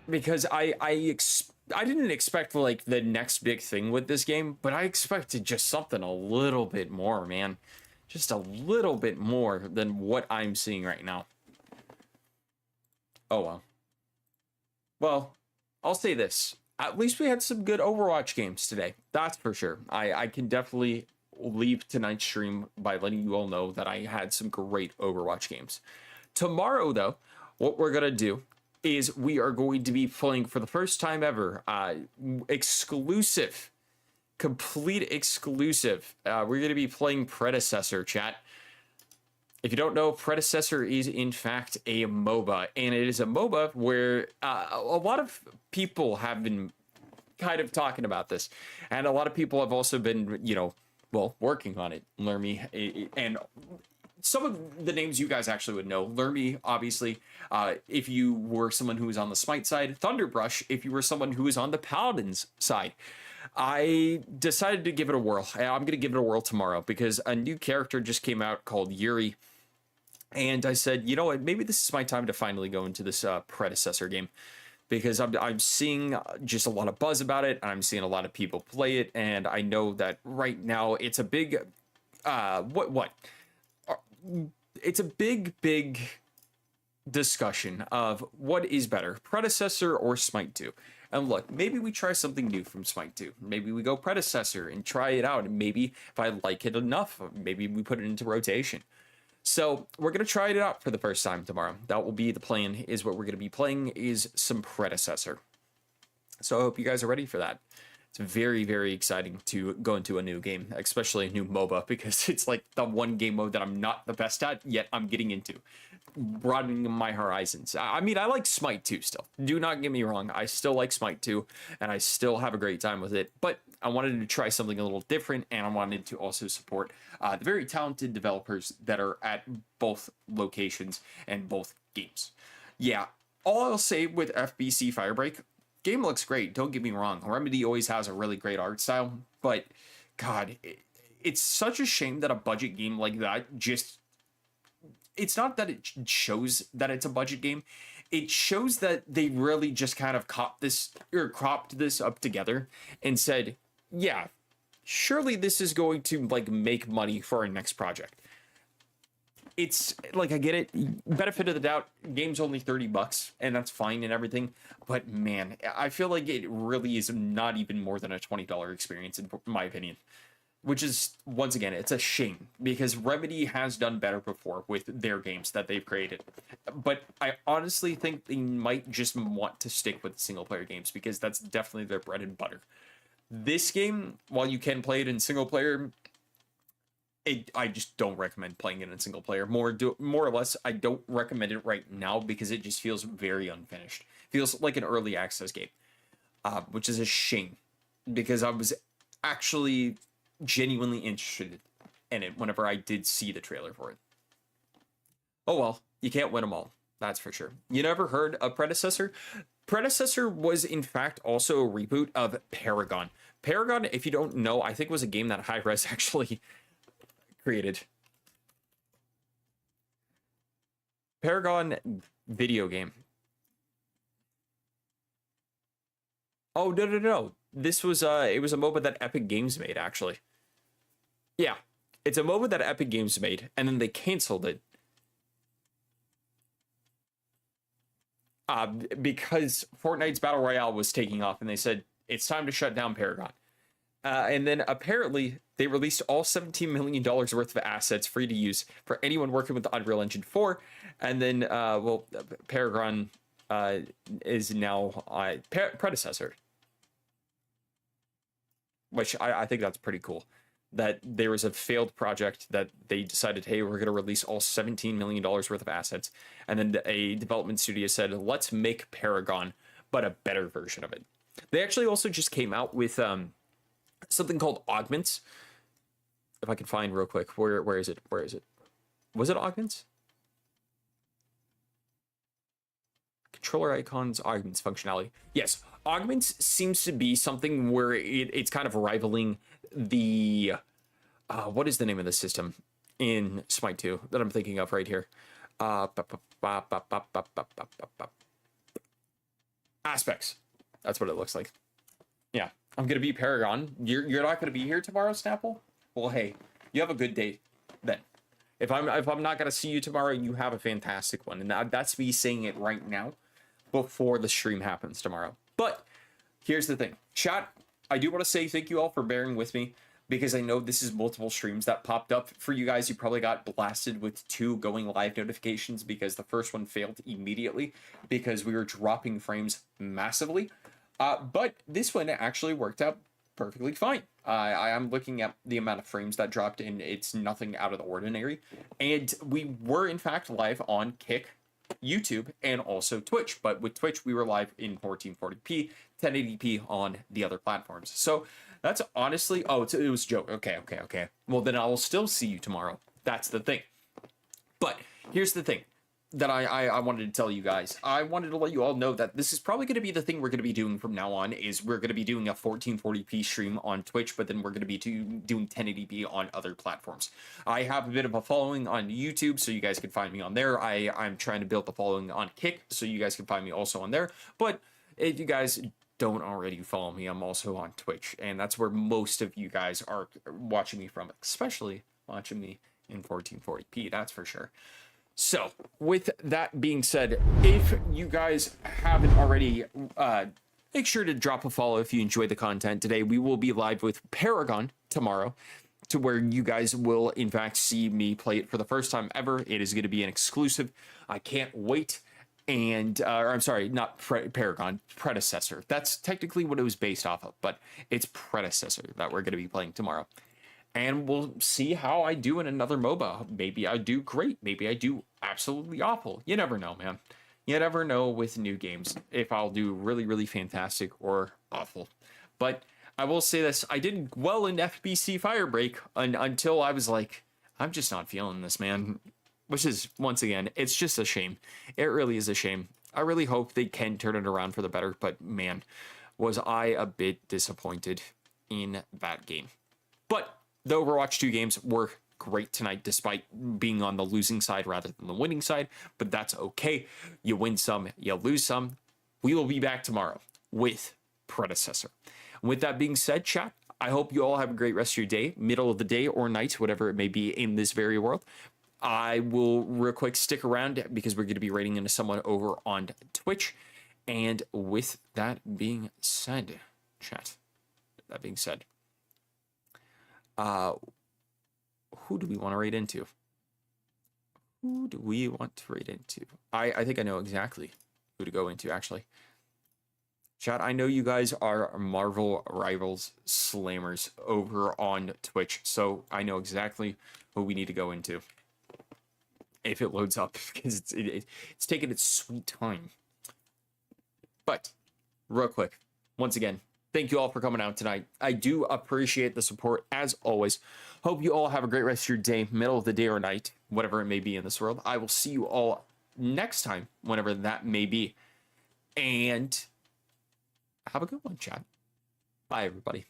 Because I didn't expect, like, the next big thing with this game, but I expected just something a little bit more, man. Just a little bit more than what I'm seeing right now. Oh, well. Well, I'll say this. At least we had some good Overwatch games today. That's for sure. I can definitely leave tonight's stream by letting you all know that I had some great Overwatch games. Tomorrow, though, what we're going to do is we are going to be playing for the first time ever, exclusive, complete exclusive. We're going to be playing Predecessor, chat. If you don't know, Predecessor is in fact a MOBA, and it is a MOBA where a lot of people have been kind of talking about this, and a lot of people have also been, you know, well, working on it. Lermy, and some of the names you guys actually would know. Lermy, obviously, if you were someone who was on the Smite side. Thunderbrush, if you were someone who was on the Paladins side. I decided to give it a whirl. I'm going to give it a whirl tomorrow because a new character just came out called Yuri. And I said, you know what, maybe this is my time to finally go into this Predecessor game, because I'm seeing just a lot of buzz about it, and I'm seeing a lot of people play it, and I know that right now it's a big, it's a big discussion of what is better, Predecessor or Smite 2. And look, maybe we try something new from Smite 2. Maybe we go Predecessor and try it out, and maybe if I like it enough, maybe we put it into rotation. So we're going to try it out for the first time tomorrow. That will be the plan, is what we're going to be playing is some Predecessor. So I hope you guys are ready for that. It's very, very exciting to go into a new game, especially a new MOBA, because it's like the one game mode that I'm not the best at, yet I'm getting into. Broadening my horizons. I mean, I like Smite 2 still. Do not get me wrong. I still like Smite 2, and I still have a great time with it, but I wanted to try something a little different, and I wanted to also support the very talented developers that are at both locations and both games. Yeah, all I'll say with FBC Firebreak, game looks great, don't get me wrong. Remedy always has a really great art style, but God, it's such a shame that a budget game like that just... It's not that it shows that it's a budget game. It shows that they really just kind of cropped this up together and said, yeah, surely this is going to like make money for our next project. It's like, I get it. Benefit of the doubt, game's only $30 and that's fine and everything. But man, I feel like it really is not even more than a $20 experience in my opinion. Which is, once again, it's a shame, because Remedy has done better before with their games that they've created. But I honestly think they might just want to stick with single-player games, because that's definitely their bread and butter. This game, while you can play it in single-player, I just don't recommend playing it in single-player. More or less, I don't recommend it right now, because it just feels very unfinished. Feels like an early access game, which is a shame, because I was actually genuinely interested in it whenever I did see the trailer for it. Oh well, you can't win them all, that's for sure. You never heard of Predecessor? Predecessor was in fact also a reboot of Paragon. Paragon, if you don't know, I think was a game that Hi-Rez actually created. Paragon video game. Oh, no. This was it was a MOBA that Epic Games made, actually. Yeah, it's a MOBA that Epic Games made, and then they canceled it. Because Fortnite's Battle Royale was taking off, and they said, it's time to shut down Paragon. And then apparently, they released all $17 million worth of assets free to use for anyone working with the Unreal Engine 4. And then, well, Paragon is now Predecessor. Which I think that's pretty cool. That there was a failed project that they decided, hey, we're going to release all $17 million worth of assets. And then a development studio said, let's make Paragon, but a better version of it. They actually also just came out with something called Augments. If I can find real quick, where is it? Where is it? Was it Augments? Controller icons, Augments functionality. Yes, Augments seems to be something where it's kind of rivaling the what is the name of the system in Smite 2 that I'm thinking of right here? Aspects. That's what it looks like. Yeah, I'm gonna be Paragon. You're not gonna be here tomorrow, Snapple? Well, hey, you have a good day then. If I'm not gonna see you tomorrow, you have a fantastic one, and that's me saying it right now, before the stream happens tomorrow. But here's the thing, chat. I do want to say thank you all for bearing with me. because I know this is multiple streams that popped up for you guys. You probably got blasted with 2 going live notifications because the first one failed immediately because we were dropping frames massively. But this one actually worked out perfectly fine. I am looking at the amount of frames that dropped, and it's nothing out of the ordinary. And we were in fact live on Kick, YouTube, and also Twitch. But with Twitch, we were live in 1440p, 1080p on the other platforms. So that's honestly, oh, it was a joke. Okay. Well, then I will still see you tomorrow. That's the thing. But here's the thing that I wanted to tell you guys. I wanted to let you all know that this is probably going to be the thing we're going to be doing from now on, is we're going to be doing a 1440p stream on Twitch, but then we're going to be doing 1080p on other platforms. I have a bit of a following on YouTube, so you guys can find me on there. I'm trying to build a following on Kick, so you guys can find me also on there. But if you guys don't already follow me, I'm also on Twitch, and that's where most of you guys are watching me from, especially watching me in 1440p, that's for sure. So, with that being said, if you guys haven't already, make sure to drop a follow if you enjoyed the content today. We will be live with Paragon tomorrow, to where you guys will, in fact, see me play it for the first time ever. It is going to be an exclusive. I can't wait. And, or I'm sorry, not Paragon, Predecessor. That's technically what it was based off of, but it's Predecessor that we're going to be playing tomorrow. And we'll see how I do in another MOBA. Maybe I do great. Maybe I do absolutely awful. You never know, man. You never know with new games if I'll do really, really fantastic or awful. But I will say this. I did well in FBC Firebreak until I was like, I'm just not feeling this, man. Which is, once again, it's just a shame. It really is a shame. I really hope they can turn it around for the better. But, man, was I a bit disappointed in that game. But the Overwatch 2 games were great tonight, despite being on the losing side rather than the winning side. But that's okay. You win some, you lose some. We will be back tomorrow with Predecessor. With that being said, chat, I hope you all have a great rest of your day, middle of the day or night, whatever it may be in this very world. I will real quick stick around because we're going to be raiding into someone over on Twitch. And with that being said, chat, that being said, who do we want to raid into? Who do we want to raid into? I think I know exactly who to go into, actually. Chat, I know you guys are Marvel Rivals Slammers over on Twitch, so I know exactly who we need to go into. If it loads up, because it's taking its sweet time. But, real quick, once again, thank you all for coming out tonight. I do appreciate the support, as always. Hope you all have a great rest of your day, middle of the day or night, whatever it may be in this world. I will see you all next time, whenever that may be. And have a good one, chat. Bye, everybody.